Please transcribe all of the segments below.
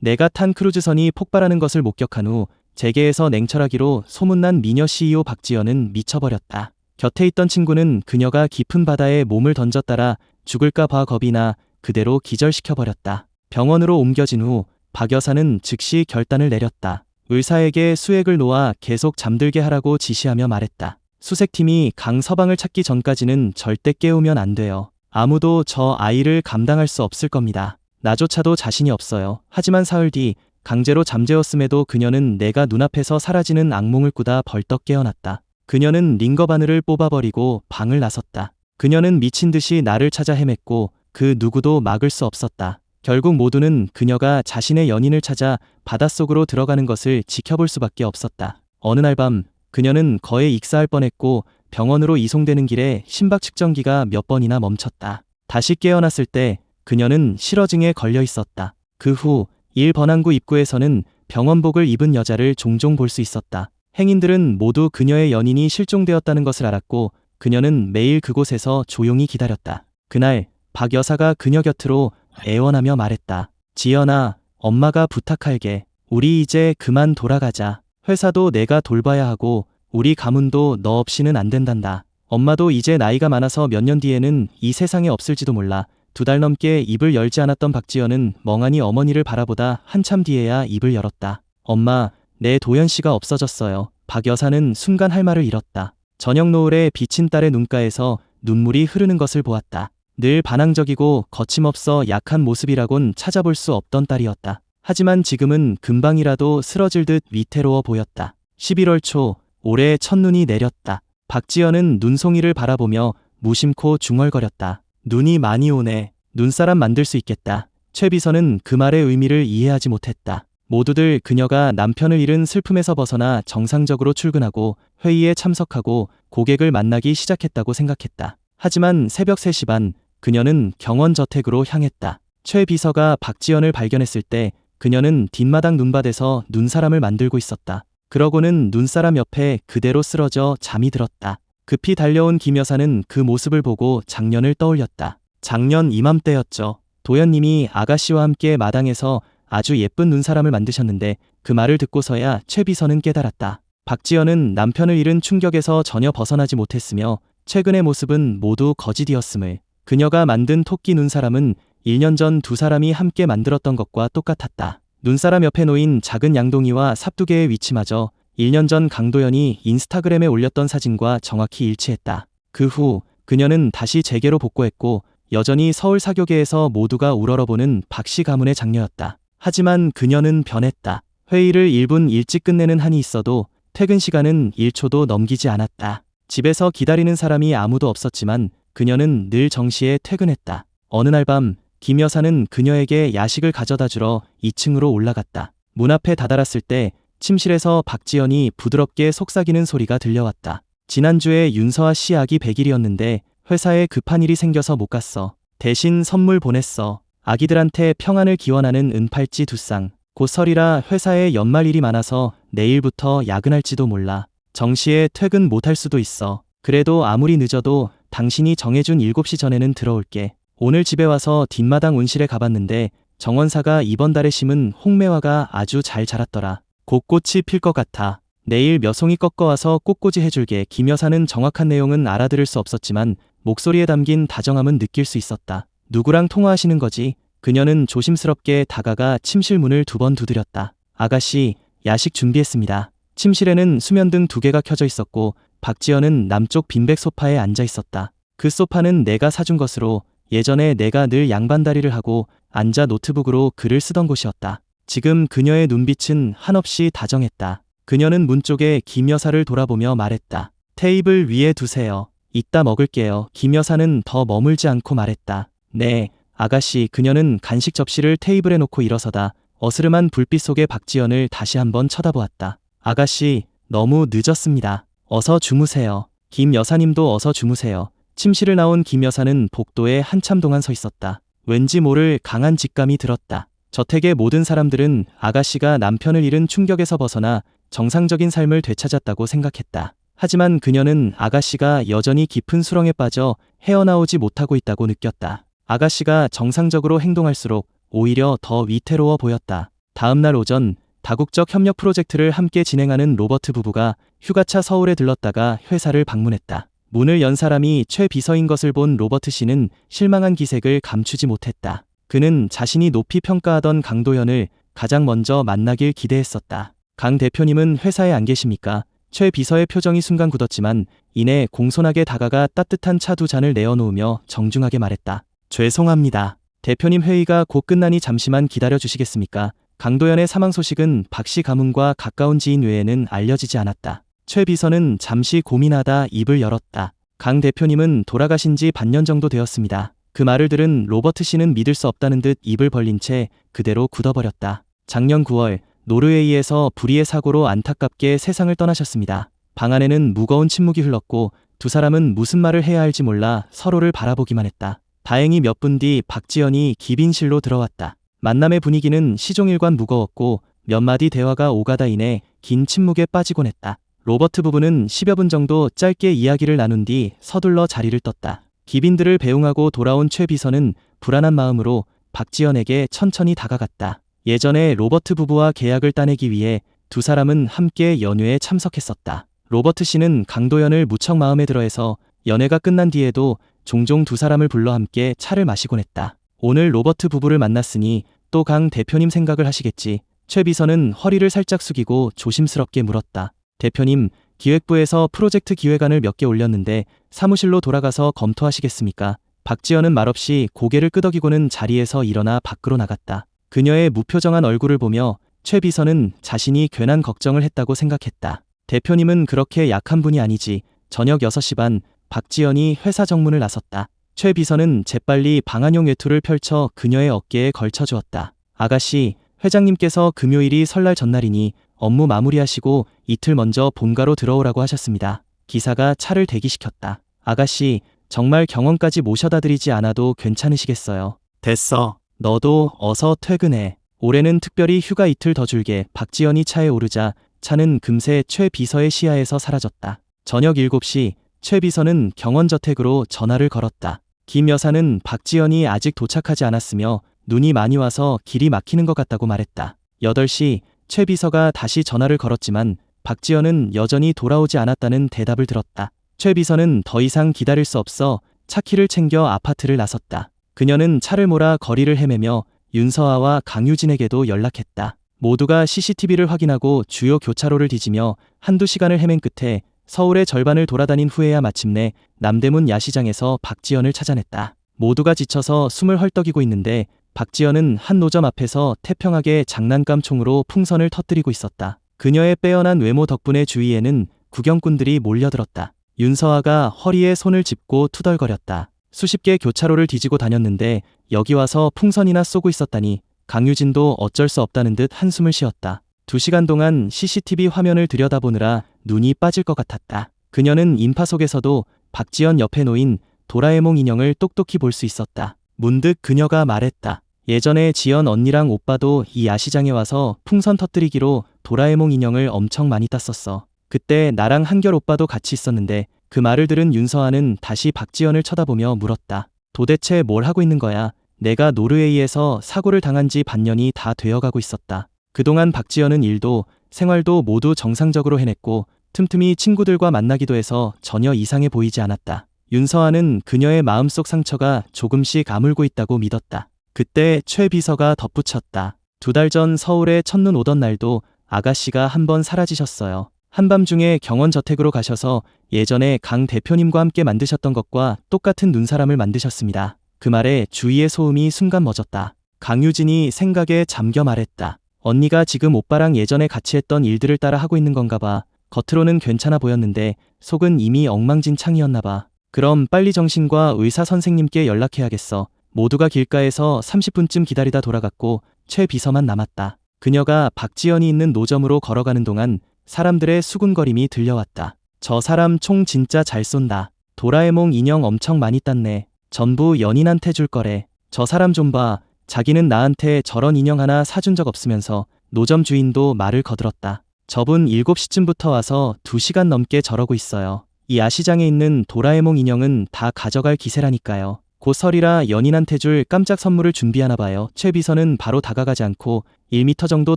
내가 탄 크루즈선이 폭발하는 것을 목격한 후 재계에서 냉철하기로 소문난 미녀 CEO 박지연은 미쳐버렸다. 곁에 있던 친구는 그녀가 깊은 바다에 몸을 던졌다라 죽을까 봐 겁이 나 그대로 기절시켜버렸다. 병원으로 옮겨진 후 박 여사는 즉시 결단을 내렸다. 의사에게 수액을 놓아 계속 잠들게 하라고 지시하며 말했다. 수색팀이 강서방을 찾기 전까지는 절대 깨우면 안 돼요. 아무도 저 아이를 감당할 수 없을 겁니다. 나조차도 자신이 없어요. 하지만 사흘 뒤 강제로 잠재웠음에도 그녀는 내가 눈앞에서 사라지는 악몽을 꾸다 벌떡 깨어났다. 그녀는 링거 바늘을 뽑아버리고 방을 나섰다. 그녀는 미친 듯이 나를 찾아 헤맸고 그 누구도 막을 수 없었다. 결국 모두는 그녀가 자신의 연인을 찾아 바닷속으로 들어가는 것을 지켜볼 수밖에 없었다. 어느 날 밤 그녀는 거의 익사할 뻔했고 병원으로 이송되는 길에 심박 측정기가 몇 번이나 멈췄다. 다시 깨어났을 때 그녀는 실어증에 걸려 있었다. 그 후 일번안구 입구에서는 병원복을 입은 여자를 종종 볼 수 있었다. 행인들은 모두 그녀의 연인이 실종되었다는 것을 알았고 그녀는 매일 그곳에서 조용히 기다렸다. 그날 박 여사가 그녀 곁으로 애원하며 말했다. 지연아, 엄마가 부탁할게. 우리 이제 그만 돌아가자. 회사도 내가 돌봐야 하고 우리 가문도 너 없이는 안 된단다. 엄마도 이제 나이가 많아서 몇 년 뒤에는 이 세상에 없을지도 몰라. 2달 넘게 입을 열지 않았던 박지연은 멍하니 어머니를 바라보다 한참 뒤에야 입을 열었다. 엄마, 내 도연씨가 없어졌어요. 박 여사는 순간 할 말을 잃었다. 저녁 노을에 비친 딸의 눈가에서 눈물이 흐르는 것을 보았다. 늘 반항적이고 거침없어 약한 모습이라곤 찾아볼 수 없던 딸이었다. 하지만 지금은 금방이라도 쓰러질 듯 위태로워 보였다. 11월 초 올해 첫눈이 내렸다. 박지연은 눈송이를 바라보며 무심코 중얼거렸다. 눈이 많이 오네. 눈사람 만들 수 있겠다. 최 비서는 그 말의 의미를 이해하지 못했다. 모두들 그녀가 남편을 잃은 슬픔에서 벗어나 정상적으로 출근하고 회의에 참석하고 고객을 만나기 시작했다고 생각했다. 하지만 새벽 3시 반 그녀는 경원저택으로 향했다. 최 비서가 박지연을 발견했을 때 그녀는 뒷마당 눈밭에서 눈사람을 만들고 있었다. 그러고는 눈사람 옆에 그대로 쓰러져 잠이 들었다. 급히 달려온 김 여사는 그 모습을 보고 작년을 떠올렸다. 작년 이맘때였죠. 도연님이 아가씨와 함께 마당에서 아주 예쁜 눈사람을 만드셨는데 그 말을 듣고서야 최 비서는 깨달았다. 박지연은 남편을 잃은 충격에서 전혀 벗어나지 못했으며 최근의 모습은 모두 거짓이었음을. 그녀가 만든 토끼 눈사람은 1년 전 두 사람이 함께 만들었던 것과 똑같았다. 눈사람 옆에 놓인 작은 양동이와 삽두개의 위치마저 1년 전 강도연이 인스타그램에 올렸던 사진과 정확히 일치했다. 그 후 그녀는 다시 재계로 복구했고 여전히 서울 사교계에서 모두가 우러러보는 박씨 가문의 장녀였다. 하지만 그녀는 변했다. 회의를 1분 일찍 끝내는 한이 있어도 퇴근 시간은 1초도 넘기지 않았다. 집에서 기다리는 사람이 아무도 없었지만 그녀는 늘 정시에 퇴근했다. 어느 날 밤 김 여사는 그녀에게 야식을 가져다 주러 2층으로 올라갔다. 문 앞에 다다랐을 때 침실에서 박지연이 부드럽게 속삭이는 소리가 들려왔다. 지난주에 윤서아 씨 아기 100일이었는데 회사에 급한 일이 생겨서 못 갔어. 대신 선물 보냈어. 아기들한테 평안을 기원하는 은팔찌 2쌍. 곧 설이라 회사에 연말 일이 많아서 내일부터 야근할지도 몰라. 정시에 퇴근 못할 수도 있어. 그래도 아무리 늦어도 당신이 정해준 7시 전에는 들어올게. 오늘 집에 와서 뒷마당 온실에 가봤는데 정원사가 이번 달에 심은 홍매화가 아주 잘 자랐더라. 곳곳이 필 것 같아. 내일 몇 송이 꺾어와서 꽃꽂이 해줄게. 김 여사는 정확한 내용은 알아들을 수 없었지만 목소리에 담긴 다정함은 느낄 수 있었다. 누구랑 통화하시는 거지? 그녀는 조심스럽게 다가가 침실 문을 2번 두드렸다. 아가씨, 야식 준비했습니다. 침실에는 수면등 2개가 켜져 있었고 박지연은 남쪽 빈백 소파에 앉아 있었다. 그 소파는 내가 사준 것으로 예전에 내가 늘 양반다리를 하고 앉아 노트북으로 글을 쓰던 곳이었다. 지금 그녀의 눈빛은 한없이 다정했다. 그녀는 문 쪽에 김 여사를 돌아보며 말했다. 테이블 위에 두세요. 이따 먹을게요. 김 여사는 더 머물지 않고 말했다. 네, 아가씨. 그녀는 간식 접시를 테이블에 놓고 일어서다 어스름한 불빛 속의 박지연을 다시 한번 쳐다보았다. 아가씨, 너무 늦었습니다. 어서 주무세요. 김 여사님도 어서 주무세요. 침실을 나온 김 여사는 복도에 한참 동안 서 있었다. 왠지 모를 강한 직감이 들었다. 저택의 모든 사람들은 아가씨가 남편을 잃은 충격에서 벗어나 정상적인 삶을 되찾았다고 생각했다. 하지만 그녀는 아가씨가 여전히 깊은 수렁에 빠져 헤어나오지 못하고 있다고 느꼈다. 아가씨가 정상적으로 행동할수록 오히려 더 위태로워 보였다. 다음날 오전 다국적 협력 프로젝트를 함께 진행하는 로버트 부부가 휴가차 서울에 들렀다가 회사를 방문했다. 문을 연 사람이 최 비서인 것을 본 로버트 씨는 실망한 기색을 감추지 못했다. 그는 자신이 높이 평가하던 강도현을 가장 먼저 만나길 기대했었다. 강 대표님은 회사에 안 계십니까? 최 비서의 표정이 순간 굳었지만 이내 공손하게 다가가 따뜻한 차 2잔을 내어놓으며 정중하게 말했다. 죄송합니다. 대표님 회의가 곧 끝나니 잠시만 기다려 주시겠습니까? 강도현의 사망 소식은 박씨 가문과 가까운 지인 외에는 알려지지 않았다. 최 비서는 잠시 고민하다 입을 열었다. 강 대표님은 돌아가신 지 반년 정도 되었습니다. 그 말을 들은 로버트 씨는 믿을 수 없다는 듯 입을 벌린 채 그대로 굳어버렸다. 작년 9월 노르웨이에서 불의의 사고로 안타깝게 세상을 떠나셨습니다. 방 안에는 무거운 침묵이 흘렀고 두 사람은 무슨 말을 해야 할지 몰라 서로를 바라보기만 했다. 다행히 몇 분 뒤 박지연이 기빈실로 들어왔다. 만남의 분위기는 시종일관 무거웠고 몇 마디 대화가 오가다 이내 긴 침묵에 빠지곤 했다. 로버트 부부는 10여 분 정도 짧게 이야기를 나눈 뒤 서둘러 자리를 떴다. 기빈들을 배웅하고 돌아온 최 비서는 불안한 마음으로 박지연에게 천천히 다가갔다. 예전에 로버트 부부와 계약을 따내기 위해 두 사람은 함께 연회에 참석했었다. 로버트 씨는 강도현을 무척 마음에 들어해서 연회가 끝난 뒤에도 종종 두 사람을 불러 함께 차를 마시곤 했다. 오늘 로버트 부부를 만났으니 또 강 대표님 생각을 하시겠지. 최 비서는 허리를 살짝 숙이고 조심스럽게 물었다. 대표님, 기획부에서 프로젝트 기획안을 몇 개 올렸는데 사무실로 돌아가서 검토하시겠습니까? 박지연은 말없이 고개를 끄덕이고는 자리에서 일어나 밖으로 나갔다. 그녀의 무표정한 얼굴을 보며 최 비서는 자신이 괜한 걱정을 했다고 생각했다. 대표님은 그렇게 약한 분이 아니지. 저녁 6시 반 박지연이 회사 정문을 나섰다. 최 비서는 재빨리 방한용 외투를 펼쳐 그녀의 어깨에 걸쳐주었다. 아가씨, 회장님께서 금요일이 설날 전날이니 업무 마무리하시고 이틀 먼저 본가로 들어오라고 하셨습니다. 기사가 차를 대기시켰다. 아가씨, 정말 경원까지 모셔다 드리지 않아도 괜찮으시겠어요? 됐어. 너도 어서 퇴근해. 올해는 특별히 휴가 이틀 더 줄게. 박지연이 차에 오르자 차는 금세 최 비서의 시야에서 사라졌다. 저녁 7시 최 비서는 경원저택으로 전화를 걸었다. 김 여사는 박지연이 아직 도착하지 않았으며 눈이 많이 와서 길이 막히는 것 같다고 말했다. 8시 최 비서가 다시 전화를 걸었지만 박지연은 여전히 돌아오지 않았다는 대답을 들었다. 최 비서는 더 이상 기다릴 수 없어 차키를 챙겨 아파트를 나섰다. 그녀는 차를 몰아 거리를 헤매며 윤서아와 강유진에게도 연락했다. 모두가 CCTV를 확인하고 주요 교차로를 뒤지며 한두 시간을 헤맨 끝에 서울의 절반을 돌아다닌 후에야 마침내 남대문 야시장에서 박지연을 찾아냈다. 모두가 지쳐서 숨을 헐떡이고 있는데 박지연은 한 노점 앞에서 태평하게 장난감 총으로 풍선을 터뜨리고 있었다. 그녀의 빼어난 외모 덕분에 주위에는 구경꾼들이 몰려들었다. 윤서아가 허리에 손을 짚고 투덜거렸다. 수십 개 교차로를 뒤지고 다녔는데 여기 와서 풍선이나 쏘고 있었다니. 강유진도 어쩔 수 없다는 듯 한숨을 쉬었다. 2시간 동안 CCTV 화면을 들여다보느라 눈이 빠질 것 같았다. 그녀는 인파 속에서도 박지연 옆에 놓인 도라에몽 인형을 똑똑히 볼 수 있었다. 문득 그녀가 말했다. 예전에 지연 언니랑 오빠도 이 야시장에 와서 풍선 터뜨리기로 도라에몽 인형을 엄청 많이 땄었어. 그때 나랑 한결 오빠도 같이 있었는데. 그 말을 들은 윤서아는 다시 박지연을 쳐다보며 물었다. 도대체 뭘 하고 있는 거야? 내가 노르웨이에서 사고를 당한 지 반년이 다 되어가고 있었다. 그동안 박지연은 일도 생활도 모두 정상적으로 해냈고 틈틈이 친구들과 만나기도 해서 전혀 이상해 보이지 않았다. 윤서아는 그녀의 마음속 상처가 조금씩 아물고 있다고 믿었다. 그때 최 비서가 덧붙였다. 2달 전 서울에 첫눈 오던 날도 아가씨가 한번 사라지셨어요. 한밤중에 경원저택으로 가셔서 예전에 강 대표님과 함께 만드셨던 것과 똑같은 눈사람을 만드셨습니다. 그 말에 주위의 소음이 순간 멎었다. 강유진이 생각에 잠겨 말했다. 언니가 지금 오빠랑 예전에 같이 했던 일들을 따라 하고 있는 건가 봐. 겉으로는 괜찮아 보였는데 속은 이미 엉망진창이었나 봐. 그럼 빨리 정신과 의사 선생님께 연락해야겠어. 모두가 길가에서 30분쯤 기다리다 돌아갔고 최 비서만 남았다. 그녀가 박지연이 있는 노점으로 걸어가는 동안 사람들의 수군거림이 들려왔다. 저 사람 총 진짜 잘 쏜다. 도라에몽 인형 엄청 많이 땄네. 전부 연인한테 줄 거래. 저 사람 좀 봐. 자기는 나한테 저런 인형 하나 사준 적 없으면서. 노점 주인도 말을 거들었다. 저분 7시쯤부터 와서 2시간 넘게 저러고 있어요. 이 야시장에 있는 도라에몽 인형은 다 가져갈 기세라니까요. 곧 설이라 연인한테 줄 깜짝 선물을 준비하나 봐요. 최 비서는 바로 다가가지 않고 1미터 정도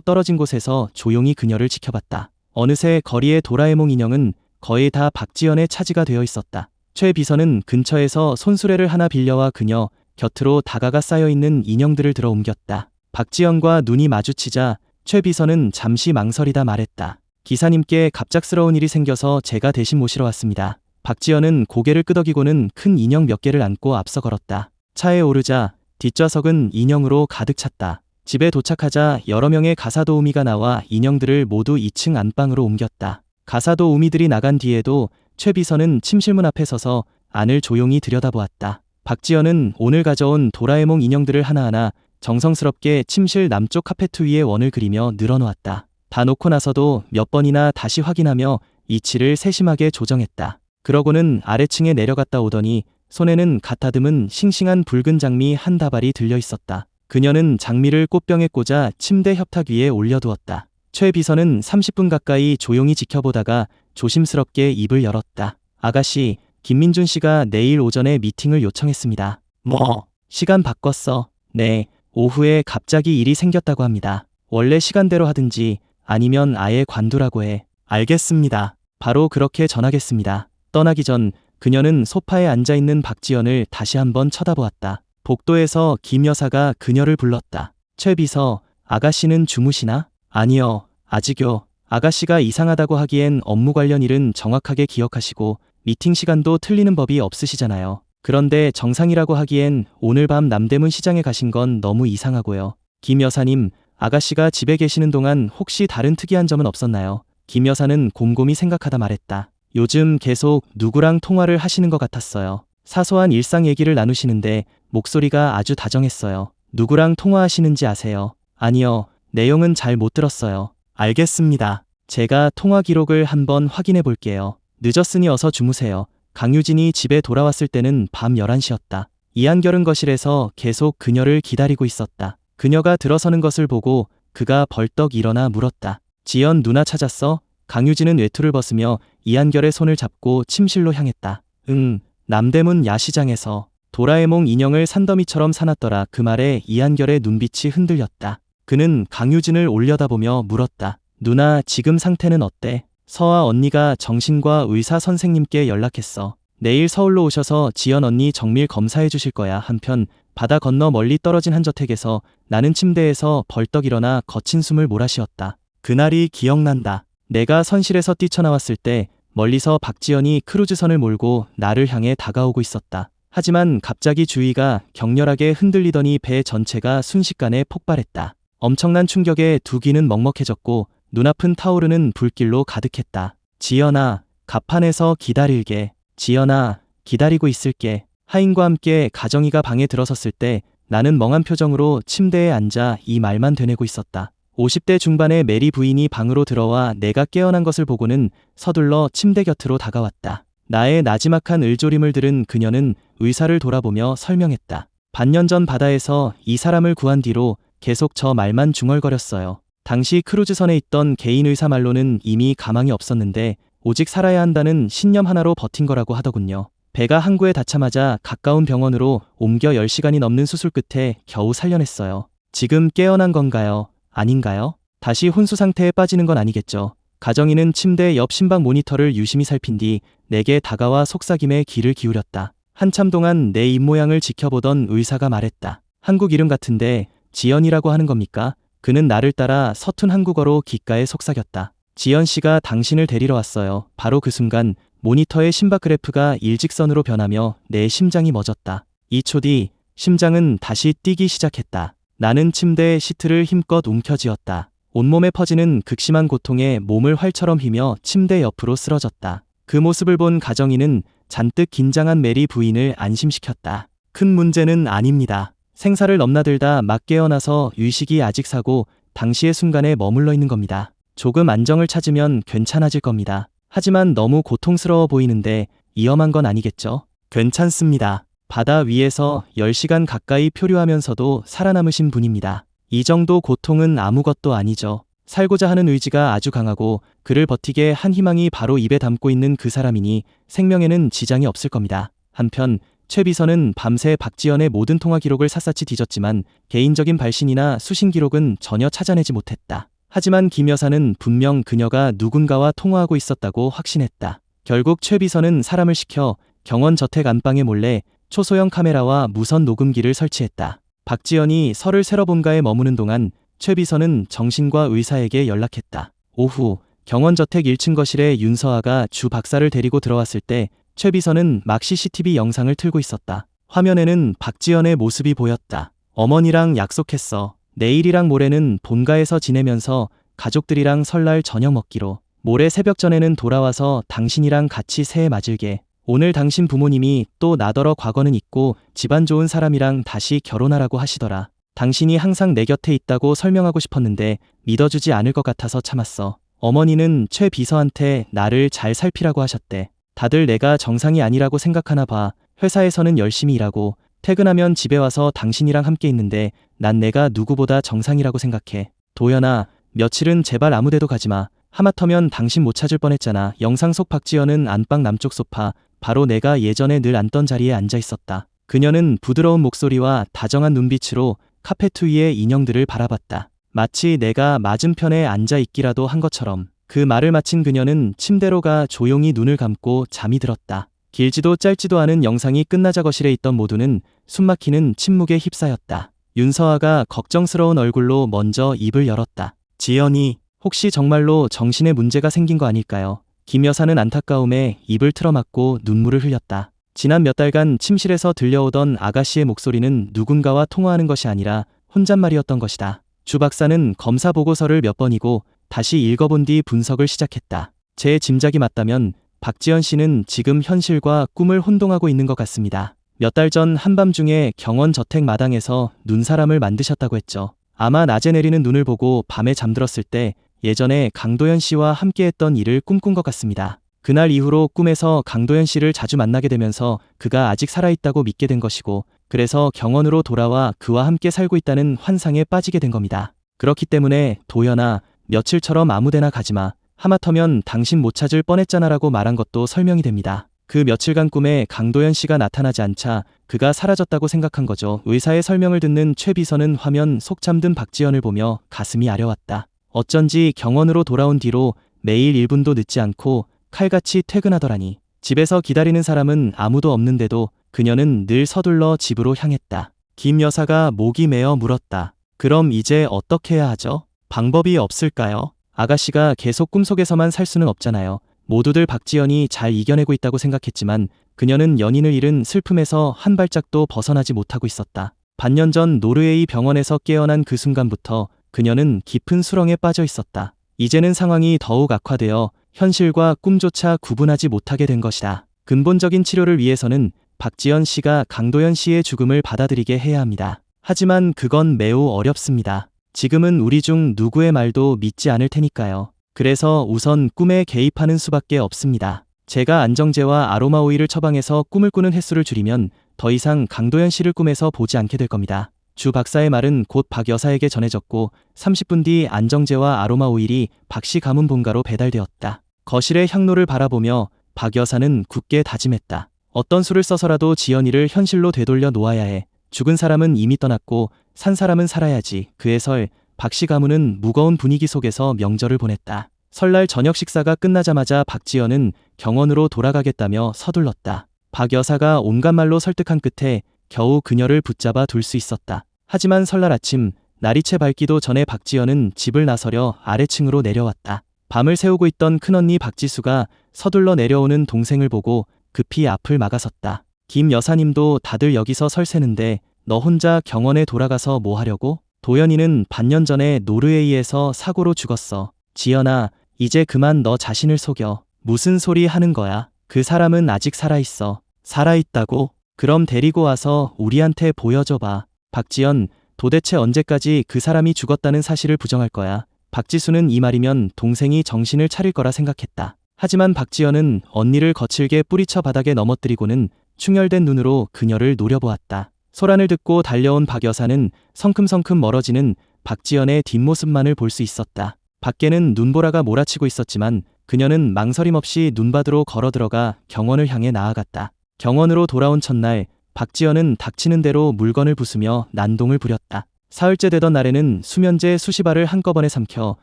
떨어진 곳에서 조용히 그녀를 지켜봤다. 어느새 거리의 도라에몽 인형은 거의 다 박지연의 차지가 되어 있었다. 최 비서는 근처에서 손수레를 하나 빌려와 그녀 곁으로 다가가 쌓여있는 인형들을 들어 옮겼다. 박지연과 눈이 마주치자 최 비서는 잠시 망설이다 말했다. 기사님께 갑작스러운 일이 생겨서 제가 대신 모시러 왔습니다. 박지연은 고개를 끄덕이고는 큰 인형 몇 개를 안고 앞서 걸었다. 차에 오르자 뒷좌석은 인형으로 가득 찼다. 집에 도착하자 여러 명의 가사도우미가 나와 인형들을 모두 2층 안방으로 옮겼다. 가사도우미들이 나간 뒤에도 최 비서는 침실문 앞에 서서 안을 조용히 들여다보았다. 박지연은 오늘 가져온 도라에몽 인형들을 하나하나 정성스럽게 침실 남쪽 카페트 위에 원을 그리며 늘어놓았다. 다 놓고 나서도 몇 번이나 다시 확인하며 위치를 세심하게 조정했다. 그러고는 아래층에 내려갔다 오더니 손에는 가타듬은 싱싱한 붉은 장미 한 다발이 들려 있었다. 그녀는 장미를 꽃병에 꽂아 침대 협탁 위에 올려두었다. 최 비서는 30분 가까이 조용히 지켜보다가 조심스럽게 입을 열었다. 아가씨, 김민준 씨가 내일 오전에 미팅을 요청했습니다. 뭐? 시간 바꿨어. 네, 오후에 갑자기 일이 생겼다고 합니다. 원래 시간대로 하든지 아니면 아예 관두라고 해. 알겠습니다. 바로 그렇게 전하겠습니다. 떠나기 전 그녀는 소파에 앉아있는 박지연을 다시 한번 쳐다보았다. 복도에서 김 여사가 그녀를 불렀다. 최 비서, 아가씨는 주무시나? 아니요, 아직요. 아가씨가 이상하다고 하기엔 업무 관련 일은 정확하게 기억하시고 미팅 시간도 틀리는 법이 없으시잖아요. 그런데 정상이라고 하기엔 오늘 밤 남대문 시장에 가신 건 너무 이상하고요. 김 여사님, 아가씨가 집에 계시는 동안 혹시 다른 특이한 점은 없었나요? 김 여사는 곰곰이 생각하다 말했다. 요즘 계속 누구랑 통화를 하시는 것 같았어요. 사소한 일상 얘기를 나누시는데 목소리가 아주 다정했어요. 누구랑 통화하시는지 아세요? 아니요, 내용은 잘 못 들었어요. 알겠습니다. 제가 통화 기록을 한번 확인해 볼게요. 늦었으니 어서 주무세요. 강유진이 집에 돌아왔을 때는 밤 11시였다. 이한결은 거실에서 계속 그녀를 기다리고 있었다. 그녀가 들어서는 것을 보고 그가 벌떡 일어나 물었다. 지연 누나 찾았어? 강유진은 외투를 벗으며 이한결의 손을 잡고 침실로 향했다. 응, 남대문 야시장에서 도라에몽 인형을 산더미처럼 사놨더라. 그 말에 이한결의 눈빛이 흔들렸다. 그는 강유진을 올려다보며 물었다. 누나, 지금 상태는 어때? 서아 언니가 정신과 의사 선생님께 연락했어. 내일 서울로 오셔서 지연 언니 정밀 검사해 주실 거야. 한편 바다 건너 멀리 떨어진 한 저택에서 나는 침대에서 벌떡 일어나 거친 숨을 몰아쉬었다. 그날이 기억난다. 내가 선실에서 뛰쳐나왔을 때 멀리서 박지연이 크루즈선을 몰고 나를 향해 다가오고 있었다. 하지만 갑자기 주위가 격렬하게 흔들리더니 배 전체가 순식간에 폭발했다. 엄청난 충격에 두 귀는 먹먹해졌고 눈앞은 타오르는 불길로 가득했다. 지연아, 갑판에서 기다릴게. 지연아, 기다리고 있을게. 하인과 함께 가정이가 방에 들어섰을 때 나는 멍한 표정으로 침대에 앉아 이 말만 되뇌고 있었다. 50대 중반의 메리 부인이 방으로 들어와 내가 깨어난 것을 보고는 서둘러 침대 곁으로 다가왔다. 나의 나지막한 을조림을 들은 그녀는 의사를 돌아보며 설명했다. 반년 전 바다에서 이 사람을 구한 뒤로 계속 저 말만 중얼거렸어요. 당시 크루즈선에 있던 개인 의사 말로는 이미 가망이 없었는데 오직 살아야 한다는 신념 하나로 버틴 거라고 하더군요. 배가 항구에 닿자마자 가까운 병원으로 옮겨 10시간이 넘는 수술 끝에 겨우 살려냈어요. 지금 깨어난 건가요? 아닌가요? 다시 혼수 상태에 빠지는 건 아니겠죠. 가정이는 침대 옆 심박 모니터를 유심히 살핀 뒤 내게 다가와 속삭임에 귀를 기울였다. 한참 동안 내 입모양을 지켜보던 의사가 말했다. 한국 이름 같은데 지연이라고 하는 겁니까? 그는 나를 따라 서툰 한국어로 귓가에 속삭였다. 지연 씨가 당신을 데리러 왔어요. 바로 그 순간 모니터의 심박 그래프가 일직선으로 변하며 내 심장이 멎었다. 2초 뒤 심장은 다시 뛰기 시작했다. 나는 침대의 시트를 힘껏 움켜쥐었다. 온몸에 퍼지는 극심한 고통에 몸을 활처럼 휘며 침대 옆으로 쓰러졌다. 그 모습을 본 가정이는 잔뜩 긴장한 메리 부인을 안심시켰다. 큰 문제는 아닙니다. 생사를 넘나들다 막 깨어나서 의식이 아직 사고 당시의 순간에 머물러 있는 겁니다. 조금 안정을 찾으면 괜찮아질 겁니다. 하지만 너무 고통스러워 보이는데 위험한 건 아니겠죠? 괜찮습니다. 바다 위에서 10시간 가까이 표류하면서도 살아남으신 분입니다. 이 정도 고통은 아무것도 아니죠. 살고자 하는 의지가 아주 강하고 그를 버티게 한 희망이 바로 입에 담고 있는 그 사람이니 생명에는 지장이 없을 겁니다. 한편 최 비서는 밤새 박지연의 모든 통화 기록을 샅샅이 뒤졌지만 개인적인 발신이나 수신 기록은 전혀 찾아내지 못했다. 하지만 김 여사는 분명 그녀가 누군가와 통화하고 있었다고 확신했다. 결국 최 비서는 사람을 시켜 경원 저택 안방에 몰래 초소형 카메라와 무선 녹음기를 설치했다. 박지연이 설을 세러 본가에 머무는 동안 최 비서는 정신과 의사에게 연락했다. 오후 경원 저택 1층 거실에 윤서아가 주 박사를 데리고 들어왔을 때 최 비서는 막 CCTV 영상을 틀고 있었다. 화면에는 박지연의 모습이 보였다. 어머니랑 약속했어. 내일이랑 모레는 본가에서 지내면서 가족들이랑 설날 저녁 먹기로. 모레 새벽 전에는 돌아와서 당신이랑 같이 새해 맞을게. 오늘 당신 부모님이 또 나더러 과거는 잊고 집안 좋은 사람이랑 다시 결혼하라고 하시더라. 당신이 항상 내 곁에 있다고 설명하고 싶었는데 믿어주지 않을 것 같아서 참았어. 어머니는 최 비서한테 나를 잘 살피라고 하셨대. 다들 내가 정상이 아니라고 생각하나 봐. 회사에서는 열심히 일하고 퇴근하면 집에 와서 당신이랑 함께 있는데 난 내가 누구보다 정상이라고 생각해. 도연아, 며칠은 제발 아무데도 가지마. 하마터면 당신 못 찾을 뻔했잖아. 영상 속 박지연은 안방 남쪽 소파, 바로 내가 예전에 늘 앉던 자리에 앉아 있었다. 그녀는 부드러운 목소리와 다정한 눈빛으로 카페트 위의 인형들을 바라봤다. 마치 내가 맞은편에 앉아 있기라도 한 것처럼. 그 말을 마친 그녀는 침대로 가 조용히 눈을 감고 잠이 들었다. 길지도 짧지도 않은 영상이 끝나자 거실에 있던 모두는 숨막히는 침묵에 휩싸였다. 윤서아가 걱정스러운 얼굴로 먼저 입을 열었다. 지연이, 혹시 정말로 정신에 문제가 생긴 거 아닐까요? 김 여사는 안타까움에 입을 틀어막고 눈물을 흘렸다. 지난 몇 달간 침실에서 들려오던 아가씨의 목소리는 누군가와 통화하는 것이 아니라 혼잣말이었던 것이다. 주 박사는 검사 보고서를 몇 번이고 다시 읽어본 뒤 분석을 시작했다. 제 짐작이 맞다면 박지연 씨는 지금 현실과 꿈을 혼동하고 있는 것 같습니다. 몇 달 전 한밤중에 경원 저택 마당에서 눈사람을 만드셨다고 했죠. 아마 낮에 내리는 눈을 보고 밤에 잠들었을 때 예전에 강도연 씨와 함께했던 일을 꿈꾼 것 같습니다. 그날 이후로 꿈에서 강도연 씨를 자주 만나게 되면서 그가 아직 살아있다고 믿게 된 것이고, 그래서 경원으로 돌아와 그와 함께 살고 있다는 환상에 빠지게 된 겁니다. 그렇기 때문에 도연아, 며칠처럼 아무데나 가지마. 하마터면 당신 못 찾을 뻔했잖아라고 말한 것도 설명이 됩니다. 그 며칠간 꿈에 강도연 씨가 나타나지 않자 그가 사라졌다고 생각한 거죠. 의사의 설명을 듣는 최 비서는 화면 속 잠든 박지연을 보며 가슴이 아려왔다. 어쩐지 경원으로 돌아온 뒤로 매일 1분도 늦지 않고 칼같이 퇴근하더라니. 집에서 기다리는 사람은 아무도 없는데도 그녀는 늘 서둘러 집으로 향했다. 김 여사가 목이 메어 물었다. 그럼 이제 어떻게 해야 하죠? 방법이 없을까요? 아가씨가 계속 꿈속에서만 살 수는 없잖아요. 모두들 박지연이 잘 이겨내고 있다고 생각했지만 그녀는 연인을 잃은 슬픔에서 한 발짝도 벗어나지 못하고 있었다. 반년 전 노르웨이 병원에서 깨어난 그 순간부터 그녀는 깊은 수렁에 빠져 있었다. 이제는 상황이 더욱 악화되어 현실과 꿈조차 구분하지 못하게 된 것이다. 근본적인 치료를 위해서는 박지연 씨가 강도연 씨의 죽음을 받아들이게 해야 합니다. 하지만 그건 매우 어렵습니다. 지금은 우리 중 누구의 말도 믿지 않을 테니까요. 그래서 우선 꿈에 개입하는 수밖에 없습니다. 제가 안정제와 아로마 오일을 처방해서 꿈을 꾸는 횟수를 줄이면 더 이상 강도연 씨를 꿈에서 보지 않게 될 겁니다. 주 박사의 말은 곧 박 여사에게 전해졌고 30분 뒤 안정제와 아로마 오일이 박 씨 가문 본가로 배달되었다. 거실의 향로를 바라보며 박 여사는 굳게 다짐했다. 어떤 수를 써서라도 지연이를 현실로 되돌려 놓아야 해. 죽은 사람은 이미 떠났고 산 사람은 살아야지. 그의 설, 박 씨 가문은 무거운 분위기 속에서 명절을 보냈다. 설날 저녁 식사가 끝나자마자 박지연은 경원으로 돌아가겠다며 서둘렀다. 박 여사가 온갖 말로 설득한 끝에 겨우 그녀를 붙잡아 둘 수 있었다. 하지만 설날 아침, 날이 채 밝기도 전에 박지연은 집을 나서려 아래층으로 내려왔다. 밤을 새우고 있던 큰언니 박지수가 서둘러 내려오는 동생을 보고 급히 앞을 막아섰다. 김 여사님도 다들 여기서 설 세는데 너 혼자 경원에 돌아가서 뭐 하려고? 도연이는 반년 전에 노르웨이에서 사고로 죽었어. 지연아, 이제 그만 너 자신을 속여. 무슨 소리 하는 거야? 그 사람은 아직 살아있어. 살아있다고? 그럼 데리고 와서 우리한테 보여줘봐. 박지연, 도대체 언제까지 그 사람이 죽었다는 사실을 부정할 거야? 박지수는 이 말이면 동생이 정신을 차릴 거라 생각했다. 하지만 박지연은 언니를 거칠게 뿌리쳐 바닥에 넘어뜨리고는 충혈된 눈으로 그녀를 노려보았다. 소란을 듣고 달려온 박 여사는 성큼성큼 멀어지는 박지연의 뒷모습만을 볼 수 있었다. 밖에는 눈보라가 몰아치고 있었지만 그녀는 망설임 없이 눈밭으로 걸어 들어가 경원을 향해 나아갔다. 경원으로 돌아온 첫날 박지연은 닥치는 대로 물건을 부수며 난동을 부렸다. 사흘째 되던 날에는 수면제 수십 알을 한꺼번에 삼켜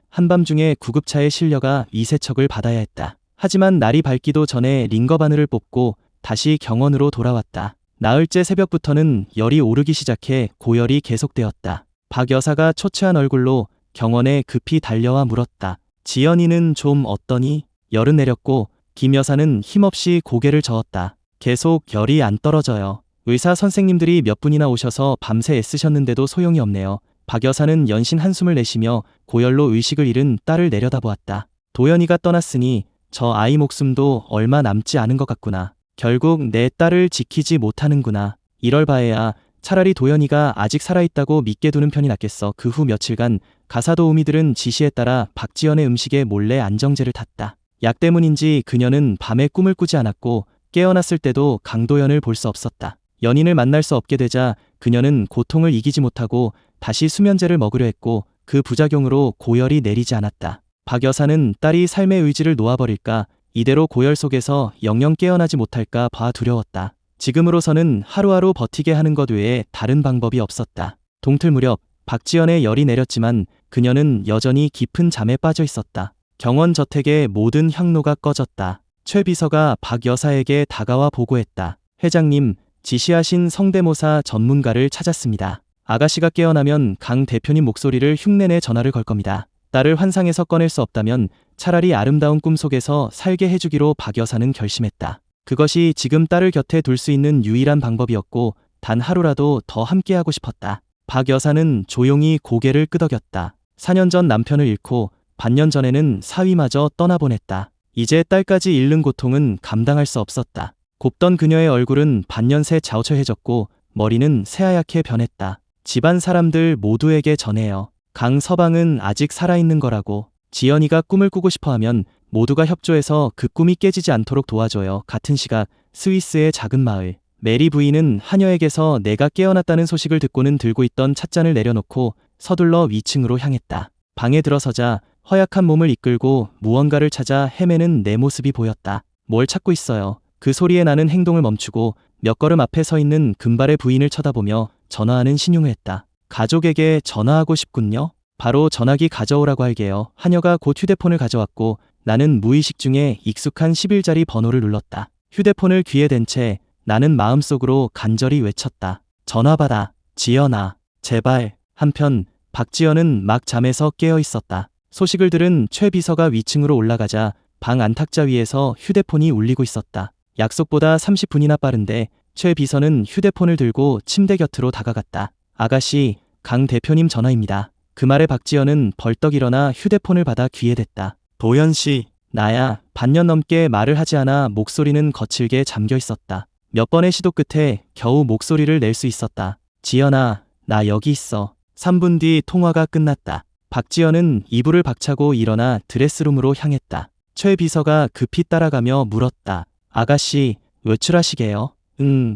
한밤중에 구급차에 실려가 이세척을 받아야 했다. 하지만 날이 밝기도 전에 링거 바늘을 뽑고 다시 경원으로 돌아왔다. 나흘째 새벽부터는 열이 오르기 시작해 고열이 계속되었다. 박 여사가 초췌한 얼굴로 경원에 급히 달려와 물었다. 지연이는 좀 어떠니? 열은 내렸고 김 여사는 힘없이 고개를 저었다. 계속 열이 안 떨어져요. 의사 선생님들이 몇 분이나 오셔서 밤새 애쓰셨는데도 소용이 없네요. 박 여사는 연신 한숨을 내쉬며 고열로 의식을 잃은 딸을 내려다보았다. 도연이가 떠났으니 저 아이 목숨도 얼마 남지 않은 것 같구나. 결국 내 딸을 지키지 못하는구나. 이럴 바에야 차라리 도연이가 아직 살아있다고 믿게 두는 편이 낫겠어. 그 후 며칠간 가사도우미들은 지시에 따라 박지연의 음식에 몰래 안정제를 탔다. 약 때문인지 그녀는 밤에 꿈을 꾸지 않았고 깨어났을 때도 강도연을 볼 수 없었다. 연인을 만날 수 없게 되자 그녀는 고통을 이기지 못하고 다시 수면제를 먹으려 했고 그 부작용으로 고열이 내리지 않았다. 박 여사는 딸이 삶의 의지를 놓아버릴까, 이대로 고열 속에서 영영 깨어나지 못할까 봐 두려웠다. 지금으로서는 하루하루 버티게 하는 것 외에 다른 방법이 없었다. 동틀 무렵 박지연의 열이 내렸지만 그녀는 여전히 깊은 잠에 빠져 있었다. 경원 저택의 모든 향로가 꺼졌다. 최 비서가 박 여사에게 다가와 보고했다. 회장님, 지시하신 성대모사 전문가를 찾았습니다. 아가씨가 깨어나면 강 대표님 목소리를 흉내내 전화를 걸 겁니다. 딸을 환상에서 꺼낼 수 없다면 차라리 아름다운 꿈속에서 살게 해주기로 박 여사는 결심했다. 그것이 지금 딸을 곁에 둘 수 있는 유일한 방법이었고 단 하루라도 더 함께하고 싶었다. 박 여사는 조용히 고개를 끄덕였다. 4년 전 남편을 잃고 반년 전에는 사위마저 떠나보냈다. 이제 딸까지 잃는 고통은 감당할 수 없었다. 곱던 그녀의 얼굴은 반년 새 자우처해졌고 머리는 새하얗게 변했다. 집안 사람들 모두에게 전해요. 강서방은 아직 살아있는 거라고. 지연이가 꿈을 꾸고 싶어하면 모두가 협조해서 그 꿈이 깨지지 않도록 도와줘요. 같은 시각 스위스의 작은 마을. 메리 부인은 하녀에게서 내가 깨어났다는 소식을 듣고는 들고 있던 찻잔을 내려놓고 서둘러 위층으로 향했다. 방에 들어서자 허약한 몸을 이끌고 무언가를 찾아 헤매는 내 모습이 보였다. 뭘 찾고 있어요? 그 소리에 나는 행동을 멈추고 몇 걸음 앞에 서 있는 금발의 부인을 쳐다보며 전화하는 신용을 했다. 가족에게 전화하고 싶군요. 바로 전화기 가져오라고 할게요. 하녀가 곧 휴대폰을 가져왔고 나는 무의식 중에 익숙한 11자리 번호를 눌렀다. 휴대폰을 귀에 댄 채 나는 마음속으로 간절히 외쳤다. 전화 받아. 지연아. 제발. 한편 박지연은 막 잠에서 깨어 있었다. 소식을 들은 최 비서가 위층으로 올라가자 방 안탁자 위에서 휴대폰이 울리고 있었다. 약속보다 30분이나 빠른데 최 비서는 휴대폰을 들고 침대 곁으로 다가갔다. 아가씨, 강 대표님 전화입니다. 그 말에 박지연은 벌떡 일어나 휴대폰을 받아 귀에 댔다. 도연씨, 나야. 반년 넘게 말을 하지 않아 목소리는 거칠게 잠겨 있었다. 몇 번의 시도 끝에 겨우 목소리를 낼 수 있었다. 지연아, 나 여기 있어. 3분 뒤 통화가 끝났다. 박지연은 이불을 박차고 일어나 드레스룸으로 향했다. 최 비서가 급히 따라가며 물었다. 아가씨, 외출하시게요?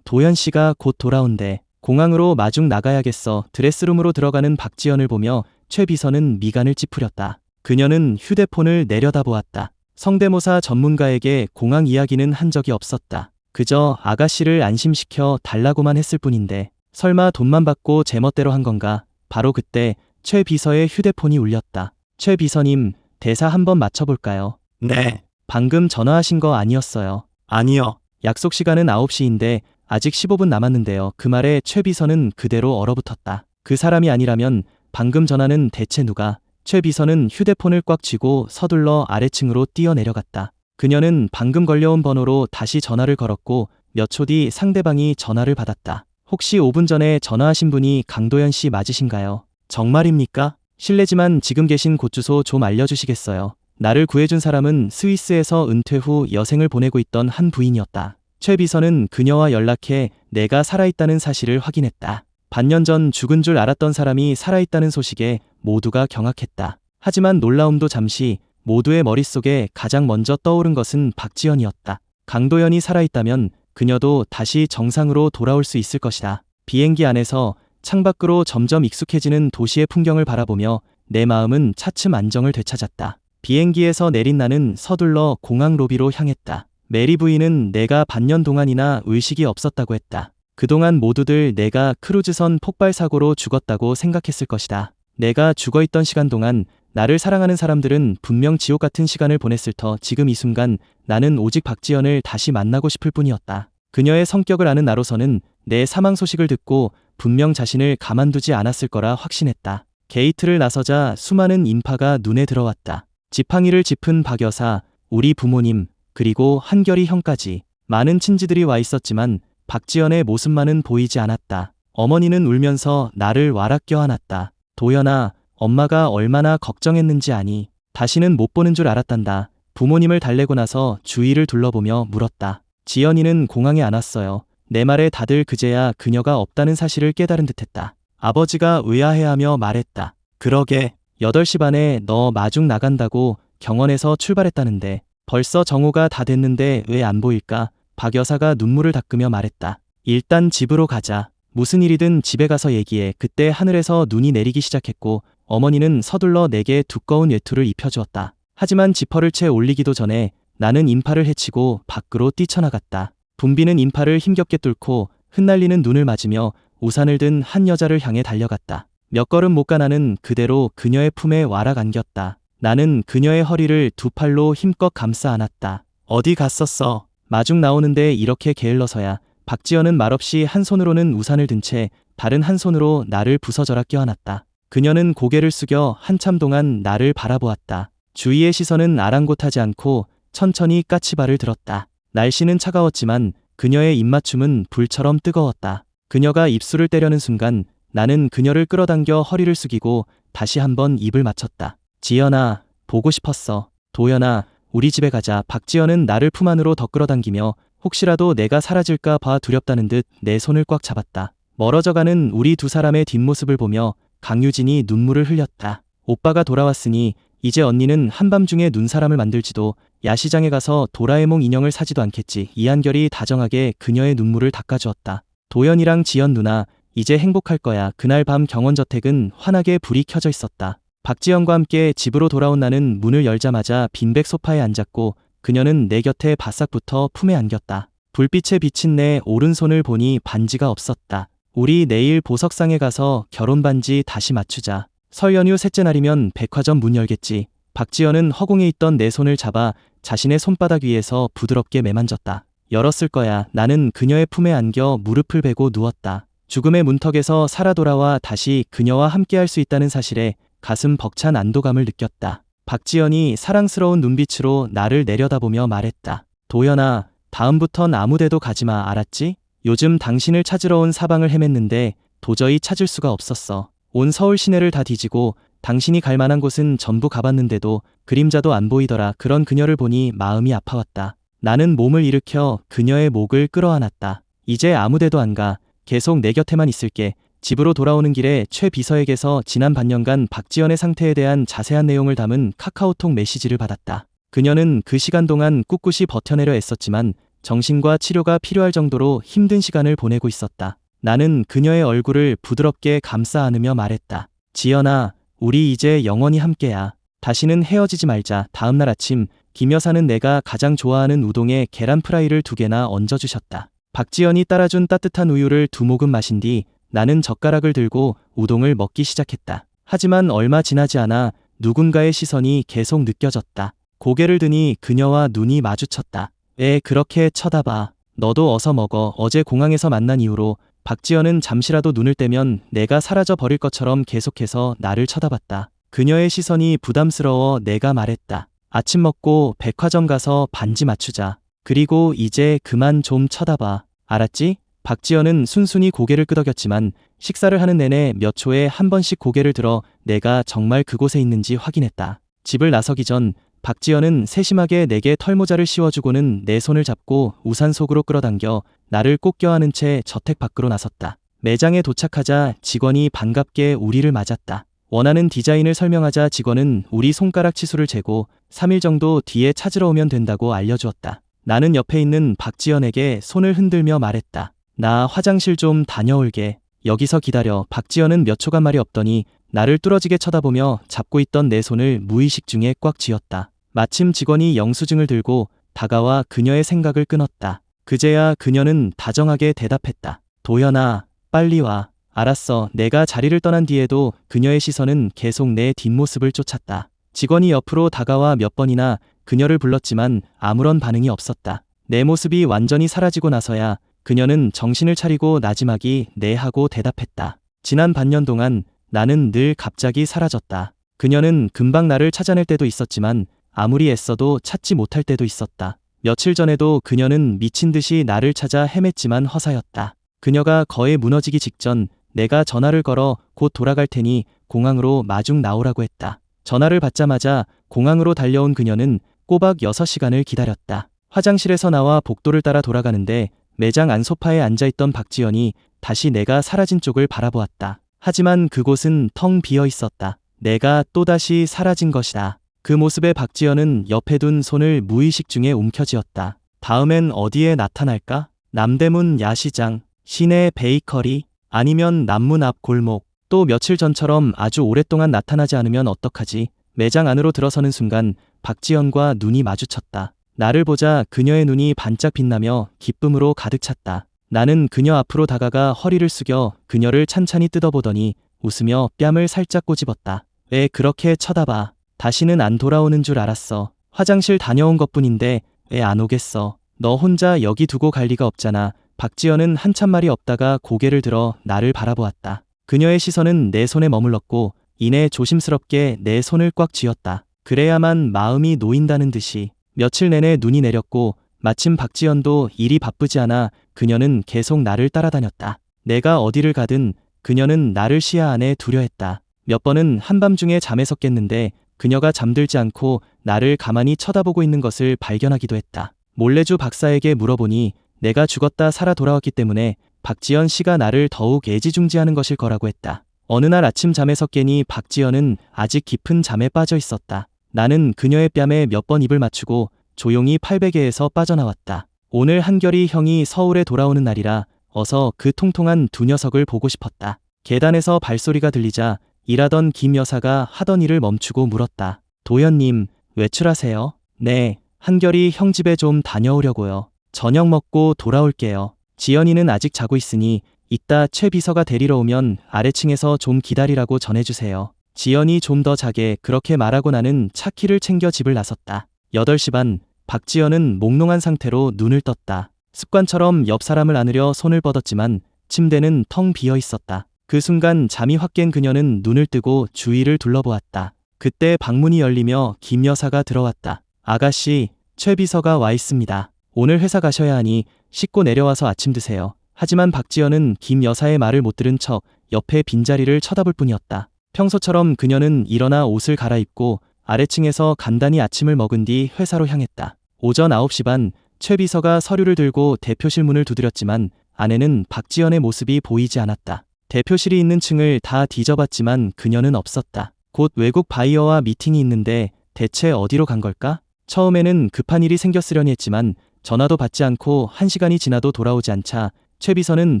도연씨가 곧 돌아온대. 공항으로 마중 나가야겠어. 드레스룸으로 들어가는 박지연을 보며 최 비서는 미간을 찌푸렸다. 그녀는 휴대폰을 내려다보았다. 성대모사 전문가에게 공항 이야기는 한 적이 없었다. 그저 아가씨를 안심시켜 달라고만 했을 뿐인데 설마 돈만 받고 제멋대로 한 건가? 바로 그때 최 비서의 휴대폰이 울렸다. 최 비서님, 대사 한번 맞춰볼까요? 네. 방금 전화하신 거 아니었어요. 아니요. 약속 시간은 9시인데 아직 15분 남았는데요. 그 말에 최 비서는 그대로 얼어붙었다. 그 사람이 아니라면 방금 전화는 대체 누가? 최 비서는 휴대폰을 꽉 쥐고 서둘러 아래층으로 뛰어내려갔다. 그녀는 방금 걸려온 번호로 다시 전화를 걸었고 몇 초 뒤 상대방이 전화를 받았다. 혹시 5분 전에 전화하신 분이 강도연 씨 맞으신가요? 정말입니까? 실례지만 지금 계신 곳 주소 좀 알려주시겠어요? 나를 구해준 사람은 스위스에서 은퇴 후 여생을 보내고 있던 한 부인이었다. 최 비서는 그녀와 연락해 내가 살아있다는 사실을 확인했다. 반년 전 죽은 줄 알았던 사람이 살아있다는 소식에 모두가 경악했다. 하지만 놀라움도 잠시, 모두의 머릿속에 가장 먼저 떠오른 것은 박지연이었다. 강도연이 살아있다면 그녀도 다시 정상으로 돌아올 수 있을 것이다. 비행기 안에서 창밖으로 점점 익숙해지는 도시의 풍경을 바라보며 내 마음은 차츰 안정을 되찾았다. 비행기에서 내린 나는 서둘러 공항 로비로 향했다. 메리 부인은 내가 반년 동안이나 의식이 없었다고 했다. 그동안 모두들 내가 크루즈선 폭발 사고로 죽었다고 생각했을 것이다. 내가 죽어있던 시간 동안 나를 사랑하는 사람들은 분명 지옥 같은 시간을 보냈을 터 지금 이 순간 나는 오직 박지연을 다시 만나고 싶을 뿐이었다. 그녀의 성격을 아는 나로서는 내 사망 소식을 듣고 분명 자신을 가만두지 않았을 거라 확신했다. 게이트를 나서자 수많은 인파가 눈에 들어왔다. 지팡이를 짚은 박 여사, 우리 부모님, 그리고 한결이 형까지 많은 친지들이 와 있었지만 박지연의 모습만은 보이지 않았다. 어머니는 울면서 나를 와락 껴안았다. 도연아, 엄마가 얼마나 걱정했는지 아니? 다시는 못 보는 줄 알았단다. 부모님을 달래고 나서 주위를 둘러보며 물었다. 지연이는 공항에 안 왔어요. 내 말에 다들 그제야 그녀가 없다는 사실을 깨달은 듯했다. 아버지가 의아해하며 말했다. 그러게, 8시 반에 너 마중 나간다고 경원에서 출발했다는데 벌써 정오가 다 됐는데 왜 안 보일까? 박 여사가 눈물을 닦으며 말했다. 일단 집으로 가자. 무슨 일이든 집에 가서 얘기해. 그때 하늘에서 눈이 내리기 시작했고 어머니는 서둘러 내게 두꺼운 외투를 입혀주었다. 하지만 지퍼를 채 올리기도 전에 나는 인파를 헤치고 밖으로 뛰쳐나갔다. 붐비는 인파를 힘겹게 뚫고 흩날리는 눈을 맞으며 우산을 든 한 여자를 향해 달려갔다. 몇 걸음 못 가 나는 그대로 그녀의 품에 와락 안겼다. 나는 그녀의 허리를 두 팔로 힘껏 감싸 안았다. 어디 갔었어? 마중 나오는데 이렇게 게을러서야. 박지연은 말없이 한 손으로는 우산을 든 채 다른 한 손으로 나를 부서져라 껴안았다. 그녀는 고개를 숙여 한참 동안 나를 바라보았다. 주위의 시선은 아랑곳하지 않고 천천히 까치발을 들었다. 날씨는 차가웠지만 그녀의 입맞춤은 불처럼 뜨거웠다. 그녀가 입술을 떼려는 순간 나는 그녀를 끌어당겨 허리를 숙이고 다시 한번 입을 맞췄다. 지연아, 보고 싶었어. 도연아, 우리 집에 가자. 박지연은 나를 품 안으로 더 끌어당기며 혹시라도 내가 사라질까 봐 두렵다는 듯 내 손을 꽉 잡았다. 멀어져가는 우리 두 사람의 뒷모습을 보며 강유진이 눈물을 흘렸다. 오빠가 돌아왔으니 이제 언니는 한밤중에 눈사람을 만들지도 야시장에 가서 도라에몽 인형을 사지도 않겠지. 이한결이 다정하게 그녀의 눈물을 닦아주었다. 도연이랑 지연 누나, 이제 행복할 거야. 그날 밤 경원저택은 환하게 불이 켜져 있었다. 박지연과 함께 집으로 돌아온 나는 문을 열자마자 빈백 소파에 앉았고 그녀는 내 곁에 바싹 붙어 품에 안겼다. 불빛에 비친 내 오른손을 보니 반지가 없었다. 우리 내일 보석상에 가서 결혼 반지 다시 맞추자. 설 연휴 셋째 날이면 백화점 문 열겠지. 박지연은 허공에 있던 내 손을 잡아 자신의 손바닥 위에서 부드럽게 매만졌다. 열었을 거야. 나는 그녀의 품에 안겨 무릎을 베고 누웠다. 죽음의 문턱에서 살아 돌아와 다시 그녀와 함께할 수 있다는 사실에 가슴 벅찬 안도감을 느꼈다. 박지연이 사랑스러운 눈빛으로 나를 내려다보며 말했다. 도연아, 다음부턴 아무데도 가지마. 알았지? 요즘 당신을 찾으러 온 사방을 헤맸는데 도저히 찾을 수가 없었어. 온 서울 시내를 다 뒤지고 당신이 갈 만한 곳은 전부 가봤는데도 그림자도 안 보이더라. 그런 그녀를 보니 마음이 아파왔다. 나는 몸을 일으켜 그녀의 목을 끌어안았다. 이제 아무데도 안 가. 계속 내 곁에만 있을게. 집으로 돌아오는 길에 최 비서에게서 지난 반년간 박지연의 상태에 대한 자세한 내용을 담은 카카오톡 메시지를 받았다. 그녀는 그 시간 동안 꿋꿋이 버텨내려 애썼지만 정신과 치료가 필요할 정도로 힘든 시간을 보내고 있었다. 나는 그녀의 얼굴을 부드럽게 감싸 안으며 말했다. 지연아, 우리 이제 영원히 함께야. 다시는 헤어지지 말자. 다음날 아침 김 여사는 내가 가장 좋아하는 우동에 계란 프라이를 2개나 얹어주셨다. 박지연이 따라준 따뜻한 우유를 2모금 마신 뒤 나는 젓가락을 들고 우동을 먹기 시작했다. 하지만 얼마 지나지 않아 누군가의 시선이 계속 느껴졌다. 고개를 드니 그녀와 눈이 마주쳤다. 왜 그렇게 쳐다봐? 너도 어서 먹어. 어제 공항에서 만난 이후로 박지연은 잠시라도 눈을 떼면 내가 사라져 버릴 것처럼 계속해서 나를 쳐다봤다. 그녀의 시선이 부담스러워 내가 말했다. 아침 먹고 백화점 가서 반지 맞추자. 그리고 이제 그만 좀 쳐다봐. 알았지? 박지연은 순순히 고개를 끄덕였지만 식사를 하는 내내 몇 초에 한 번씩 고개를 들어 내가 정말 그곳에 있는지 확인했다. 집을 나서기 전 박지연은 세심하게 내게 털모자를 씌워주고는 내 손을 잡고 우산 속으로 끌어당겨 나를 꼭 껴안은 채 저택 밖으로 나섰다. 매장에 도착하자 직원이 반갑게 우리를 맞았다. 원하는 디자인을 설명하자 직원은 우리 손가락 치수를 재고 3일 정도 뒤에 찾으러 오면 된다고 알려주었다. 나는 옆에 있는 박지연에게 손을 흔들며 말했다. 나 화장실 좀 다녀올게. 여기서 기다려. 박지연은 몇 초간 말이 없더니 나를 뚫어지게 쳐다보며 잡고 있던 내 손을 무의식 중에 꽉 쥐었다. 마침 직원이 영수증을 들고 다가와 그녀의 생각을 끊었다. 그제야 그녀는 다정하게 대답했다. 도연아, 빨리 와. 알았어. 내가 자리를 떠난 뒤에도 그녀의 시선은 계속 내 뒷모습을 쫓았다. 직원이 옆으로 다가와 몇 번이나 그녀를 불렀지만 아무런 반응이 없었다. 내 모습이 완전히 사라지고 나서야 그녀는 정신을 차리고 나지막이 네 하고 대답했다. 지난 반년 동안 나는 늘 갑자기 사라졌다. 그녀는 금방 나를 찾아낼 때도 있었지만 아무리 애써도 찾지 못할 때도 있었다. 며칠 전에도 그녀는 미친 듯이 나를 찾아 헤맸지만 허사였다. 그녀가 거의 무너지기 직전 내가 전화를 걸어 곧 돌아갈 테니 공항으로 마중 나오라고 했다. 전화를 받자마자 공항으로 달려온 그녀는 꼬박 6시간을 기다렸다. 화장실에서 나와 복도를 따라 돌아가는데 매장 안 소파에 앉아있던 박지연이 다시 내가 사라진 쪽을 바라보았다. 하지만 그곳은 텅 비어 있었다. 내가 또다시 사라진 것이다. 그 모습에 박지연은 옆에 둔 손을 무의식 중에 움켜쥐었다. 다음엔 어디에 나타날까? 남대문 야시장, 시내 베이커리, 아니면 남문 앞 골목. 또 며칠 전처럼 아주 오랫동안 나타나지 않으면 어떡하지? 매장 안으로 들어서는 순간 박지연과 눈이 마주쳤다. 나를 보자 그녀의 눈이 반짝 빛나며 기쁨으로 가득 찼다. 나는 그녀 앞으로 다가가 허리를 숙여 그녀를 찬찬히 뜯어보더니 웃으며 뺨을 살짝 꼬집었다. 왜 그렇게 쳐다봐? 다시는 안 돌아오는 줄 알았어. 화장실 다녀온 것뿐인데 왜 안 오겠어? 너 혼자 여기 두고 갈 리가 없잖아. 박지연은 한참 말이 없다가 고개를 들어 나를 바라보았다. 그녀의 시선은 내 손에 머물렀고 이내 조심스럽게 내 손을 꽉 쥐었다. 그래야만 마음이 놓인다는 듯이. 며칠 내내 눈이 내렸고 마침 박지연도 일이 바쁘지 않아 그녀는 계속 나를 따라다녔다. 내가 어디를 가든 그녀는 나를 시야 안에 두려 했다. 몇 번은 한밤중에 잠에서 깼는데 그녀가 잠들지 않고 나를 가만히 쳐다보고 있는 것을 발견하기도 했다. 몰래주 박사에게 물어보니 내가 죽었다 살아 돌아왔기 때문에 박지연 씨가 나를 더욱 애지중지하는 것일 거라고 했다. 어느 날 아침 잠에서 깨니 박지연은 아직 깊은 잠에 빠져 있었다. 나는 그녀의 뺨에 몇 번 입을 맞추고 조용히 팔베개에서 빠져나왔다. 오늘 한결이 형이 서울에 돌아오는 날이라 어서 그 통통한 두 녀석을 보고 싶었다. 계단에서 발소리가 들리자 일하던 김 여사가 하던 일을 멈추고 물었다. 도연님, 외출하세요? 네, 한결이 형 집에 좀 다녀오려고요. 저녁 먹고 돌아올게요. 지연이는 아직 자고 있으니 이따 최 비서가 데리러 오면 아래층에서 좀 기다리라고 전해주세요. 지연이 좀 더 자게 그렇게 말하고 나는 차키를 챙겨 집을 나섰다. 8시 반, 박지연은 몽롱한 상태로 눈을 떴다. 습관처럼 옆 사람을 안으려 손을 뻗었지만 침대는 텅 비어 있었다. 그 순간 잠이 확 깬 그녀는 눈을 뜨고 주위를 둘러보았다. 그때 방문이 열리며 김 여사가 들어왔다. 아가씨, 최 비서가 와 있습니다. 오늘 회사 가셔야 하니 씻고 내려와서 아침 드세요. 하지만 박지연은 김 여사의 말을 못 들은 척 옆에 빈자리를 쳐다볼 뿐이었다. 평소처럼 그녀는 일어나 옷을 갈아입고 아래층에서 간단히 아침을 먹은 뒤 회사로 향했다. 오전 9시 반, 최 비서가 서류를 들고 대표실 문을 두드렸지만 안에는 박지연의 모습이 보이지 않았다. 대표실이 있는 층을 다 뒤져봤지만 그녀는 없었다. 곧 외국 바이어와 미팅이 있는데 대체 어디로 간 걸까? 처음에는 급한 일이 생겼으려니 했지만 전화도 받지 않고 1시간이 지나도 돌아오지 않자 최 비서는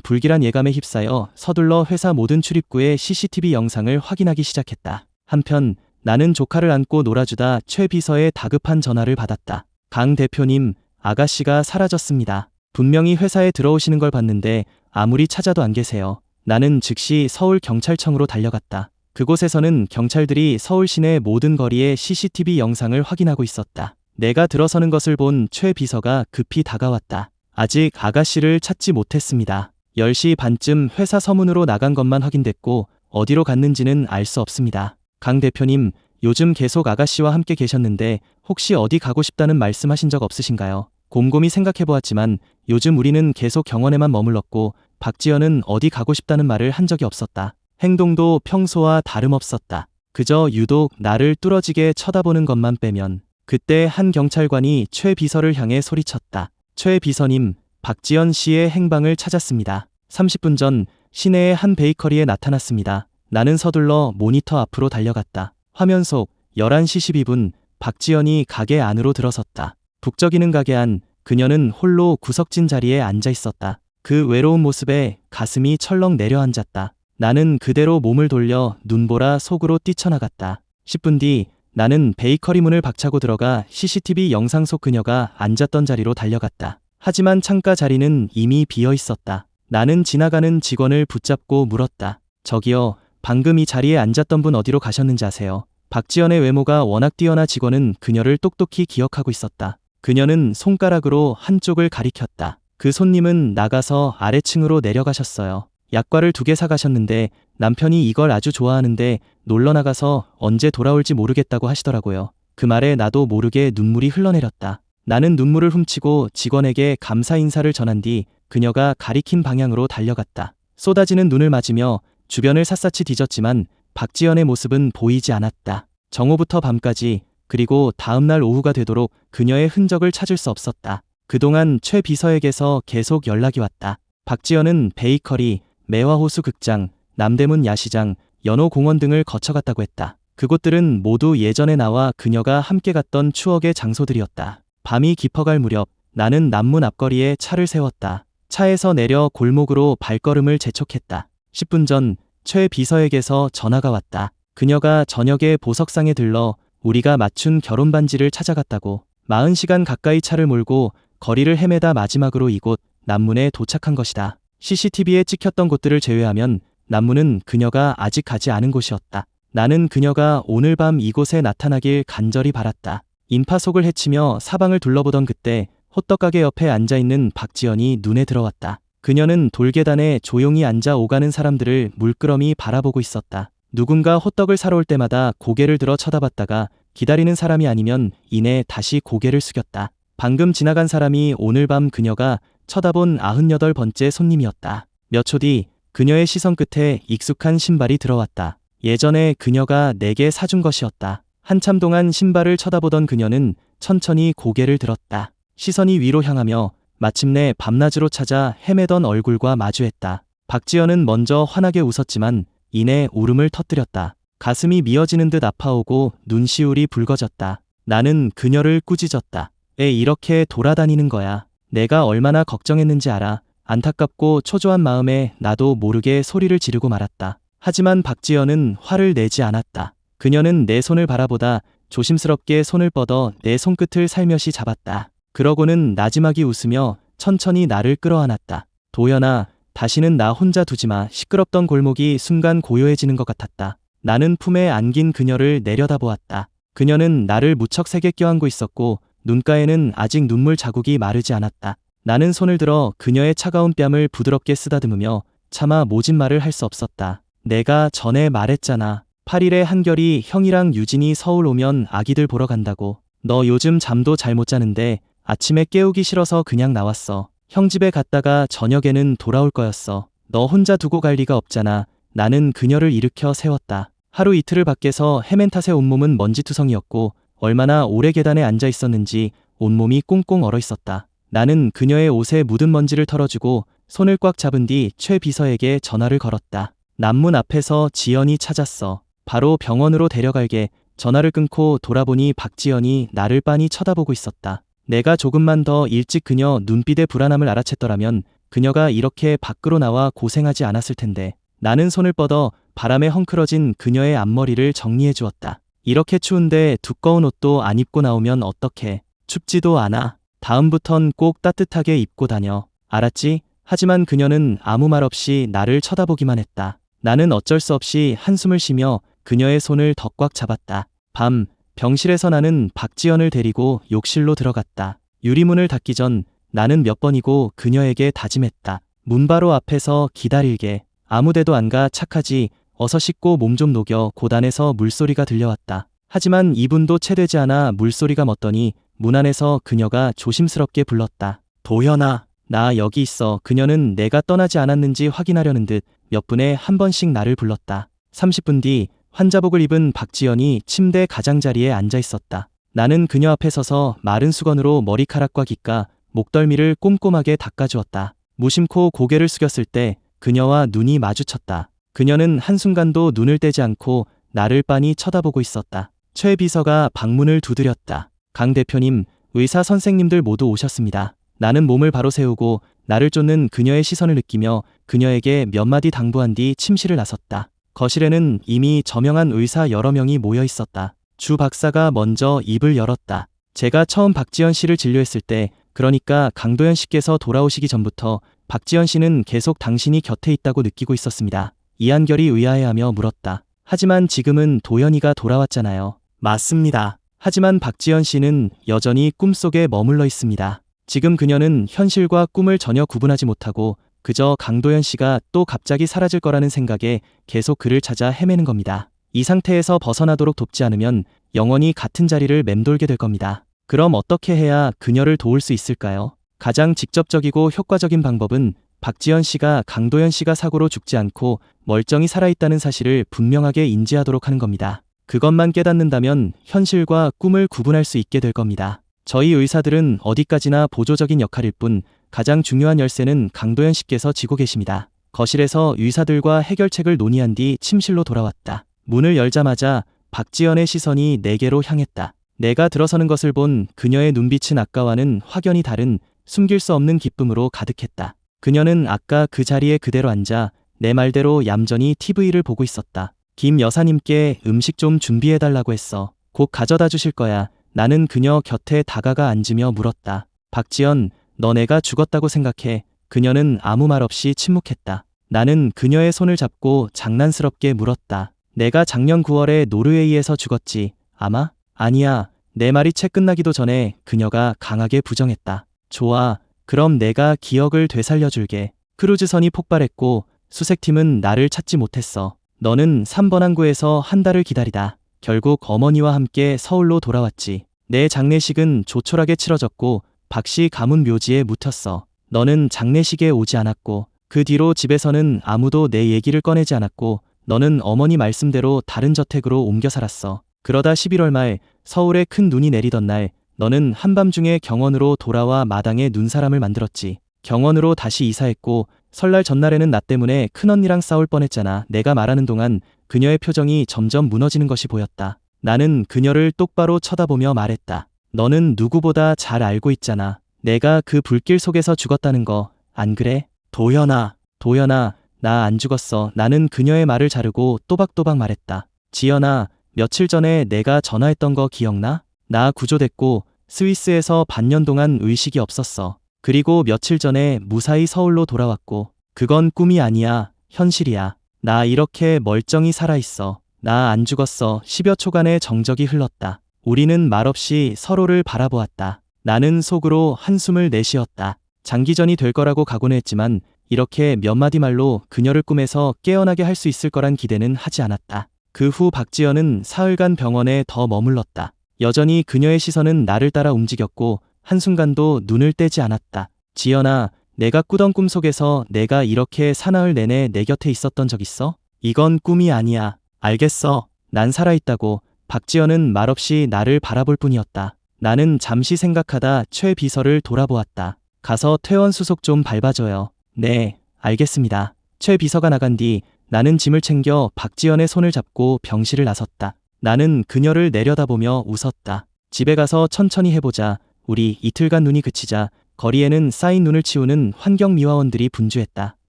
불길한 예감에 휩싸여 서둘러 회사 모든 출입구의 CCTV 영상을 확인하기 시작했다. 한편 나는 조카를 안고 놀아주다 최 비서의 다급한 전화를 받았다. 강 대표님, 아가씨가 사라졌습니다. 분명히 회사에 들어오시는 걸 봤는데 아무리 찾아도 안 계세요. 나는 즉시 서울경찰청으로 달려갔다. 그곳에서는 경찰들이 서울 시내 모든 거리의 CCTV 영상을 확인하고 있었다. 내가 들어서는 것을 본 최 비서가 급히 다가왔다. 아직 아가씨를 찾지 못했습니다. 10시 반쯤 회사 서문으로 나간 것만 확인됐고 어디로 갔는지는 알 수 없습니다. 강 대표님, 요즘 계속 아가씨와 함께 계셨는데 혹시 어디 가고 싶다는 말씀하신 적 없으신가요? 곰곰이 생각해보았지만 요즘 우리는 계속 경원에만 머물렀고 박지연은 어디 가고 싶다는 말을 한 적이 없었다. 행동도 평소와 다름없었다. 그저 유독 나를 뚫어지게 쳐다보는 것만 빼면. 그때 한 경찰관이 최 비서를 향해 소리쳤다. 최 비서님, 박지연 씨의 행방을 찾았습니다. 30분 전 시내의 한 베이커리에 나타났습니다. 나는 서둘러 모니터 앞으로 달려갔다. 화면 속 11시 12분 박지연이 가게 안으로 들어섰다. 북적이는 가게 안 그녀는 홀로 구석진 자리에 앉아 있었다. 그 외로운 모습에 가슴이 철렁 내려앉았다. 나는 그대로 몸을 돌려 눈보라 속으로 뛰쳐나갔다. 10분 뒤 나는 베이커리 문을 박차고 들어가 CCTV 영상 속 그녀가 앉았던 자리로 달려갔다. 하지만 창가 자리는 이미 비어 있었다. 나는 지나가는 직원을 붙잡고 물었다. 저기요, 방금 이 자리에 앉았던 분 어디로 가셨는지 아세요? 박지연의 외모가 워낙 뛰어나 직원은 그녀를 똑똑히 기억하고 있었다. 그녀는 손가락으로 한쪽을 가리켰다. 그 손님은 나가서 아래층으로 내려가셨어요. 약과를 2개 사가셨는데 남편이 이걸 아주 좋아하는데 놀러 나가서 언제 돌아올지 모르겠다고 하시더라고요. 그 말에 나도 모르게 눈물이 흘러내렸다. 나는 눈물을 훔치고 직원에게 감사 인사를 전한 뒤 그녀가 가리킨 방향으로 달려갔다. 쏟아지는 눈을 맞으며 주변을 샅샅이 뒤졌지만 박지연의 모습은 보이지 않았다. 정오부터 밤까지, 그리고 다음날 오후가 되도록 그녀의 흔적을 찾을 수 없었다. 그동안 최 비서에게서 계속 연락이 왔다. 박지연은 베이커리, 매화호수 극장, 남대문 야시장, 연호공원 등을 거쳐갔다고 했다. 그곳들은 모두 예전에 나와 그녀가 함께 갔던 추억의 장소들이었다. 밤이 깊어갈 무렵 나는 남문 앞거리에 차를 세웠다. 차에서 내려 골목으로 발걸음을 재촉했다. 10분 전 최 비서에게서 전화가 왔다. 그녀가 저녁에 보석상에 들러 우리가 맞춘 결혼 반지를 찾아갔다고. 40시간 가까이 차를 몰고 거리를 헤매다 마지막으로 이곳 남문에 도착한 것이다. CCTV에 찍혔던 곳들을 제외하면 남문은 그녀가 아직 가지 않은 곳이었다. 나는 그녀가 오늘 밤 이곳에 나타나길 간절히 바랐다. 인파속을 헤치며 사방을 둘러보던 그때 호떡가게 옆에 앉아있는 박지연이 눈에 들어왔다. 그녀는 돌계단에 조용히 앉아 오가는 사람들을 물끄러미 바라보고 있었다. 누군가 호떡을 사러 올 때마다 고개를 들어 쳐다봤다가 기다리는 사람이 아니면 이내 다시 고개를 숙였다. 방금 지나간 사람이 오늘 밤 그녀가 쳐다본 98번째 손님이었다. 몇 초 뒤 그녀의 시선 끝에 익숙한 신발이 들어왔다. 예전에 그녀가 내게 사준 것이었다. 한참 동안 신발을 쳐다보던 그녀는 천천히 고개를 들었다. 시선이 위로 향하며 마침내 밤낮으로 찾아 헤매던 얼굴과 마주했다. 박지연은 먼저 환하게 웃었지만 이내 울음을 터뜨렸다. 가슴이 미어지는 듯 아파오고 눈시울이 붉어졌다. 나는 그녀를 꾸짖었다. 애 이렇게 돌아다니는 거야. 내가 얼마나 걱정했는지 알아. 안타깝고 초조한 마음에 나도 모르게 소리를 지르고 말았다. 하지만 박지연은 화를 내지 않았다. 그녀는 내 손을 바라보다 조심스럽게 손을 뻗어 내 손끝을 살며시 잡았다. 그러고는 나지막이 웃으며 천천히 나를 끌어안았다. 도연아, 다시는 나 혼자 두지마. 시끄럽던 골목이 순간 고요해지는 것 같았다. 나는 품에 안긴 그녀를 내려다보았다. 그녀는 나를 무척 세게 껴안고 있었고 눈가에는 아직 눈물 자국이 마르지 않았다. 나는 손을 들어 그녀의 차가운 뺨을 부드럽게 쓰다듬으며 차마 모진 말을 할 수 없었다. 내가 전에 말했잖아. 8일에 한결이 형이랑 유진이 서울 오면 아기들 보러 간다고. 너 요즘 잠도 잘 못 자는데 아침에 깨우기 싫어서 그냥 나왔어. 형 집에 갔다가 저녁에는 돌아올 거였어. 너 혼자 두고 갈 리가 없잖아. 나는 그녀를 일으켜 세웠다. 하루 이틀을 밖에서 헤맨 탓에 온몸은 먼지투성이었고 얼마나 오래 계단에 앉아 있었는지 온몸이 꽁꽁 얼어 있었다. 나는 그녀의 옷에 묻은 먼지를 털어주고 손을 꽉 잡은 뒤 최 비서에게 전화를 걸었다. 남문 앞에서 지연이 찾았어. 바로 병원으로 데려갈게. 전화를 끊고 돌아보니 박지연이 나를 빤히 쳐다보고 있었다. 내가 조금만 더 일찍 그녀 눈빛의 불안함을 알아챘더라면 그녀가 이렇게 밖으로 나와 고생하지 않았을 텐데. 나는 손을 뻗어 바람에 헝클어진 그녀의 앞머리를 정리해 주었다. 이렇게 추운데 두꺼운 옷도 안 입고 나오면 어떡해. 춥지도 않아. 다음부턴 꼭 따뜻하게 입고 다녀. 알았지? 하지만 그녀는 아무 말 없이 나를 쳐다보기만 했다. 나는 어쩔 수 없이 한숨을 쉬며 그녀의 손을 더 꽉 잡았다. 밤, 병실에서 나는 박지연을 데리고 욕실로 들어갔다. 유리문을 닫기 전 나는 몇 번이고 그녀에게 다짐했다. 문 바로 앞에서 기다릴게. 아무데도 안 가. 착하지. 어서 씻고 몸 좀 녹여. 고단에서 물소리가 들려왔다. 하지만 2분도 채 되지 않아 물소리가 멎더니 문 안에서 그녀가 조심스럽게 불렀다. 도연아, 나 여기 있어. 그녀는 내가 떠나지 않았는지 확인하려는 듯 몇 분에 한 번씩 나를 불렀다. 30분 뒤 환자복을 입은 박지연이 침대 가장자리에 앉아 있었다. 나는 그녀 앞에 서서 마른 수건으로 머리카락과 귓가, 목덜미를 꼼꼼하게 닦아주었다. 무심코 고개를 숙였을 때 그녀와 눈이 마주쳤다. 그녀는 한순간도 눈을 떼지 않고 나를 빤히 쳐다보고 있었다. 최 비서가 방문을 두드렸다. 강 대표님, 의사 선생님들 모두 오셨습니다. 나는 몸을 바로 세우고 나를 쫓는 그녀의 시선을 느끼며 그녀에게 몇 마디 당부한 뒤 침실을 나섰다. 거실에는 이미 저명한 의사 여러 명이 모여 있었다. 주 박사가 먼저 입을 열었다. 제가 처음 박지연 씨를 진료했을 때, 그러니까 강도현 씨께서 돌아오시기 전부터 박지연 씨는 계속 당신이 곁에 있다고 느끼고 있었습니다. 이한결이 의아해하며 물었다. 하지만 지금은 도연이가 돌아왔잖아요. 맞습니다. 하지만 박지연 씨는 여전히 꿈속에 머물러 있습니다. 지금 그녀는 현실과 꿈을 전혀 구분하지 못하고 그저 강도현 씨가 또 갑자기 사라질 거라는 생각에 계속 그를 찾아 헤매는 겁니다. 이 상태에서 벗어나도록 돕지 않으면 영원히 같은 자리를 맴돌게 될 겁니다. 그럼 어떻게 해야 그녀를 도울 수 있을까요? 가장 직접적이고 효과적인 방법은 박지연 씨가 강도현 씨가 사고로 죽지 않고 멀쩡히 살아있다는 사실을 분명하게 인지하도록 하는 겁니다. 그것만 깨닫는다면 현실과 꿈을 구분할 수 있게 될 겁니다. 저희 의사들은 어디까지나 보조적인 역할일 뿐 가장 중요한 열쇠는 강도현 씨께서 쥐고 계십니다. 거실에서 의사들과 해결책을 논의한 뒤 침실로 돌아왔다. 문을 열자마자 박지연의 시선이 내게로 향했다. 내가 들어서는 것을 본 그녀의 눈빛은 아까와는 확연히 다른 숨길 수 없는 기쁨으로 가득했다. 그녀는 아까 그 자리에 그대로 앉아 내 말대로 얌전히 TV를 보고 있었다. 김 여사님께 음식 좀 준비해달라고 했어. 곧 가져다 주실 거야. 나는 그녀 곁에 다가가 앉으며 물었다. 박지연, 너 내가 죽었다고 생각해? 그녀는 아무 말 없이 침묵했다. 나는 그녀의 손을 잡고 장난스럽게 물었다. 내가 작년 9월에 노르웨이에서 죽었지. 아마? 아니야. 내 말이 채 끝나기도 전에 그녀가 강하게 부정했다. 좋아. 그럼 내가 기억을 되살려줄게. 크루즈선이 폭발했고 수색팀은 나를 찾지 못했어. 너는 3번 항구에서 한 달을 기다리다 결국 어머니와 함께 서울로 돌아왔지. 내 장례식은 조촐하게 치러졌고 박씨 가문 묘지에 묻혔어. 너는 장례식에 오지 않았고 그 뒤로 집에서는 아무도 내 얘기를 꺼내지 않았고 너는 어머니 말씀대로 다른 저택으로 옮겨 살았어. 그러다 11월 말 서울에 큰 눈이 내리던 날 너는 한밤중에 경원으로 돌아와 마당에 눈사람을 만들었지. 경원으로 다시 이사했고 설날 전날에는 나 때문에 큰언니랑 싸울 뻔했잖아. 내가 말하는 동안 그녀의 표정이 점점 무너지는 것이 보였다. 나는 그녀를 똑바로 쳐다보며 말했다. 너는 누구보다 잘 알고 있잖아. 내가 그 불길 속에서 죽었다는 거. 안 그래? 도연아, 나 안 죽었어. 나는 그녀의 말을 자르고 또박또박 말했다. 지연아, 며칠 전에 내가 전화했던 거 기억나? 나 구조됐고 스위스에서 반년 동안 의식이 없었어. 그리고 며칠 전에 무사히 서울로 돌아왔고 그건 꿈이 아니야. 현실이야. 나 이렇게 멀쩡히 살아있어. 나 안 죽었어. 10여 초간의 정적이 흘렀다. 우리는 말없이 서로를 바라보았다. 나는 속으로 한숨을 내쉬었다. 장기전이 될 거라고 각오는 했지만 이렇게 몇 마디 말로 그녀를 꿈에서 깨어나게 할 수 있을 거란 기대는 하지 않았다. 그 후 박지연은 사흘간 병원에 더 머물렀다. 여전히 그녀의 시선은 나를 따라 움직였고 한순간도 눈을 떼지 않았다. 지연아, 내가 꾸던 꿈 속에서 내가 이렇게 사나흘 내내 내 곁에 있었던 적 있어? 이건 꿈이 아니야. 알겠어. 난 살아있다고. 박지연은 말없이 나를 바라볼 뿐이었다. 나는 잠시 생각하다 최 비서를 돌아보았다. 가서 퇴원 수속 좀 밟아줘요. 네, 알겠습니다. 최 비서가 나간 뒤 나는 짐을 챙겨 박지연의 손을 잡고 병실을 나섰다. 나는 그녀를 내려다보며 웃었다. 집에 가서 천천히 해보자. 우리 이틀간 눈이 그치자. 거리에는 쌓인 눈을 치우는 환경미화원들이 분주했다.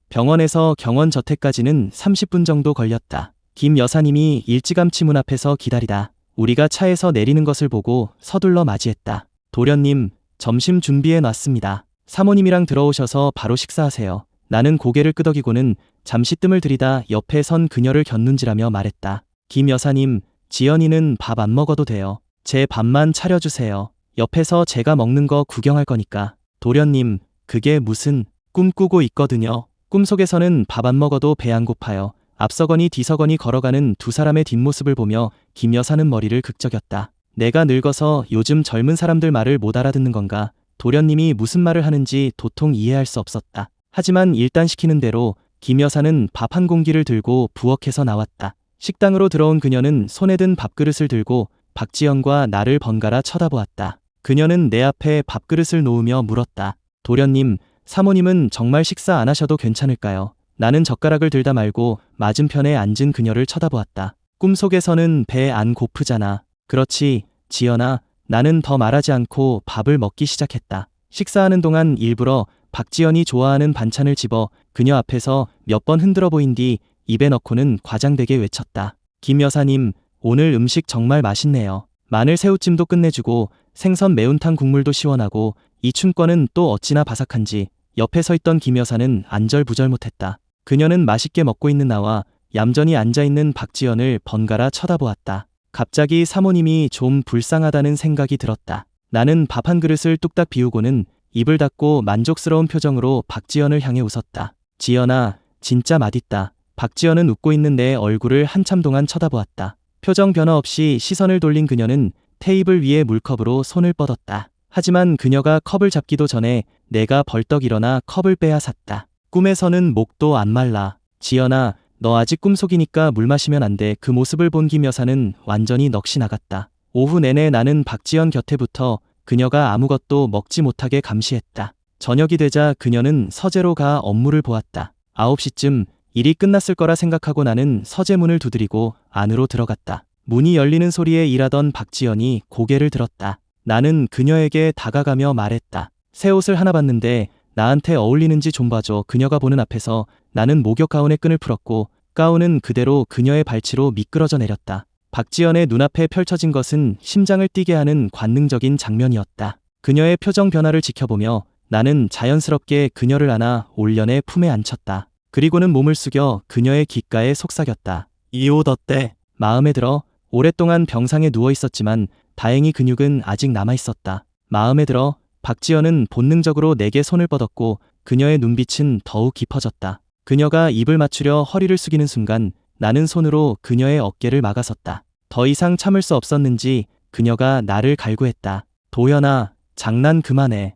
병원에서 경원 저택까지는 30분 정도 걸렸다. 김 여사님이 일찌감치 문 앞에서 기다리다 우리가 차에서 내리는 것을 보고 서둘러 맞이했다. 도련님, 점심 준비해 놨습니다. 사모님이랑 들어오셔서 바로 식사하세요. 나는 고개를 끄덕이고는 잠시 뜸을 들이다 옆에 선 그녀를 곁눈질하며 말했다. 김 여사님, 지연이는 밥 안 먹어도 돼요. 제 밥만 차려주세요. 옆에서 제가 먹는 거 구경할 거니까. 도련님, 그게 무슨 꿈꾸고 있거든요. 꿈속에서는 밥 안 먹어도 배 안 고파요. 앞서거니 뒤서거니 걸어가는 두 사람의 뒷모습을 보며 김 여사는 머리를 극적였다. 내가 늙어서 요즘 젊은 사람들 말을 못 알아듣는 건가? 도련님이 무슨 말을 하는지 도통 이해할 수 없었다. 하지만 일단 시키는 대로 김 여사는 밥 한 공기를 들고 부엌에서 나왔다. 식당으로 들어온 그녀는 손에 든 밥그릇을 들고 박지연과 나를 번갈아 쳐다보았다. 그녀는 내 앞에 밥그릇을 놓으며 물었다. 도련님, 사모님은 정말 식사 안 하셔도 괜찮을까요? 나는 젓가락을 들다 말고 맞은편에 앉은 그녀를 쳐다보았다. 꿈속에서는 배 안 고프잖아. 그렇지, 지연아. 나는 더 말하지 않고 밥을 먹기 시작했다. 식사하는 동안 일부러 박지연이 좋아하는 반찬을 집어 그녀 앞에서 몇 번 흔들어 보인 뒤 입에 넣고는 과장되게 외쳤다. 김 여사님, 오늘 음식 정말 맛있네요. 마늘 새우찜도 끝내주고 생선 매운탕 국물도 시원하고 이 춘권은 또 어찌나 바삭한지 옆에 서 있던 김 여사는 안절부절 못했다. 그녀는 맛있게 먹고 있는 나와 얌전히 앉아있는 박지연을 번갈아 쳐다보았다. 갑자기 사모님이 좀 불쌍하다는 생각이 들었다. 나는 밥 한 그릇을 뚝딱 비우고는 입을 닫고 만족스러운 표정으로 박지연을 향해 웃었다. 지연아, 진짜 맛있다. 박지연은 웃고 있는 내 얼굴을 한참 동안 쳐다보았다. 표정 변화 없이 시선을 돌린 그녀는 테이블 위에 물컵으로 손을 뻗었다. 하지만 그녀가 컵을 잡기도 전에 내가 벌떡 일어나 컵을 빼앗았다. 꿈에서는 목도 안 말라. 지연아, 너 아직 꿈속이니까 물 마시면 안 돼. 그 모습을 본 김 여사는 완전히 넋이 나갔다. 오후 내내 나는 박지연 곁에 붙어 그녀가 아무것도 먹지 못하게 감시했다. 저녁이 되자 그녀는 서재로 가 업무를 보았다. 9시쯤 일이 끝났을 거라 생각하고 나는 서재 문을 두드리고 안으로 들어갔다. 문이 열리는 소리에 일하던 박지연이 고개를 들었다. 나는 그녀에게 다가가며 말했다. 새 옷을 하나 봤는데 나한테 어울리는지 좀 봐줘. 그녀가 보는 앞에서 나는 목욕 가운의 끈을 풀었고 가운은 그대로 그녀의 발치로 미끄러져 내렸다. 박지연의 눈앞에 펼쳐진 것은 심장을 뛰게 하는 관능적인 장면이었다. 그녀의 표정 변화를 지켜보며 나는 자연스럽게 그녀를 안아 올연의 품에 앉혔다. 그리고는 몸을 숙여 그녀의 귓가에 속삭였다. 이 옷 어때? 마음에 들어? 오랫동안 병상에 누워 있었지만 다행히 근육은 아직 남아있었다. 마음에 들어? 박지연은 본능적으로 내게 손을 뻗었고 그녀의 눈빛은 더욱 깊어졌다. 그녀가 입을 맞추려 허리를 숙이는 순간 나는 손으로 그녀의 어깨를 막아섰다. 더 이상 참을 수 없었는지 그녀가 나를 갈구했다. 도연아, 장난 그만해.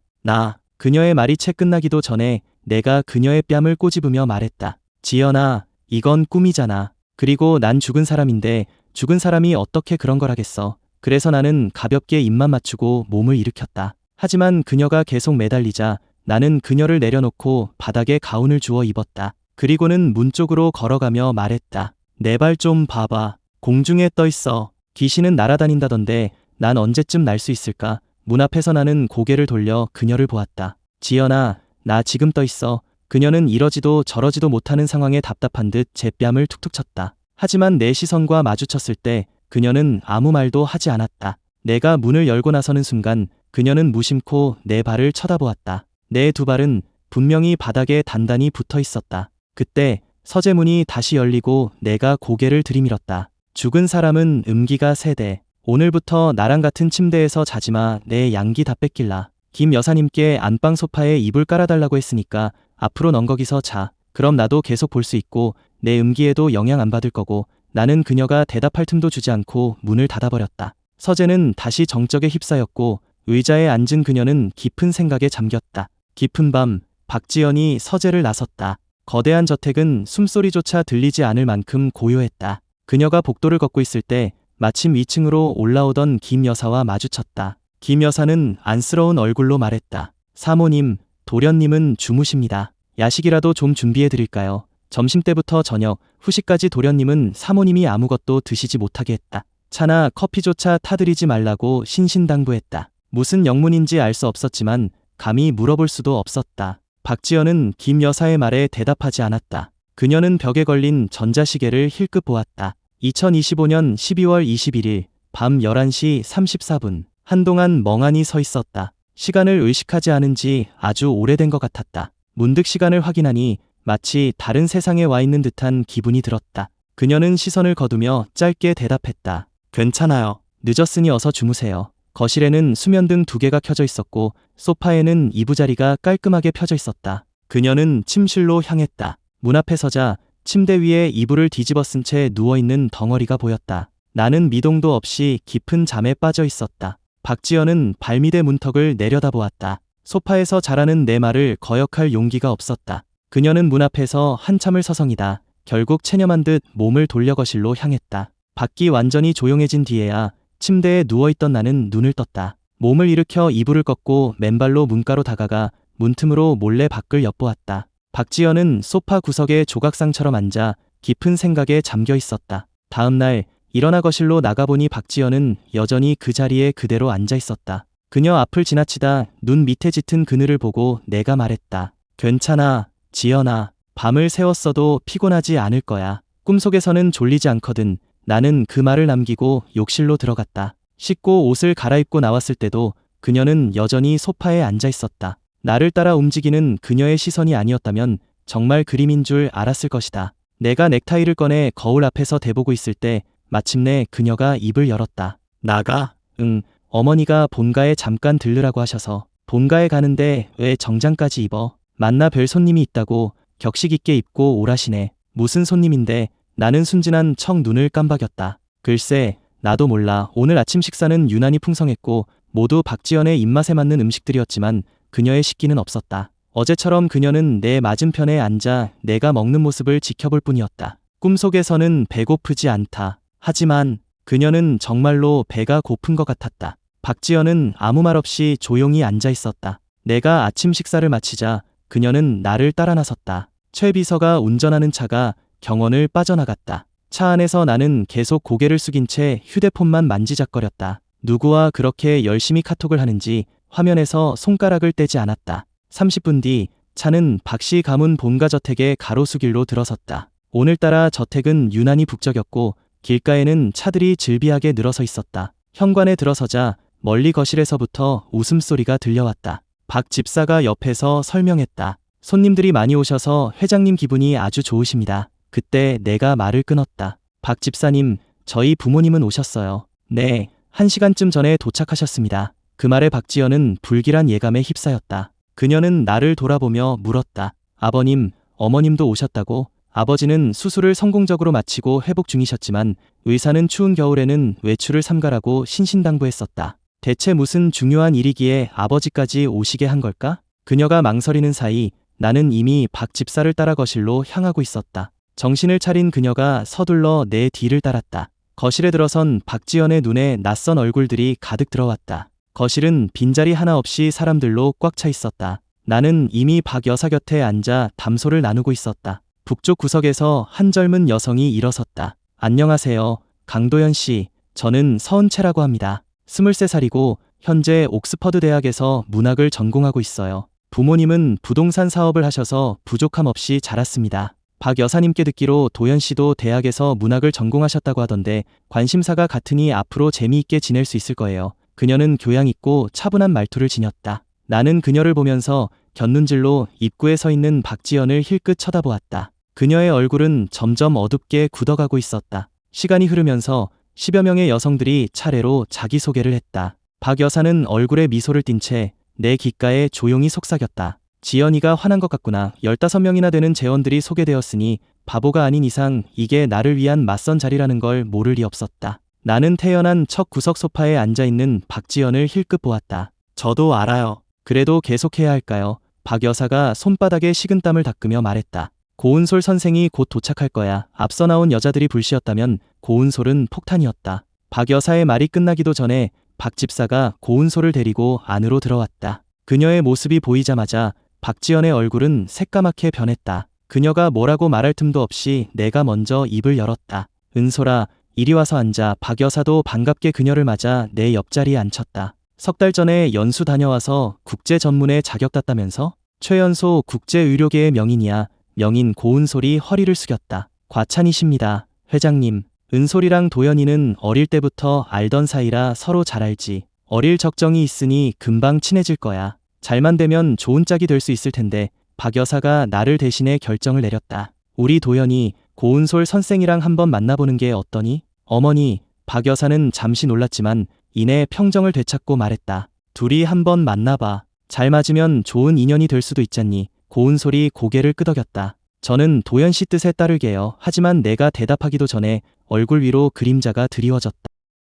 그녀의 말이 채 끝나기도 전에 내가 그녀의 뺨을 꼬집으며 말했다. 지연아, 이건 꿈이잖아. 그리고 난 죽은 사람인데 죽은 사람이 어떻게 그런 걸 하겠어. 그래서 나는 가볍게 입만 맞추고 몸을 일으켰다. 하지만 그녀가 계속 매달리자 나는 그녀를 내려놓고 바닥에 가운을 주워 입었다. 그리고는 문 쪽으로 걸어가며 말했다. 내 발 좀 봐봐. 공중에 떠 있어. 귀신은 날아다닌다던데 난 언제쯤 날 수 있을까? 문 앞에서 나는 고개를 돌려 그녀를 보았다. 지연아, 나 지금 떠 있어. 그녀는 이러지도 저러지도 못하는 상황에 답답한 듯 제 뺨을 툭툭 쳤다. 하지만 내 시선과 마주쳤을 때 그녀는 아무 말도 하지 않았다. 내가 문을 열고 나서는 순간 그녀는 무심코 내 발을 쳐다보았다. 내 두 발은 분명히 바닥에 단단히 붙어 있었다. 그때 서재문이 다시 열리고 내가 고개를 들이밀었다. 죽은 사람은 음기가 세대. 오늘부터 나랑 같은 침대에서 자지마. 내 양기 다 뺏길라. 김 여사님께 안방 소파에 이불 깔아달라고 했으니까 앞으로 넌 거기서 자. 그럼 나도 계속 볼 수 있고 내 음기에도 영향 안 받을 거고. 나는 그녀가 대답할 틈도 주지 않고 문을 닫아버렸다. 서재는 다시 정적에 휩싸였고 의자에 앉은 그녀는 깊은 생각에 잠겼다. 깊은 밤, 박지연이 서재를 나섰다. 거대한 저택은 숨소리조차 들리지 않을 만큼 고요했다. 그녀가 복도를 걷고 있을 때 마침 2층으로 올라오던 김 여사와 마주쳤다. 김 여사는 안쓰러운 얼굴로 말했다. 사모님, 도련님은 주무십니다. 야식이라도 좀 준비해 드릴까요? 점심때부터 저녁, 후식까지 도련님은 사모님이 아무것도 드시지 못하게 했다. 차나 커피조차 타드리지 말라고 신신당부했다. 무슨 영문인지 알 수 없었지만 감히 물어볼 수도 없었다. 박지연은 김 여사의 말에 대답하지 않았다. 그녀는 벽에 걸린 전자시계를 힐끗 보았다. 2025년 12월 21일 밤 11시 34분. 한동안 멍하니 서 있었다. 시간을 의식하지 않은 지 아주 오래된 것 같았다. 문득 시간을 확인하니 마치 다른 세상에 와 있는 듯한 기분이 들었다. 그녀는 시선을 거두며 짧게 대답했다. 괜찮아요. 늦었으니 어서 주무세요. 거실에는 수면등 2개가 켜져 있었고 소파에는 이부자리가 깔끔하게 펴져 있었다. 그녀는 침실로 향했다. 문 앞에 서자 침대 위에 이불을 뒤집어 쓴 채 누워있는 덩어리가 보였다. 나는 미동도 없이 깊은 잠에 빠져 있었다. 박지연은 발밑의 문턱을 내려다보았다. 소파에서 자라는 내 말을 거역할 용기가 없었다. 그녀는 문 앞에서 한참을 서성이다. 결국 체념한 듯 몸을 돌려 거실로 향했다. 밖이 완전히 조용해진 뒤에야 침대에 누워있던 나는 눈을 떴다. 몸을 일으켜 이불을 꺾고 맨발로 문가로 다가가 문틈으로 몰래 밖을 엿보았다. 박지연은 소파 구석에 조각상처럼 앉아 깊은 생각에 잠겨 있었다. 다음 날 일어나 거실로 나가보니 박지연은 여전히 그 자리에 그대로 앉아 있었다. 그녀 앞을 지나치다 눈 밑에 짙은 그늘을 보고 내가 말했다. 괜찮아, 지연아. 밤을 새웠어도 피곤하지 않을 거야. 꿈속에서는 졸리지 않거든. 나는 그 말을 남기고 욕실로 들어갔다. 씻고 옷을 갈아입고 나왔을 때도 그녀는 여전히 소파에 앉아 있었다. 나를 따라 움직이는 그녀의 시선이 아니었다면 정말 그림인 줄 알았을 것이다. 내가 넥타이를 꺼내 거울 앞에서 대보고 있을 때 마침내 그녀가 입을 열었다. 나가? 응, 어머니가 본가에 잠깐 들르라고 하셔서. 본가에 가는데 왜 정장까지 입어? 만나 뵐 손님이 있다고 격식 있게 입고 오라시네. 무슨 손님인데? 나는 순진한 척 눈을 깜박였다. 글쎄, 나도 몰라. 오늘 아침 식사는 유난히 풍성했고 모두 박지연의 입맛에 맞는 음식들이었지만 그녀의 식기는 없었다. 어제처럼 그녀는 내 맞은편에 앉아 내가 먹는 모습을 지켜볼 뿐이었다. 꿈속에서는 배고프지 않다. 하지만 그녀는 정말로 배가 고픈 것 같았다. 박지연은 아무 말 없이 조용히 앉아 있었다. 내가 아침 식사를 마치자 그녀는 나를 따라 나섰다. 최 비서가 운전하는 차가 경원을 빠져나갔다. 차 안에서 나는 계속 고개를 숙인 채 휴대폰만 만지작거렸다. 누구와 그렇게 열심히 카톡을 하는지 화면에서 손가락을 떼지 않았다. 30분 뒤 차는 박씨 가문 본가 저택의 가로수길로 들어섰다. 오늘따라 저택은 유난히 북적였고 길가에는 차들이 질비하게 늘어서 있었다. 현관에 들어서자 멀리 거실에서부터 웃음소리가 들려왔다. 박 집사가 옆에서 설명했다. 손님들이 많이 오셔서 회장님 기분이 아주 좋으십니다. 그때 내가 말을 끊었다. 박 집사님, 저희 부모님은 오셨어요. 네, 1시간쯤 전에 도착하셨습니다. 그 말에 박지연은 불길한 예감에 휩싸였다. 그녀는 나를 돌아보며 물었다. 아버님, 어머님도 오셨다고? 아버지는 수술을 성공적으로 마치고 회복 중이셨지만 의사는 추운 겨울에는 외출을 삼가라고 신신당부했었다. 대체 무슨 중요한 일이기에 아버지까지 오시게 한 걸까? 그녀가 망설이는 사이 나는 이미 박 집사를 따라 거실로 향하고 있었다. 정신을 차린 그녀가 서둘러 내 뒤를 따랐다. 거실에 들어선 박지연의 눈에 낯선 얼굴들이 가득 들어왔다. 거실은 빈자리 하나 없이 사람들로 꽉 차 있었다. 나는 이미 박 여사 곁에 앉아 담소를 나누고 있었다. 북쪽 구석에서 한 젊은 여성이 일어섰다. 안녕하세요, 강도연 씨. 저는 서은채라고 합니다. 23살이고 현재 옥스퍼드 대학에서 문학을 전공하고 있어요. 부모님은 부동산 사업을 하셔서 부족함 없이 자랐습니다. 박 여사님께 듣기로 도연 씨도 대학에서 문학을 전공하셨다고 하던데 관심사가 같으니 앞으로 재미있게 지낼 수 있을 거예요. 그녀는 교양 있고 차분한 말투를 지녔다. 나는 그녀를 보면서 곁눈질로 입구에 서 있는 박지연을 힐끗 쳐다보았다. 그녀의 얼굴은 점점 어둡게 굳어가고 있었다. 시간이 흐르면서 10여 명의 여성들이 차례로 자기소개를 했다. 박 여사는 얼굴에 미소를 띤 채 내 귓가에 조용히 속삭였다. 지연이가 화난 것 같구나. 15명이나 되는 재원들이 소개되었으니 바보가 아닌 이상 이게 나를 위한 맞선 자리라는 걸 모를 리 없었다. 나는 태연한 첫 구석 소파에 앉아있는 박지연을 힐끗 보았다. 저도 알아요. 그래도 계속해야 할까요? 박 여사가 손바닥에 식은땀을 닦으며 말했다. 고은솔 선생이 곧 도착할 거야. 앞서 나온 여자들이 불씨였다면 고은솔은 폭탄이었다. 박 여사의 말이 끝나기도 전에 박 집사가 고은솔을 데리고 안으로 들어왔다. 그녀의 모습이 보이자마자 박지연의 얼굴은 새까맣게 변했다. 그녀가 뭐라고 말할 틈도 없이 내가 먼저 입을 열었다. 은솔아, 이리 와서 앉아. 박 여사도 반갑게 그녀를 맞아 내 옆자리에 앉혔다. 석 달 전에 연수 다녀와서 국제 전문에 자격 땄다면서? 최연소 국제의료계의 명인이야. 명인 고은솔이 허리를 숙였다. 과찬이십니다, 회장님. 은솔이랑 도연이는 어릴 때부터 알던 사이라 서로 잘 알지. 어릴 적정이 있으니 금방 친해질 거야. 잘만 되면 좋은 짝이 될 수 있을 텐데. 박 여사가 나를 대신해 결정을 내렸다. 우리 도연이 고은솔 선생이랑 한번 만나보는 게 어떠니? 어머니. 박 여사는 잠시 놀랐지만 이내 평정을 되찾고 말했다. 둘이 한번 만나봐. 잘 맞으면 좋은 인연이 될 수도 있잖니. 고은솔이 고개를 끄덕였다. 저는 도연 씨 뜻에 따를게요. 하지만 내가 대답하기도 전에 얼굴 위로 그림자가 드리워졌다.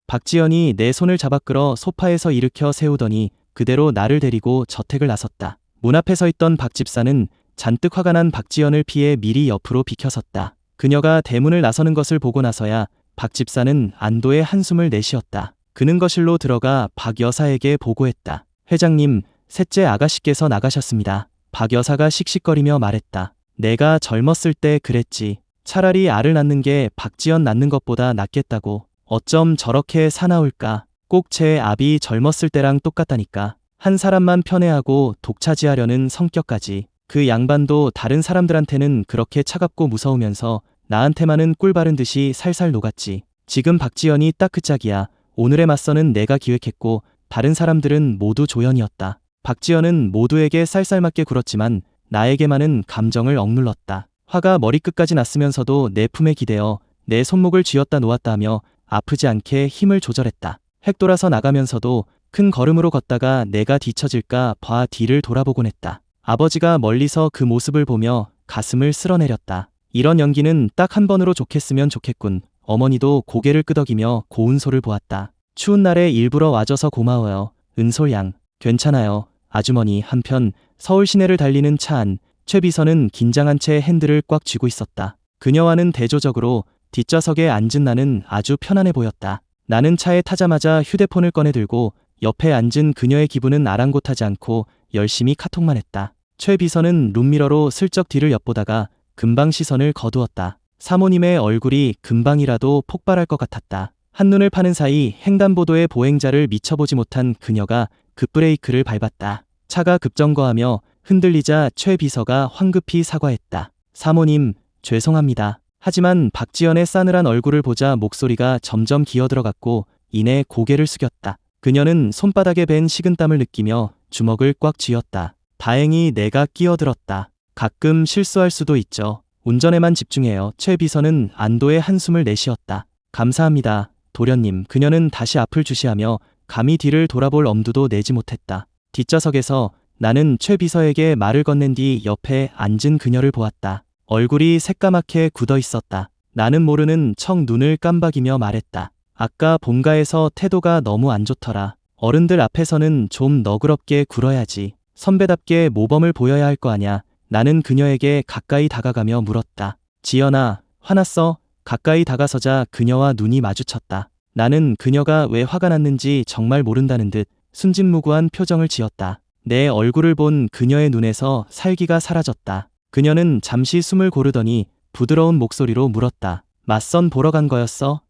박지연이 내 손을 잡아 끌어 소파에서 일으켜 세우더니 그대로 나를 데리고 저택을 나섰다. 문 앞에 서 있던 박 집사는 잔뜩 화가 난 박지연을 피해 미리 옆으로 비켜섰다. 그녀가 대문을 나서는 것을 보고 나서야 박 집사는 안도의 한숨을 내쉬었다. 그는 거실로 들어가 박 여사에게 보고했다. 회장님, 셋째 아가씨께서 나가셨습니다. 박 여사가 씩씩거리며 말했다. 내가 젊었을 때 그랬지. 차라리 알을 낳는 게 박지연 낳는 것보다 낫겠다고. 어쩜 저렇게 사나울까. 꼭 제 아비 젊었을 때랑 똑같다니까. 한 사람만 편애하고 독차지하려는 성격까지. 그 양반도 다른 사람들한테는 그렇게 차갑고 무서우면서 나한테만은 꿀 바른 듯이 살살 녹았지. 지금 박지연이 딱 그 짝이야. 오늘의 맞서는 내가 기획했고 다른 사람들은 모두 조연이었다. 박지연은 모두에게 쌀쌀맞게 굴었지만 나에게만은 감정을 억눌렀다. 화가 머리끝까지 났으면서도 내 품에 기대어 내 손목을 쥐었다 놓았다 하며 아프지 않게 힘을 조절했다. 획 돌아서 나가면서도 큰 걸음으로 걷다가 내가 뒤처질까 봐 뒤를 돌아보곤 했다. 아버지가 멀리서 그 모습을 보며 가슴을 쓸어내렸다. 이런 연기는 딱 한 번으로 좋겠으면 좋겠군. 어머니도 고개를 끄덕이며 고운소를 보았다. 추운 날에 일부러 와줘서 고마워요. 은솔양. 괜찮아요. 아주머니. 한편 서울 시내를 달리는 차 안, 최 비서는 긴장한 채 핸들을 꽉 쥐고 있었다. 그녀와는 대조적으로 뒷좌석에 앉은 나는 아주 편안해 보였다. 나는 차에 타자마자 휴대폰을 꺼내 들고 옆에 앉은 그녀의 기분은 아랑곳하지 않고 열심히 카톡만 했다. 최 비서는 룸미러로 슬쩍 뒤를 엿보다가 금방 시선을 거두었다. 사모님의 얼굴이 금방이라도 폭발할 것 같았다. 한눈을 파는 사이 횡단보도의 보행자를 미쳐보지 못한 그녀가 급브레이크를 밟았다. 차가 급정거하며 흔들리자 최 비서가 황급히 사과했다. 사모님, 죄송합니다. 하지만 박지연의 싸늘한 얼굴을 보자 목소리가 점점 기어들어갔고 이내 고개를 숙였다. 그녀는 손바닥에 밴 식은땀을 느끼며 주먹을 꽉 쥐었다. 다행히 내가 끼어들었다. 가끔 실수할 수도 있죠. 운전에만 집중해요. 최 비서는 안도의 한숨을 내쉬었다. 감사합니다, 도련님. 그녀는 다시 앞을 주시하며 감히 뒤를 돌아볼 엄두도 내지 못했다. 뒷좌석에서 나는 최 비서에게 말을 건넨 뒤 옆에 앉은 그녀를 보았다. 얼굴이 새까맣게 굳어 있었다. 나는 모르는 척 눈을 깜박이며 말했다. 아까 본가에서 태도가 너무 안 좋더라. 어른들 앞에서는 좀 너그럽게 굴어야지. 선배답게 모범을 보여야 할 거 아냐. 나는 그녀에게 가까이 다가가며 물었다. 지연아, 화났어? 가까이 다가서자 그녀와 눈이 마주쳤다. 나는 그녀가 왜 화가 났는지 정말 모른다는 듯 순진무구한 표정을 지었다. 내 얼굴을 본 그녀의 눈에서 살기가 사라졌다. 그녀는 잠시 숨을 고르더니 부드러운 목소리로 물었다. 맞선 보러 간 거였어?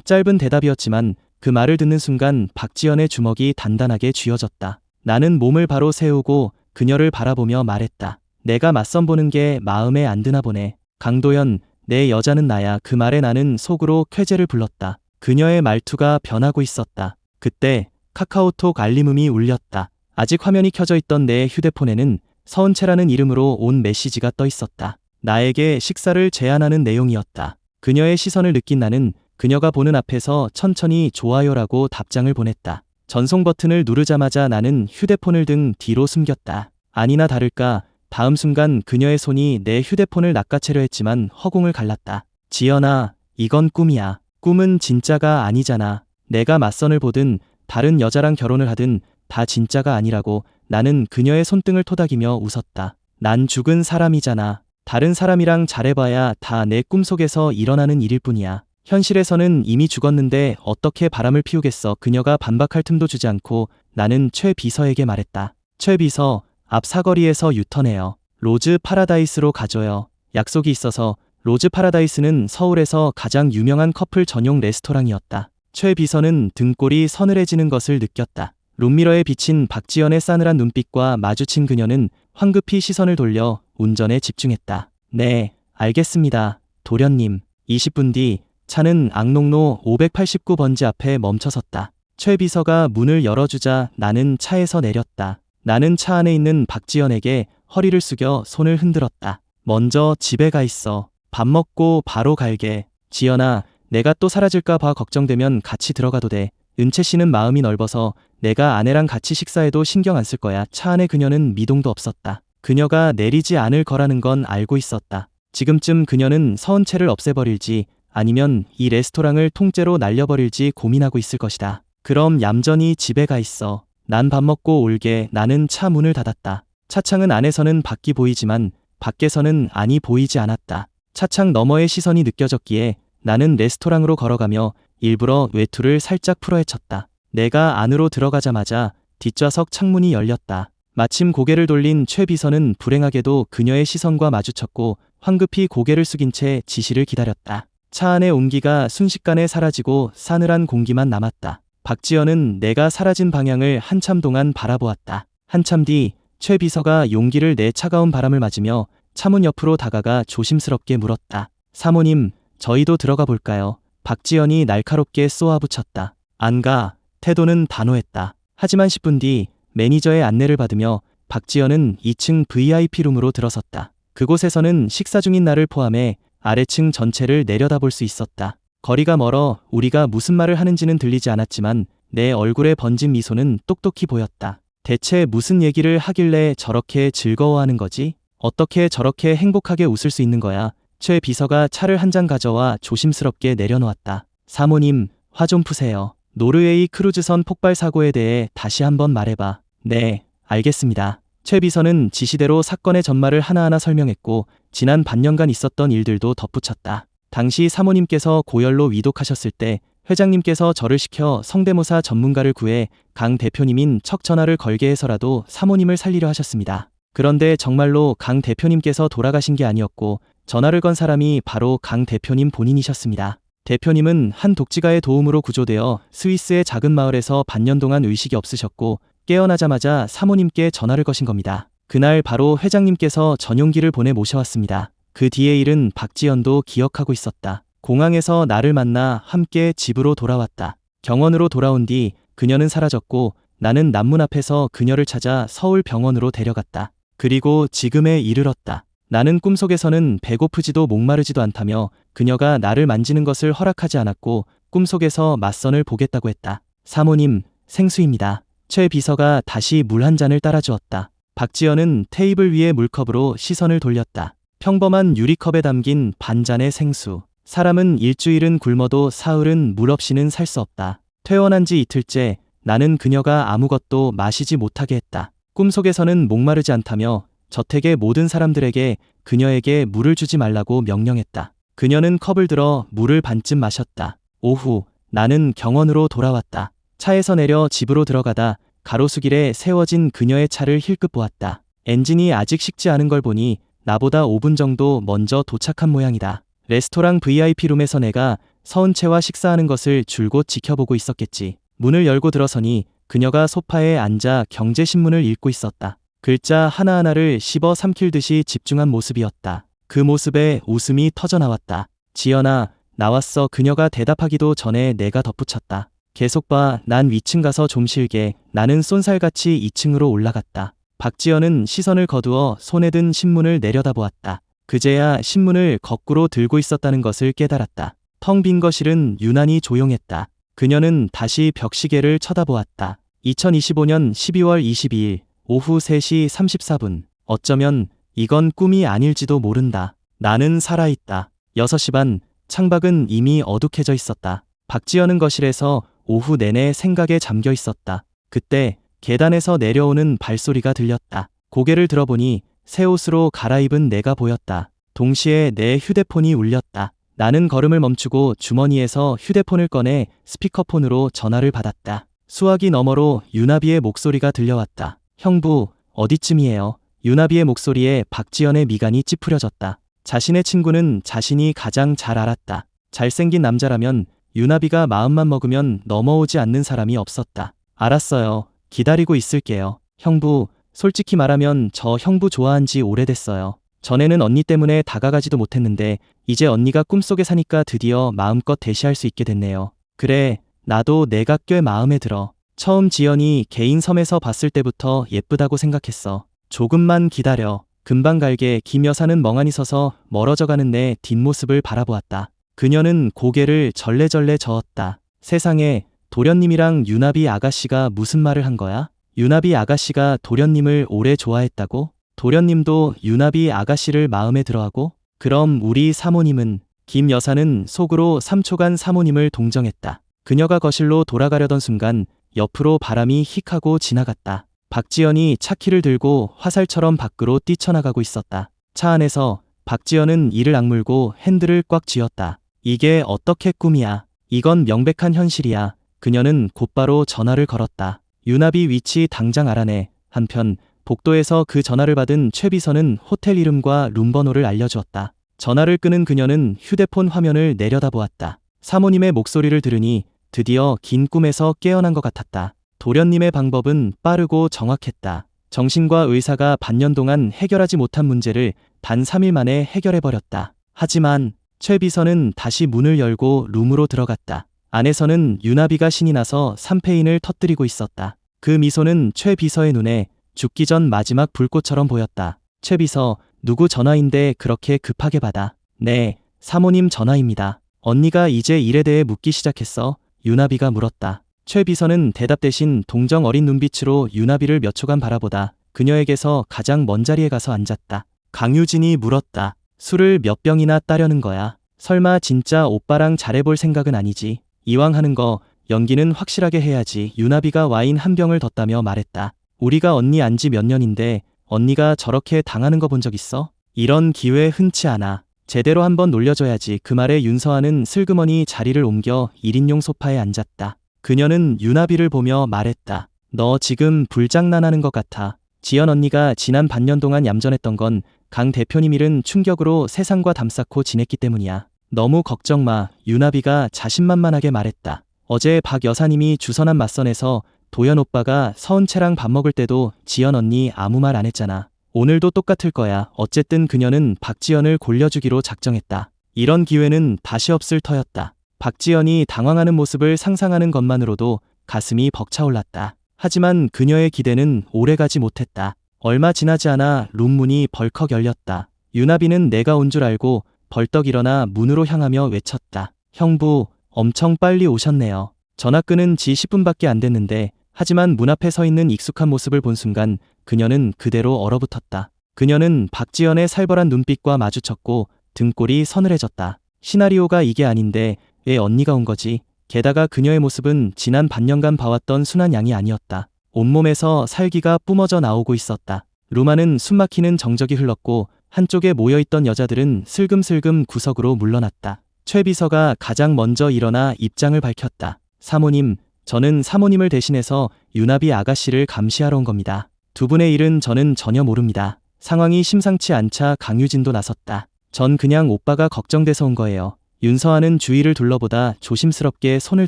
짧은 대답이었지만 그 말을 듣는 순간 박지연의 주먹이 단단하게 쥐어졌다. 나는 몸을 바로 세우고 그녀를 바라보며 말했다. 내가 맞선 보는 게 마음에 안 드나 보네. 강도연, 내 여자는 나야. 그 말에 나는 속으로 쾌재를 불렀다. 그녀의 말투가 변하고 있었다. 그때 카카오톡 알림음이 울렸다. 아직 화면이 켜져 있던 내 휴대폰에는 서은채라는 이름으로 온 메시지가 떠 있었다. 나에게 식사를 제안하는 내용이었다. 그녀의 시선을 느낀 나는 그녀가 보는 앞에서 천천히 좋아요라고 답장을 보냈다. 전송 버튼을 누르자마자 나는 휴대폰을 등 뒤로 숨겼다. 아니나 다를까 다음 순간 그녀의 손이 내 휴대폰을 낚아채려 했지만 허공을 갈랐다. 지연아, 이건 꿈이야. 꿈은 진짜가 아니잖아. 내가 맞선을 보든 다른 여자랑 결혼을 하든 다 진짜가 아니라고. 나는 그녀의 손등을 토닥이며 웃었다. 난 죽은 사람이잖아. 다른 사람이랑 잘해봐야 다 내 꿈속에서 일어나는 일일 뿐이야. 현실에서는 이미 죽었는데 어떻게 바람을 피우겠어. 그녀가 반박할 틈도 주지 않고 나는 최 비서에게 말했다. 최 비서, 앞 사거리에서 유턴해요. 로즈 파라다이스로 가줘요. 약속이 있어서. 로즈 파라다이스는 서울에서 가장 유명한 커플 전용 레스토랑이었다. 최 비서는 등골이 서늘해지는 것을 느꼈다. 룸미러에 비친 박지연의 싸늘한 눈빛과 마주친 그녀는 황급히 시선을 돌려 운전에 집중했다. 네, 알겠습니다, 도련님. 20분 뒤 차는 악록로 589번지 앞에 멈춰섰다. 최 비서가 문을 열어주자 나는 차에서 내렸다. 나는 차 안에 있는 박지연에게 허리를 숙여 손을 흔들었다. 먼저 집에 가 있어. 밥 먹고 바로 갈게. 지연아, 내가 또 사라질까 봐 걱정되면 같이 들어가도 돼. 은채 씨는 마음이 넓어서 내가 아내랑 같이 식사해도 신경 안 쓸 거야. 차 안에 그녀는 미동도 없었다. 그녀가 내리지 않을 거라는 건 알고 있었다. 지금쯤 그녀는 서은채를 없애버릴지 아니면 이 레스토랑을 통째로 날려버릴지 고민하고 있을 것이다. 그럼 얌전히 집에 가 있어. 난 밥 먹고 올게. 나는 차 문을 닫았다. 차창은 안에서는 밖이 보이지만 밖에서는 안이 보이지 않았다. 차창 너머의 시선이 느껴졌기에 나는 레스토랑으로 걸어가며 일부러 외투를 살짝 풀어헤쳤다. 내가 안으로 들어가자마자 뒷좌석 창문이 열렸다. 마침 고개를 돌린 최 비서는 불행하게도 그녀의 시선과 마주쳤고 황급히 고개를 숙인 채 지시를 기다렸다. 차 안의 온기가 순식간에 사라지고 싸늘한 공기만 남았다. 박지연은 내가 사라진 방향을 한참 동안 바라보았다. 한참 뒤 최 비서가 용기를 내 차가운 바람을 맞으며 차문 옆으로 다가가 조심스럽게 물었다. 사모님, 저희도 들어가 볼까요? 박지연이 날카롭게 쏘아붙였다. 안 가. 태도는 단호했다. 하지만 10분 뒤 매니저의 안내를 받으며 박지연은 2층 VIP룸으로 들어섰다. 그곳에서는 식사 중인 나를 포함해 아래층 전체를 내려다볼 수 있었다. 거리가 멀어 우리가 무슨 말을 하는지는 들리지 않았지만 내 얼굴에 번진 미소는 똑똑히 보였다. 대체 무슨 얘기를 하길래 저렇게 즐거워하는 거지? 어떻게 저렇게 행복하게 웃을 수 있는 거야? 최 비서가 차를 한 잔 가져와 조심스럽게 내려놓았다. 사모님, 화 좀 푸세요. 노르웨이 크루즈선 폭발 사고에 대해 다시 한번 말해봐. 네, 알겠습니다. 최 비서는 지시대로 사건의 전말을 하나하나 설명했고 지난 반년간 있었던 일들도 덧붙였다. 당시 사모님께서 고열로 위독하셨을 때 회장님께서 저를 시켜 성대모사 전문가를 구해 강 대표님인 척 전화를 걸게 해서라도 사모님을 살리려 하셨습니다. 그런데 정말로 강 대표님께서 돌아가신 게 아니었고 전화를 건 사람이 바로 강 대표님 본인이셨습니다. 대표님은 한 독지가의 도움으로 구조되어 스위스의 작은 마을에서 반년 동안 의식이 없으셨고 깨어나자마자 사모님께 전화를 거신 겁니다. 그날 바로 회장님께서 전용기를 보내 모셔왔습니다. 그 뒤의 일은 박지연도 기억하고 있었다. 공항에서 나를 만나 함께 집으로 돌아왔다. 경원으로 돌아온 뒤 그녀는 사라졌고 나는 남문 앞에서 그녀를 찾아 서울 병원으로 데려갔다. 그리고 지금에 이르렀다. 나는 꿈속에서는 배고프지도 목마르지도 않다며 그녀가 나를 만지는 것을 허락하지 않았고 꿈속에서 맞선을 보겠다고 했다. 사모님, 생수입니다. 최 비서가 다시 물 한 잔을 따라주었다. 박지연은 테이블 위의 물컵으로 시선을 돌렸다. 평범한 유리컵에 담긴 반잔의 생수. 사람은 일주일은 굶어도 사흘은 물 없이는 살 수 없다. 퇴원한 지 이틀째 나는 그녀가 아무것도 마시지 못하게 했다. 꿈속에서는 목마르지 않다며 저택의 모든 사람들에게 그녀에게 물을 주지 말라고 명령했다. 그녀는 컵을 들어 물을 반쯤 마셨다. 오후 나는 경원으로 돌아왔다. 차에서 내려 집으로 들어가다 가로수길에 세워진 그녀의 차를 힐끗 보았다. 엔진이 아직 식지 않은 걸 보니 나보다 5분 정도 먼저 도착한 모양이다. 레스토랑 VIP룸에서 내가 서은채와 식사하는 것을 줄곧 지켜보고 있었겠지. 문을 열고 들어서니 그녀가 소파에 앉아 경제신문을 읽고 있었다. 글자 하나하나를 씹어 삼킬 듯이 집중한 모습이었다. 그 모습에 웃음이 터져나왔다. 지연아, 나왔어. 그녀가 대답하기도 전에 내가 덧붙였다. 계속 봐. 난 위층 가서 좀 쉴게. 나는 쏜살같이 2층으로 올라갔다. 박지연은 시선을 거두어 손에 든 신문을 내려다보았다. 그제야 신문을 거꾸로 들고 있었다는 것을 깨달았다. 텅 빈 거실은 유난히 조용했다. 그녀는 다시 벽시계를 쳐다보았다. 2025년 12월 22일 오후 3시 34분. 어쩌면 이건 꿈이 아닐지도 모른다. 나는 살아있다. 6시 반, 창밖은 이미 어둑해져 있었다. 박지연은 거실에서 오후 내내 생각에 잠겨 있었다. 그때 계단에서 내려오는 발소리가 들렸다. 고개를 들어보니 새 옷으로 갈아입은 내가 보였다. 동시에 내 휴대폰이 울렸다. 나는 걸음을 멈추고 주머니에서 휴대폰을 꺼내 스피커폰으로 전화를 받았다. 수화기 너머로 유나비의 목소리가 들려왔다. 형부, 어디쯤이에요? 유나비의 목소리에 박지연의 미간이 찌푸려졌다. 자신의 친구는 자신이 가장 잘 알았다. 잘생긴 남자라면 유나비가 마음만 먹으면 넘어오지 않는 사람이 없었다. 알았어요. 기다리고 있을게요. 형부, 솔직히 말하면 저 형부 좋아한 지 오래됐어요. 전에는 언니 때문에 다가가지도 못했는데 이제 언니가 꿈속에 사니까 드디어 마음껏 대시할 수 있게 됐네요. 그래, 나도 내가 꽤 마음에 들어. 처음 지연이 개인 섬에서 봤을 때부터 예쁘다고 생각했어. 조금만 기다려. 금방 갈게. 김 여사는 멍하니 서서 멀어져가는 내 뒷모습을 바라보았다. 그녀는 고개를 절레절레 저었다. 세상에, 도련님이랑 유나비 아가씨가 무슨 말을 한 거야? 유나비 아가씨가 도련님을 오래 좋아했다고? 도련님도 유나비 아가씨를 마음에 들어하고? 그럼 우리 사모님은? 김 여사는 속으로 3초간 사모님을 동정했다. 그녀가 거실로 돌아가려던 순간 옆으로 바람이 힉 하고 지나갔다. 박지연이 차키를 들고 화살처럼 밖으로 뛰쳐나가고 있었다. 차 안에서 박지연은 이를 악물고 핸들을 꽉 쥐었다. 이게 어떻게 꿈이야? 이건 명백한 현실이야. 그녀는 곧바로 전화를 걸었다. 유나비 위치 당장 알아내. 한편 복도에서 그 전화를 받은 최 비서는 호텔 이름과 룸번호를 알려주었다. 전화를 끊은 그녀는 휴대폰 화면을 내려다보았다. 사모님의 목소리를 들으니 드디어 긴 꿈에서 깨어난 것 같았다. 도련님의 방법은 빠르고 정확했다. 정신과 의사가 반년 동안 해결하지 못한 문제를 단 3일 만에 해결해버렸다. 하지만 최 비서는 다시 문을 열고 룸으로 들어갔다. 안에서는 유나비가 신이 나서 삼페인을 터뜨리고 있었다. 그 미소는 최 비서의 눈에 죽기 전 마지막 불꽃처럼 보였다. 최 비서, 누구 전화인데 그렇게 급하게 받아? 네, 사모님 전화입니다. 언니가 이제 일에 대해 묻기 시작했어? 유나비가 물었다. 최 비서는 대답 대신 동정 어린 눈빛으로 유나비를 몇 초간 바라보다 그녀에게서 가장 먼 자리에 가서 앉았다. 강유진이 물었다. 술을 몇 병이나 따려는 거야? 설마 진짜 오빠랑 잘해볼 생각은 아니지? 이왕 하는 거 연기는 확실하게 해야지. 유나비가 와인 한 병을 덧다며 말했다. 우리가 언니 안지 몇 년인데 언니가 저렇게 당하는 거 본 적 있어? 이런 기회 흔치 않아. 제대로 한번 놀려줘야지. 그 말에 윤서아는 슬그머니 자리를 옮겨 1인용 소파에 앉았다. 그녀는 유나비를 보며 말했다. 너 지금 불장난하는 것 같아. 지연 언니가 지난 반년 동안 얌전했던 건 강 대표님 일은 충격으로 세상과 담쌓고 지냈기 때문이야. 너무 걱정 마. 유나비가 자신만만하게 말했다. 어제 박 여사님이 주선한 맞선에서 도연 오빠가 서은채랑 밥 먹을 때도 지연 언니 아무 말 안 했잖아. 오늘도 똑같을 거야. 어쨌든 그녀는 박지연을 골려주기로 작정했다. 이런 기회는 다시 없을 터였다. 박지연이 당황하는 모습을 상상하는 것만으로도 가슴이 벅차올랐다. 하지만 그녀의 기대는 오래가지 못했다. 얼마 지나지 않아 룸 문이 벌컥 열렸다. 유나비는 내가 온 줄 알고 벌떡 일어나 문으로 향하며 외쳤다. 형부, 엄청 빨리 오셨네요. 전화 끊은 지 10분밖에 안 됐는데 하지만 문 앞에 서 있는 익숙한 모습을 본 순간 그녀는 그대로 얼어붙었다. 그녀는 박지연의 살벌한 눈빛과 마주쳤고 등골이 서늘해졌다. 시나리오가 이게 아닌데 왜 언니가 온 거지? 게다가 그녀의 모습은 지난 반년간 봐왔던 순한 양이 아니었다. 온몸에서 살기가 뿜어져 나오고 있었다. 룸 안은 숨막히는 정적이 흘렀고 한쪽에 모여있던 여자들은 슬금슬금 구석으로 물러났다. 최 비서가 가장 먼저 일어나 입장을 밝혔다. 사모님, 저는 사모님을 대신해서 유나비 아가씨를 감시하러 온 겁니다. 두 분의 일은 저는 전혀 모릅니다. 상황이 심상치 않자 강유진도 나섰다. 전 그냥 오빠가 걱정돼서 온 거예요. 윤서아는 주위를 둘러보다 조심스럽게 손을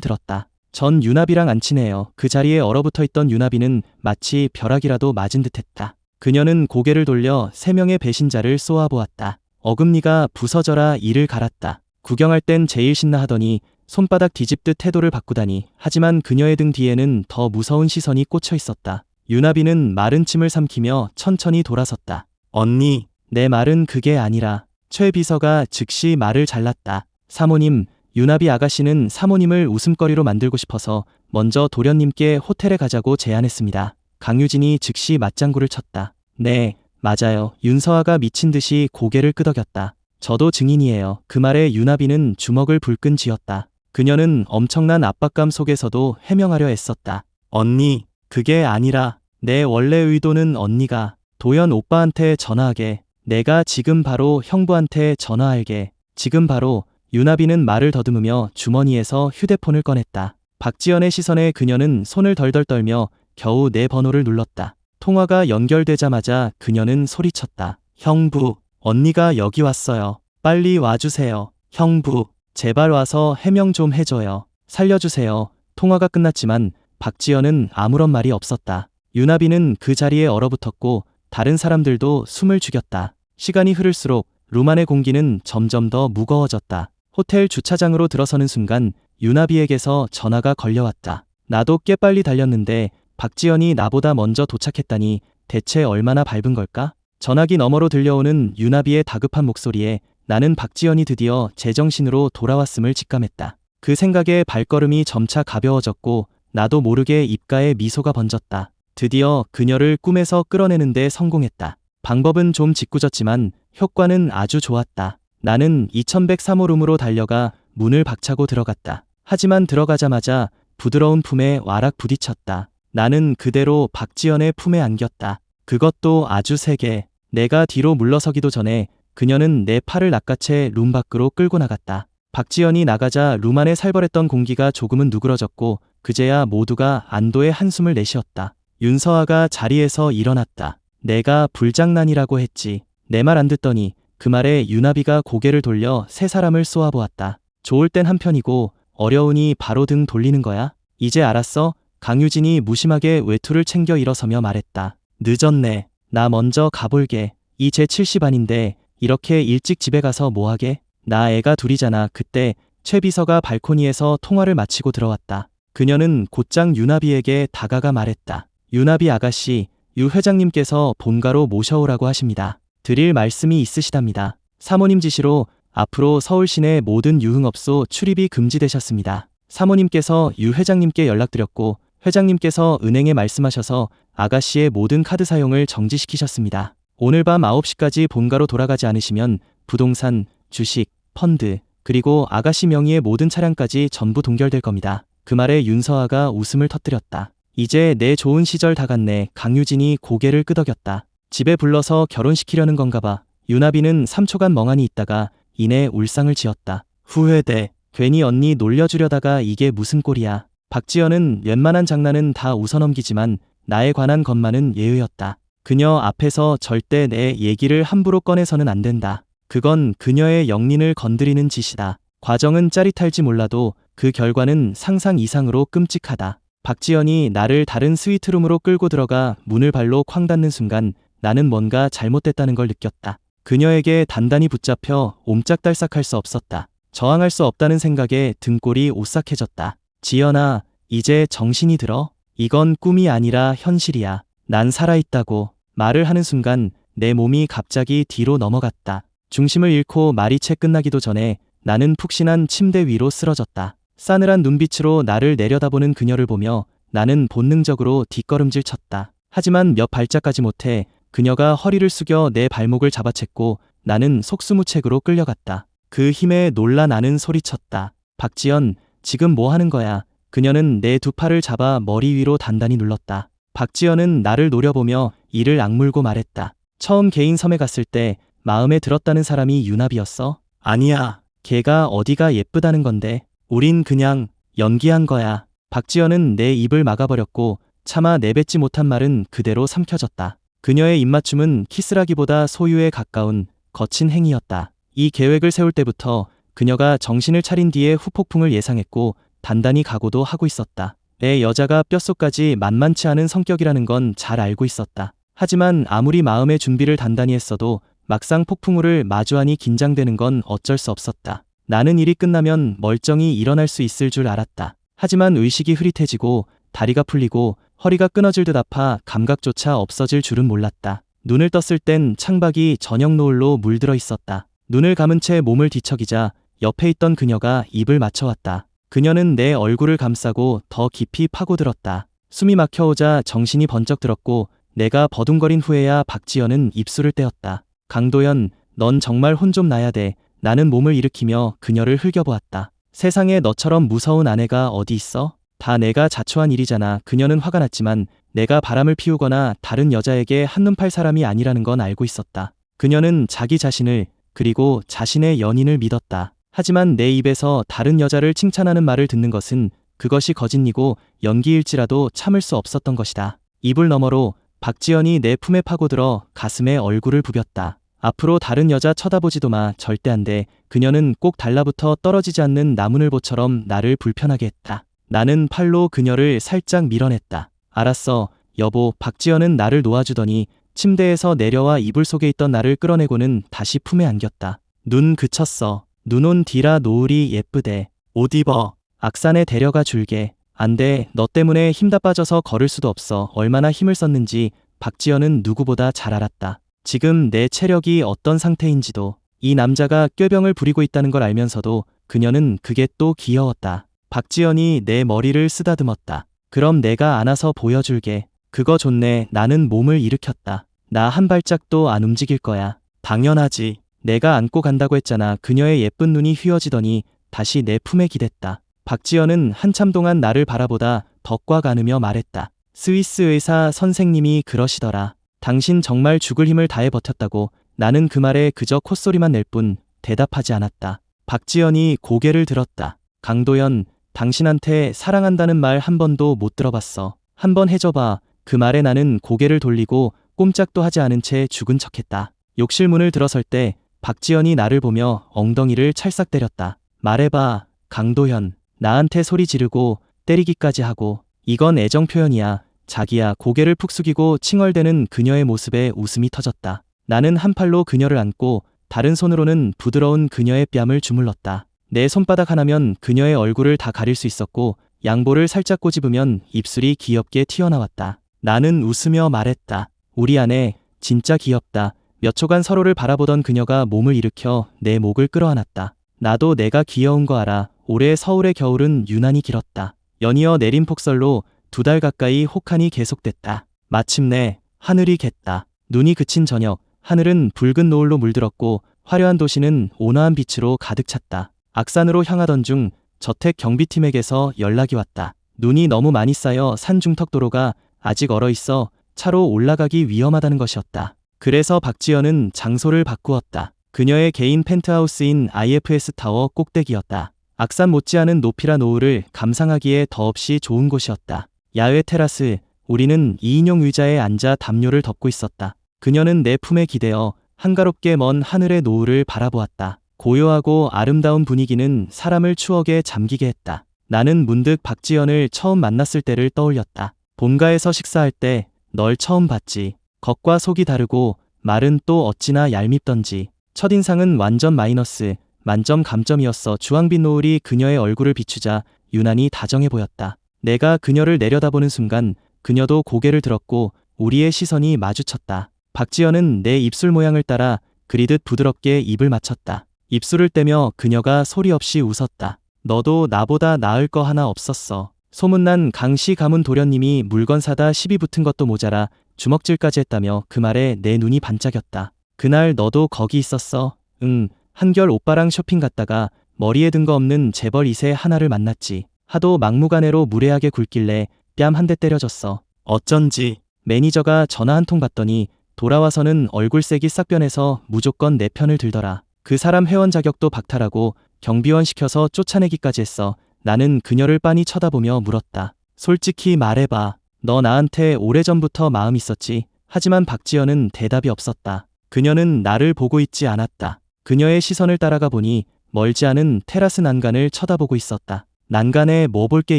들었다. 전 유나비랑 안 친해요. 그 자리에 얼어붙어 있던 유나비는 마치 벼락이라도 맞은 듯했다. 그녀는 고개를 돌려 세 명의 배신자를 쏘아보았다. 어금니가 부서져라 이를 갈았다. 구경할 땐 제일 신나 하더니 손바닥 뒤집듯 태도를 바꾸다니. 하지만 그녀의 등 뒤에는 더 무서운 시선이 꽂혀 있었다. 유나비는 마른 침을 삼키며 천천히 돌아섰다. 언니, 내 말은 그게 아니라. 최 비서가 즉시 말을 잘랐다. 사모님, 유나비 아가씨는 사모님을 웃음거리로 만들고 싶어서 먼저 도련님께 호텔에 가자고 제안했습니다. 강유진이 즉시 맞장구를 쳤다. 네, 맞아요. 윤서아가 미친 듯이 고개를 끄덕였다. 저도 증인이에요. 그 말에 유나비는 주먹을 불끈 쥐었다. 그녀는 엄청난 압박감 속에서도 해명하려 애썼다. 언니, 그게 아니라 내 원래 의도는 언니가 도연 오빠한테 전화하게, 내가 지금 바로 형부한테 전화할게. 지금 바로. 유나비는 말을 더듬으며 주머니에서 휴대폰을 꺼냈다. 박지연의 시선에 그녀는 손을 덜덜 떨며 겨우 내 번호를 눌렀다. 통화가 연결되자마자 그녀는 소리쳤다. 형부, 언니가 여기 왔어요. 빨리 와주세요. 형부, 제발 와서 해명 좀 해줘요. 살려주세요. 통화가 끝났지만 박지연은 아무런 말이 없었다. 유나비는 그 자리에 얼어붙었고 다른 사람들도 숨을 죽였다. 시간이 흐를수록 룸 안의 공기는 점점 더 무거워졌다. 호텔 주차장으로 들어서는 순간 유나비에게서 전화가 걸려왔다. 나도 꽤 빨리 달렸는데 박지연이 나보다 먼저 도착했다니 대체 얼마나 밟은 걸까? 전화기 너머로 들려오는 유나비의 다급한 목소리에 나는 박지연이 드디어 제정신으로 돌아왔음을 직감했다. 그 생각에 발걸음이 점차 가벼워졌고 나도 모르게 입가에 미소가 번졌다. 드디어 그녀를 꿈에서 끌어내는데 성공했다. 방법은 좀 짓궂었지만 효과는 아주 좋았다. 나는 2103호 룸으로 달려가 문을 박차고 들어갔다. 하지만 들어가자마자 부드러운 품에 와락 부딪혔다. 나는 그대로 박지연의 품에 안겼다. 그것도 아주 세게. 내가 뒤로 물러서기도 전에 그녀는 내 팔을 낚아채 룸 밖으로 끌고 나갔다. 박지연이 나가자 룸 안에 살벌했던 공기가 조금은 누그러졌고 그제야 모두가 안도의 한숨을 내쉬었다. 윤서아가 자리에서 일어났다. 내가 불장난이라고 했지. 내 말 안 듣더니. 그 말에 유나비가 고개를 돌려 세 사람을 쏘아보았다. 좋을 땐 한편이고 어려우니 바로 등 돌리는 거야? 이제 알았어? 강유진이 무심하게 외투를 챙겨 일어서며 말했다. 늦었네. 나 먼저 가볼게. 이 제 70안인데 이렇게 일찍 집에 가서 뭐하게? 나 애가 둘이잖아. 그때 최 비서가 발코니에서 통화를 마치고 들어왔다. 그녀는 곧장 유나비에게 다가가 말했다. 유나비 아가씨, 유 회장님께서 본가로 모셔오라고 하십니다. 드릴 말씀이 있으시답니다. 사모님 지시로 앞으로 서울 시내 모든 유흥업소 출입이 금지되셨습니다. 사모님께서 유 회장님께 연락드렸고 회장님께서 은행에 말씀하셔서 아가씨의 모든 카드 사용을 정지시키셨습니다. 오늘 밤 9시까지 본가로 돌아가지 않으시면 부동산, 주식, 펀드, 그리고 아가씨 명의의 모든 차량까지 전부 동결될 겁니다. 그 말에 윤서아가 웃음을 터뜨렸다. 이제 내 좋은 시절 다 갔네. 강유진이 고개를 끄덕였다. 집에 불러서 결혼시키려는 건가 봐. 유나비는 3초간 멍하니 있다가 이내 울상을 지었다. 후회돼. 괜히 언니 놀려주려다가 이게 무슨 꼴이야. 박지연은 웬만한 장난은 다 웃어넘기지만 나에 관한 것만은 예의였다. 그녀 앞에서 절대 내 얘기를 함부로 꺼내서는 안 된다. 그건 그녀의 영린을 건드리는 짓이다. 과정은 짜릿할지 몰라도 그 결과는 상상 이상으로 끔찍하다. 박지연이 나를 다른 스위트룸으로 끌고 들어가 문을 발로 쾅 닫는 순간 나는 뭔가 잘못됐다는 걸 느꼈다. 그녀에게 단단히 붙잡혀 옴짝달싹할 수 없었다. 저항할 수 없다는 생각에 등골이 오싹해졌다. 지연아, 이제 정신이 들어? 이건 꿈이 아니라 현실이야. 난 살아있다고. 말을 하는 순간 내 몸이 갑자기 뒤로 넘어갔다. 중심을 잃고 말이 채 끝나기도 전에 나는 푹신한 침대 위로 쓰러졌다. 싸늘한 눈빛으로 나를 내려다보는 그녀를 보며 나는 본능적으로 뒷걸음질 쳤다. 하지만 몇 발짝가지 못해 그녀가 허리를 숙여 내 발목을 잡아챘고 나는 속수무책으로 끌려갔다. 그 힘에 놀라 나는 소리쳤다. 박지연, 지금 뭐 하는 거야? 그녀는 내 두 팔을 잡아 머리 위로 단단히 눌렀다. 박지연은 나를 노려보며 이를 악물고 말했다. 처음 개인 섬에 갔을 때 마음에 들었다는 사람이 유나비였어? 아니야. 걔가 어디가 예쁘다는 건데. 우린 그냥 연기한 거야. 박지연은 내 입을 막아버렸고 차마 내뱉지 못한 말은 그대로 삼켜졌다. 그녀의 입맞춤은 키스라기보다 소유에 가까운 거친 행위였다. 이 계획을 세울 때부터 그녀가 정신을 차린 뒤에 후폭풍을 예상했고 단단히 각오도 하고 있었다. 내 여자가 뼛속까지 만만치 않은 성격이라는 건 잘 알고 있었다. 하지만 아무리 마음의 준비를 단단히 했어도 막상 폭풍우를 마주하니 긴장되는 건 어쩔 수 없었다. 나는 일이 끝나면 멀쩡히 일어날 수 있을 줄 알았다. 하지만 의식이 흐릿해지고 다리가 풀리고 허리가 끊어질 듯 아파 감각조차 없어질 줄은 몰랐다. 눈을 떴을 땐 창밖이 저녁 노을로 물들어 있었다. 눈을 감은 채 몸을 뒤척이자 옆에 있던 그녀가 입을 맞춰왔다. 그녀는 내 얼굴을 감싸고 더 깊이 파고들었다. 숨이 막혀오자 정신이 번쩍 들었고 내가 버둥거린 후에야 박지연은 입술을 떼었다. 강도연, 넌 정말 혼 좀 나야 돼. 나는 몸을 일으키며 그녀를 흘겨보았다. 세상에 너처럼 무서운 아내가 어디 있어? 다 내가 자초한 일이잖아. 그녀는 화가 났지만 내가 바람을 피우거나 다른 여자에게 한눈 팔 사람이 아니라는 건 알고 있었다. 그녀는 자기 자신을 그리고 자신의 연인을 믿었다. 하지만 내 입에서 다른 여자를 칭찬하는 말을 듣는 것은 그것이 거짓이고 연기일지라도 참을 수 없었던 것이다. 이불 너머로 박지연이 내 품에 파고들어 가슴에 얼굴을 부볐다. 앞으로 다른 여자 쳐다보지도 마. 절대 안 돼. 그녀는 꼭 달라붙어 떨어지지 않는 나무늘보처럼 나를 불편하게 했다. 나는 팔로 그녀를 살짝 밀어냈다. 알았어, 여보. 박지연은 나를 놓아주더니 침대에서 내려와 이불 속에 있던 나를 끌어내고는 다시 품에 안겼다. 눈 그쳤어. 눈 온 뒤라 노을이 예쁘대. 옷 입어. 악산에 데려가 줄게. 안 돼. 너 때문에 힘 다 빠져서 걸을 수도 없어. 얼마나 힘을 썼는지 박지연은 누구보다 잘 알았다. 지금 내 체력이 어떤 상태인지도. 이 남자가 꾀병을 부리고 있다는 걸 알면서도 그녀는 그게 또 귀여웠다. 박지연이 내 머리를 쓰다듬었다. 그럼 내가 안아서 보여줄게. 그거 좋네. 나는 몸을 일으켰다. 나 한 발짝도 안 움직일 거야. 당연하지. 내가 안고 간다고 했잖아. 그녀의 예쁜 눈이 휘어지더니 다시 내 품에 기댔다. 박지연은 한참 동안 나를 바라보다 덕꽉 안으며 말했다. 스위스 의사 선생님이 그러시더라. 당신 정말 죽을 힘을 다해 버텼다고. 나는 그 말에 그저 콧소리만 낼 뿐 대답하지 않았다. 박지연이 고개를 들었다. 강도연, 당신한테 사랑한다는 말 한 번도 못 들어봤어. 한번 해줘봐. 그 말에 나는 고개를 돌리고 꼼짝도 하지 않은 채 죽은 척했다. 욕실 문을 들어설 때 박지연이 나를 보며 엉덩이를 찰싹 때렸다. 말해봐, 강도현. 나한테 소리 지르고 때리기까지 하고. 이건 애정 표현이야. 자기야. 고개를 푹 숙이고 칭얼대는 그녀의 모습에 웃음이 터졌다. 나는 한 팔로 그녀를 안고 다른 손으로는 부드러운 그녀의 뺨을 주물렀다. 내 손바닥 하나면 그녀의 얼굴을 다 가릴 수 있었고 양볼을 살짝 꼬집으면 입술이 귀엽게 튀어나왔다. 나는 웃으며 말했다. 우리 아내 진짜 귀엽다. 몇 초간 서로를 바라보던 그녀가 몸을 일으켜 내 목을 끌어안았다. 나도 내가 귀여운 거 알아. 올해 서울의 겨울은 유난히 길었다. 연이어 내린 폭설로 2달 가까이 혹한이 계속됐다. 마침내 하늘이 갰다. 눈이 그친 저녁, 하늘은 붉은 노을로 물들었고 화려한 도시는 온화한 빛으로 가득 찼다. 악산으로 향하던 중 저택 경비팀에게서 연락이 왔다. 눈이 너무 많이 쌓여 산 중턱 도로가 아직 얼어있어 차로 올라가기 위험하다는 것이었다. 그래서 박지연은 장소를 바꾸었다. 그녀의 개인 펜트하우스인 IFS 타워 꼭대기였다. 악산 못지않은 높이라 노을을 감상하기에 더없이 좋은 곳이었다. 야외 테라스, 우리는 2인용 의자에 앉아 담요를 덮고 있었다. 그녀는 내 품에 기대어 한가롭게 먼 하늘의 노을을 바라보았다. 고요하고 아름다운 분위기는 사람을 추억에 잠기게 했다. 나는 문득 박지연을 처음 만났을 때를 떠올렸다. 본가에서 식사할 때 널 처음 봤지. 겉과 속이 다르고 말은 또 어찌나 얄밉던지. 첫인상은 완전 마이너스, 만점 감점이었어. 주황빛 노을이 그녀의 얼굴을 비추자 유난히 다정해 보였다. 내가 그녀를 내려다보는 순간 그녀도 고개를 들었고 우리의 시선이 마주쳤다. 박지연은 내 입술 모양을 따라 그리듯 부드럽게 입을 맞췄다. 입술을 떼며 그녀가 소리 없이 웃었다. 너도 나보다 나을 거 하나 없었어. 소문난 강씨 가문 도련님이 물건 사다 시비 붙은 것도 모자라 주먹질까지 했다며 그 말에 내 눈이 반짝였다. 그날 너도 거기 있었어. 응, 한결 오빠랑 쇼핑 갔다가 머리에 든 거 없는 재벌 2세 하나를 만났지. 하도 막무가내로 무례하게 굴길래 뺨 한 대 때려줬어. 어쩐지 매니저가 전화 한 통 받더니 돌아와서는 얼굴색이 싹 변해서 무조건 내 편을 들더라. 그 사람 회원 자격도 박탈하고 경비원 시켜서 쫓아내기까지 했어. 나는 그녀를 빤히 쳐다보며 물었다. 솔직히 말해봐. 너 나한테 오래전부터 마음 있었지? 하지만 박지연은 대답이 없었다. 그녀는 나를 보고 있지 않았다. 그녀의 시선을 따라가 보니 멀지 않은 테라스 난간을 쳐다보고 있었다. 난간에 뭐 볼 게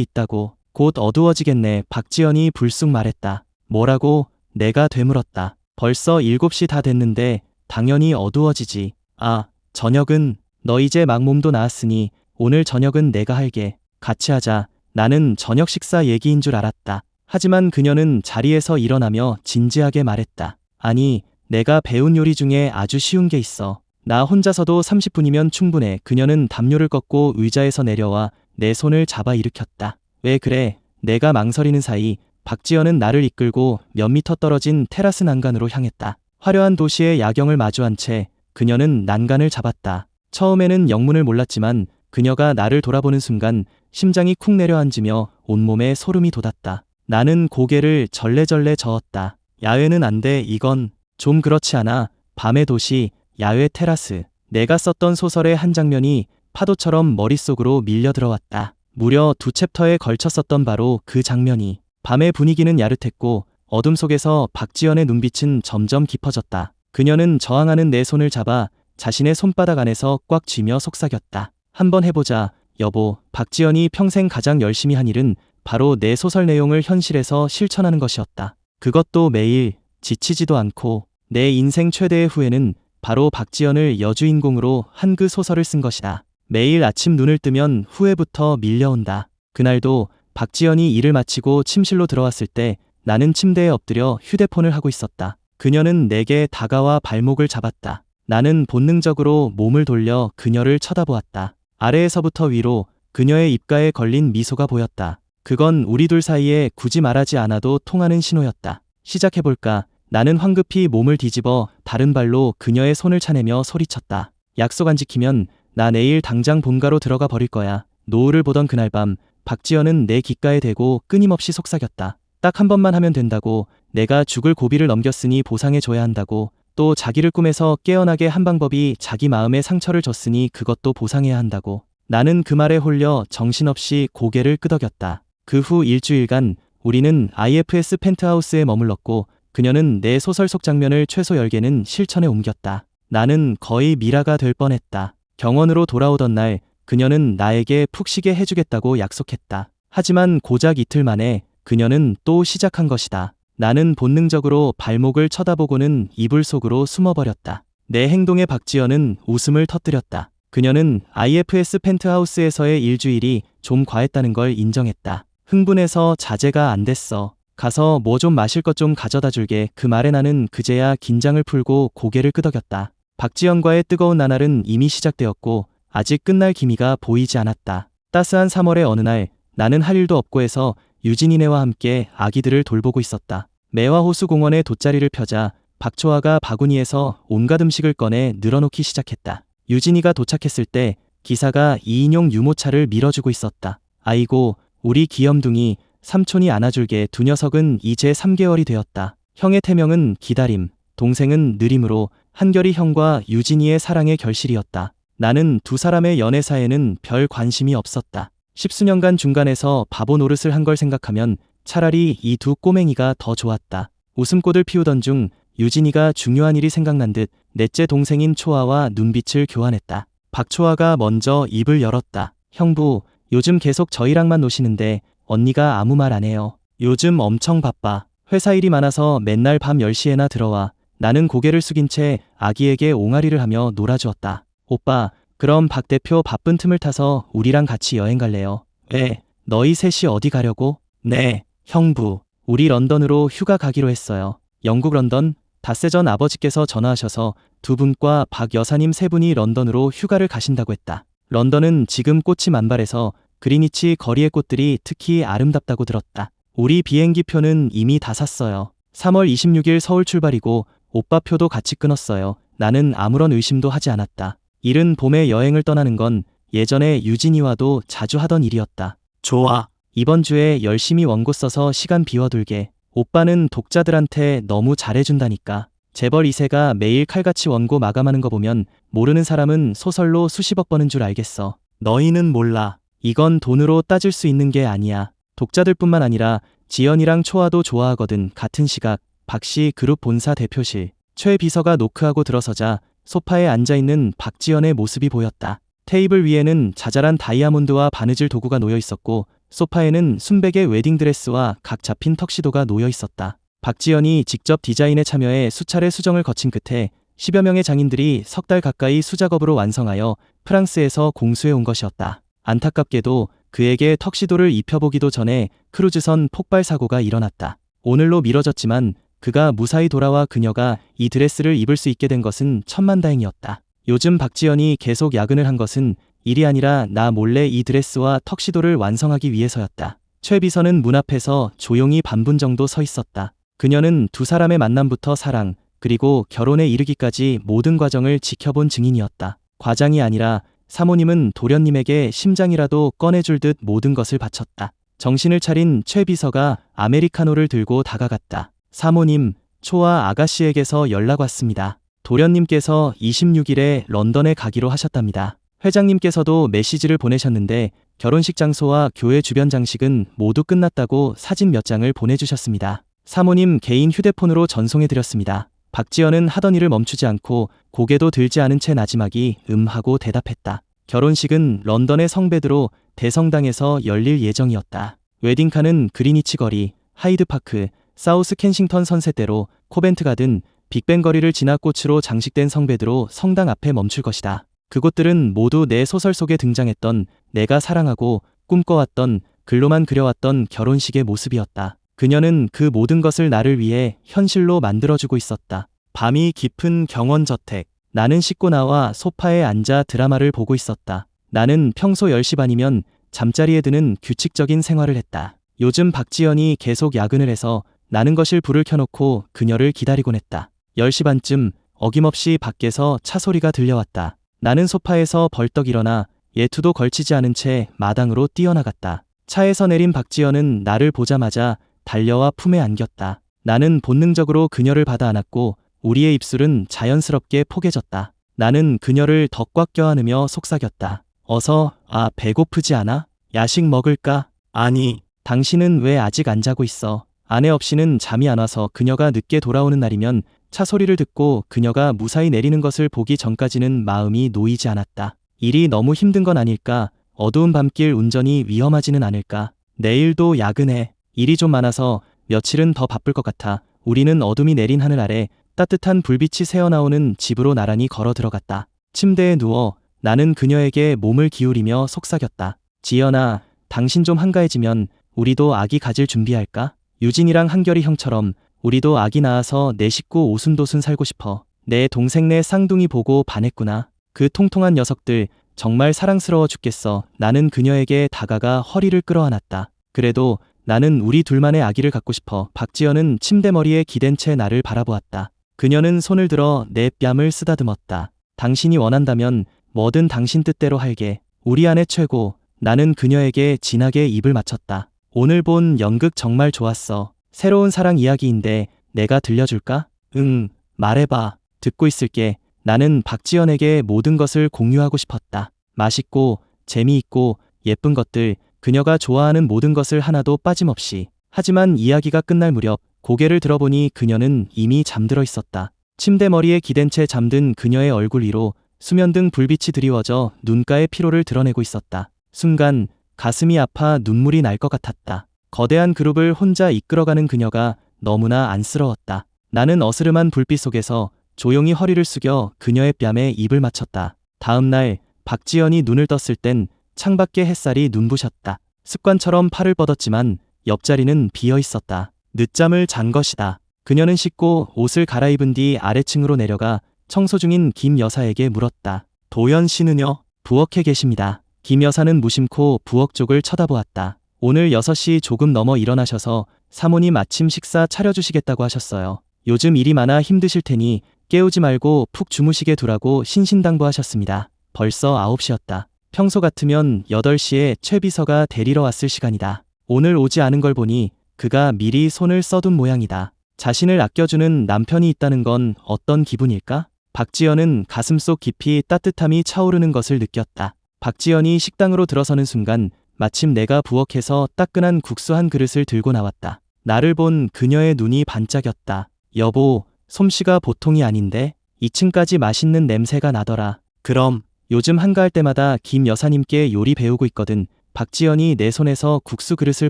있다고. 곧 어두워지겠네. 박지연이 불쑥 말했다. 뭐라고? 내가 되물었다. 벌써 7시 다 됐는데 당연히 어두워지지. 아, 저녁은? 너 이제 막 몸도 나았으니 오늘 저녁은 내가 할게. 같이 하자. 나는 저녁 식사 얘기인 줄 알았다. 하지만 그녀는 자리에서 일어나며 진지하게 말했다. 아니, 내가 배운 요리 중에 아주 쉬운 게 있어. 나 혼자서도 30분이면 충분해. 그녀는 담요를 꺾고 의자에서 내려와 내 손을 잡아 일으켰다. 왜 그래? 내가 망설이는 사이 박지연은 나를 이끌고 몇 미터 떨어진 테라스 난간으로 향했다. 화려한 도시의 야경을 마주한 채 그녀는 난간을 잡았다. 처음에는 영문을 몰랐지만 그녀가 나를 돌아보는 순간 심장이 쿵 내려앉으며 온몸에 소름이 돋았다. 나는 고개를 절레절레 저었다. 야외는 안 돼. 이건 좀 그렇지 않아. 밤의 도시, 야외 테라스. 내가 썼던 소설의 한 장면이 파도처럼 머릿속으로 밀려 들어왔다. 무려 2챕터에 걸쳐 썼던 바로 그 장면이. 밤의 분위기는 야릇했고 어둠 속에서 박지연의 눈빛은 점점 깊어졌다. 그녀는 저항하는 내 손을 잡아 자신의 손바닥 안에서 꽉 쥐며 속삭였다. 한번 해보자, 여보. 박지연이 평생 가장 열심히 한 일은 바로 내 소설 내용을 현실에서 실천하는 것이었다. 그것도 매일, 지치지도 않고. 내 인생 최대의 후회는 바로 박지연을 여주인공으로 한 그 소설을 쓴 것이다. 매일 아침 눈을 뜨면 후회부터 밀려온다. 그날도 박지연이 일을 마치고 침실로 들어왔을 때 나는 침대에 엎드려 휴대폰을 하고 있었다. 그녀는 내게 다가와 발목을 잡았다. 나는 본능적으로 몸을 돌려 그녀를 쳐다보았다. 아래에서부터 위로 그녀의 입가에 걸린 미소가 보였다. 그건 우리 둘 사이에 굳이 말하지 않아도 통하는 신호였다. 시작해볼까? 나는 황급히 몸을 뒤집어 다른 발로 그녀의 손을 차내며 소리쳤다. 약속 안 지키면 나 내일 당장 본가로 들어가 버릴 거야. 노을을 보던 그날 밤 박지연은 내 귓가에 대고 끊임없이 속삭였다. 딱 한 번만 하면 된다고. 내가 죽을 고비를 넘겼으니 보상해줘야 한다고. 또 자기를 꿈에서 깨어나게 한 방법이 자기 마음에 상처를 줬으니 그것도 보상해야 한다고. 나는 그 말에 홀려 정신없이 고개를 끄덕였다. 그 후 일주일간 우리는 IFS 펜트하우스에 머물렀고 그녀는 내 소설 속 장면을 최소 10개는 실천에 옮겼다. 나는 거의 미라가 될 뻔했다. 경원으로 돌아오던 날 그녀는 나에게 푹 쉬게 해주겠다고 약속했다. 하지만 고작 이틀 만에 그녀는 또 시작한 것이다. 나는 본능적으로 발목을 쳐다보고는 이불 속으로 숨어버렸다. 내 행동에 박지연은 웃음을 터뜨렸다. 그녀는 IFS 펜트하우스에서의 일주일이 좀 과했다는 걸 인정했다. 흥분해서 자제가 안 됐어. 가서 뭐 좀 마실 것 좀 가져다 줄게. 그 말에 나는 그제야 긴장을 풀고 고개를 끄덕였다. 박지연과의 뜨거운 나날은 이미 시작되었고 아직 끝날 기미가 보이지 않았다. 따스한 3월의 어느 날 나는 할 일도 없고 해서 유진이네와 함께 아기들을 돌보고 있었다. 매화호수 공원에 돗자리를 펴자 박초아가 바구니에서 온갖 음식을 꺼내 늘어놓기 시작했다. 유진이가 도착했을 때 기사가 2인용 유모차를 밀어주고 있었다. 아이고, 우리 귀염둥이, 삼촌이 안아줄게. 두 녀석은 이제 3개월이 되었다. 형의 태명은 기다림, 동생은 느림으로 한결이 형과 유진이의 사랑의 결실이었다. 나는 두 사람의 연애사에는 별 관심이 없었다. 10수년간 중간에서 바보 노릇을 한 걸 생각하면 차라리 이 두 꼬맹이가 더 좋았다. 웃음꽃을 피우던 중 유진이가 중요한 일이 생각난 듯 넷째 동생인 초아와 눈빛을 교환했다. 박초아가 먼저 입을 열었다. 형부, 요즘 계속 저희랑만 노시는데 언니가 아무 말 안 해요. 요즘 엄청 바빠. 회사 일이 많아서 맨날 밤 10시에나 들어와. 나는 고개를 숙인 채 아기에게 옹알이를 하며 놀아주었다. 오빠, 그럼 박 대표 바쁜 틈을 타서 우리랑 같이 여행 갈래요? 왜? 너희 셋이 어디 가려고? 네, 형부. 우리 런던으로 휴가 가기로 했어요. 영국 런던? 닷새 전 아버지께서 전화하셔서 두 분과 박 여사님 세 분이 런던으로 휴가를 가신다고 했다. 런던은 지금 꽃이 만발해서 그리니치 거리의 꽃들이 특히 아름답다고 들었다. 우리 비행기표는 이미 다 샀어요. 3월 26일 서울 출발이고 오빠 표도 같이 끊었어요. 나는 아무런 의심도 하지 않았다. 이른 봄에 여행을 떠나는 건 예전에 유진이와도 자주 하던 일이었다. 좋아. 이번 주에 열심히 원고 써서 시간 비워둘게. 오빠는 독자들한테 너무 잘해준다니까. 재벌 2세가 매일 칼같이 원고 마감하는 거 보면 모르는 사람은 소설로 수십억 버는 줄 알겠어. 너희는 몰라. 이건 돈으로 따질 수 있는 게 아니야. 독자들뿐만 아니라 지연이랑 초아도 좋아하거든. 같은 시각 박씨 그룹 본사 대표실. 최 비서가 노크하고 들어서자 소파에 앉아있는 박지연의 모습이 보였다. 테이블 위에는 자잘한 다이아몬드와 바느질 도구가 놓여 있었고 소파에는 순백의 웨딩드레스와 각 잡힌 턱시도가 놓여 있었다. 박지연이 직접 디자인에 참여해 수차례 수정을 거친 끝에 10여 명의 장인들이 석 달 가까이 수작업으로 완성하여 프랑스에서 공수해 온 것이었다. 안타깝게도 그에게 턱시도를 입혀보기도 전에 크루즈선 폭발 사고가 일어났다. 오늘로 미뤄졌지만 그가 무사히 돌아와 그녀가 이 드레스를 입을 수 있게 된 것은 천만다행이었다. 요즘 박지연이 계속 야근을 한 것은 일이 아니라 나 몰래 이 드레스와 턱시도를 완성하기 위해서였다. 최 비서는 문 앞에서 조용히 반분 정도 서 있었다. 그녀는 두 사람의 만남부터 사랑, 그리고 결혼에 이르기까지 모든 과정을 지켜본 증인이었다. 과장이 아니라 사모님은 도련님에게 심장이라도 꺼내줄 듯 모든 것을 바쳤다. 정신을 차린 최 비서가 아메리카노를 들고 다가갔다. 사모님, 초아 아가씨에게서 연락 왔습니다. 도련님께서 26일에 런던에 가기로 하셨답니다. 회장님께서도 메시지를 보내셨는데 결혼식 장소와 교회 주변 장식은 모두 끝났다고 사진 몇 장을 보내주셨습니다. 사모님 개인 휴대폰으로 전송해드렸습니다. 박지연은 하던 일을 멈추지 않고 고개도 들지 않은 채 나지막이 하고 대답했다. 결혼식은 런던의 성베드로 대성당에서 열릴 예정이었다. 웨딩카는 그리니치 거리, 하이드파크, 사우스 켄싱턴 선셋대로 코벤트 가든, 빅벤 거리를 지나 꽃으로 장식된 성베드로 성당 앞에 멈출 것이다. 그곳들은 모두 내 소설 속에 등장했던 내가 사랑하고 꿈꿔왔던 글로만 그려왔던 결혼식의 모습이었다. 그녀는 그 모든 것을 나를 위해 현실로 만들어주고 있었다. 밤이 깊은 경원저택. 나는 씻고 나와 소파에 앉아 드라마를 보고 있었다. 나는 평소 10시 반이면 잠자리에 드는 규칙적인 생활을 했다. 요즘 박지연이 계속 야근을 해서 나는 거실 불을 켜놓고 그녀를 기다리곤 했다. 10시 반쯤 어김없이 밖에서 차 소리가 들려왔다. 나는 소파에서 벌떡 일어나 예투도 걸치지 않은 채 마당으로 뛰어나갔다. 차에서 내린 박지연은 나를 보자마자 달려와 품에 안겼다. 나는 본능적으로 그녀를 받아 안았고 우리의 입술은 자연스럽게 포개졌다. 나는 그녀를 더 꽉 껴안으며 속삭였다. 어서, 배고프지 않아? 야식 먹을까? 아니, 당신은 왜 아직 안 자고 있어? 아내 없이는 잠이 안 와서 그녀가 늦게 돌아오는 날이면 차 소리를 듣고 그녀가 무사히 내리는 것을 보기 전까지는 마음이 놓이지 않았다. 일이 너무 힘든 건 아닐까? 어두운 밤길 운전이 위험하지는 않을까? 내일도 야근해. 일이 좀 많아서 며칠은 더 바쁠 것 같아. 우리는 어둠이 내린 하늘 아래 따뜻한 불빛이 새어나오는 집으로 나란히 걸어 들어갔다. 침대에 누워 나는 그녀에게 몸을 기울이며 속삭였다. 지연아, 당신 좀 한가해지면 우리도 아기 가질 준비할까? 유진이랑 한결이 형처럼 우리도 아기 낳아서 내 식구 오순도순 살고 싶어. 내 동생네 쌍둥이 보고 반했구나. 그 통통한 녀석들 정말 사랑스러워 죽겠어. 나는 그녀에게 다가가 허리를 끌어안았다. 그래도 나는 우리 둘만의 아기를 갖고 싶어. 박지연은 침대머리에 기댄 채 나를 바라보았다. 그녀는 손을 들어 내 뺨을 쓰다듬었다. 당신이 원한다면 뭐든 당신 뜻대로 할게. 우리 아내 최고. 나는 그녀에게 진하게 입을 맞췄다. 오늘 본 연극 정말 좋았어. 새로운 사랑 이야기인데 내가 들려줄까? 응, 말해봐. 듣고 있을게. 나는 박지연에게 모든 것을 공유하고 싶었다. 맛있고 재미있고 예쁜 것들, 그녀가 좋아하는 모든 것을 하나도 빠짐없이. 하지만 이야기가 끝날 무렵 고개를 들어보니 그녀는 이미 잠들어 있었다. 침대 머리에 기댄 채 잠든 그녀의 얼굴 위로 수면등 불빛이 드리워져 눈가의 피로를 드러내고 있었다. 순간 가슴이 아파 눈물이 날 것 같았다. 거대한 그룹을 혼자 이끌어가는 그녀가 너무나 안쓰러웠다. 나는 어스름한 불빛 속에서 조용히 허리를 숙여 그녀의 뺨에 입을 맞췄다. 다음 날 박지연이 눈을 떴을 땐 창밖에 햇살이 눈부셨다. 습관처럼 팔을 뻗었지만 옆자리는 비어 있었다. 늦잠을 잔 것이다. 그녀는 씻고 옷을 갈아입은 뒤 아래층으로 내려가 청소 중인 김 여사에게 물었다. 도연 씨는요? 부엌에 계십니다. 김 여사는 무심코 부엌 쪽을 쳐다보았다. 오늘 6시 조금 넘어 일어나셔서 사모님 아침 식사 차려주시겠다고 하셨어요. 요즘 일이 많아 힘드실 테니 깨우지 말고 푹 주무시게 두라고 신신당부하셨습니다. 벌써 9시였다. 평소 같으면 8시에 최 비서가 데리러 왔을 시간이다. 오늘 오지 않은 걸 보니 그가 미리 손을 써둔 모양이다. 자신을 아껴주는 남편이 있다는 건 어떤 기분일까? 박지연은 가슴속 깊이 따뜻함이 차오르는 것을 느꼈다. 박지연이 식당으로 들어서는 순간 마침 내가 부엌에서 따끈한 국수 한 그릇을 들고 나왔다. 나를 본 그녀의 눈이 반짝였다. 여보, 솜씨가 보통이 아닌데 2층까지 맛있는 냄새가 나더라. 그럼 요즘 한가할 때마다 김 여사님께 요리 배우고 있거든. 박지연이 내 손에서 국수 그릇을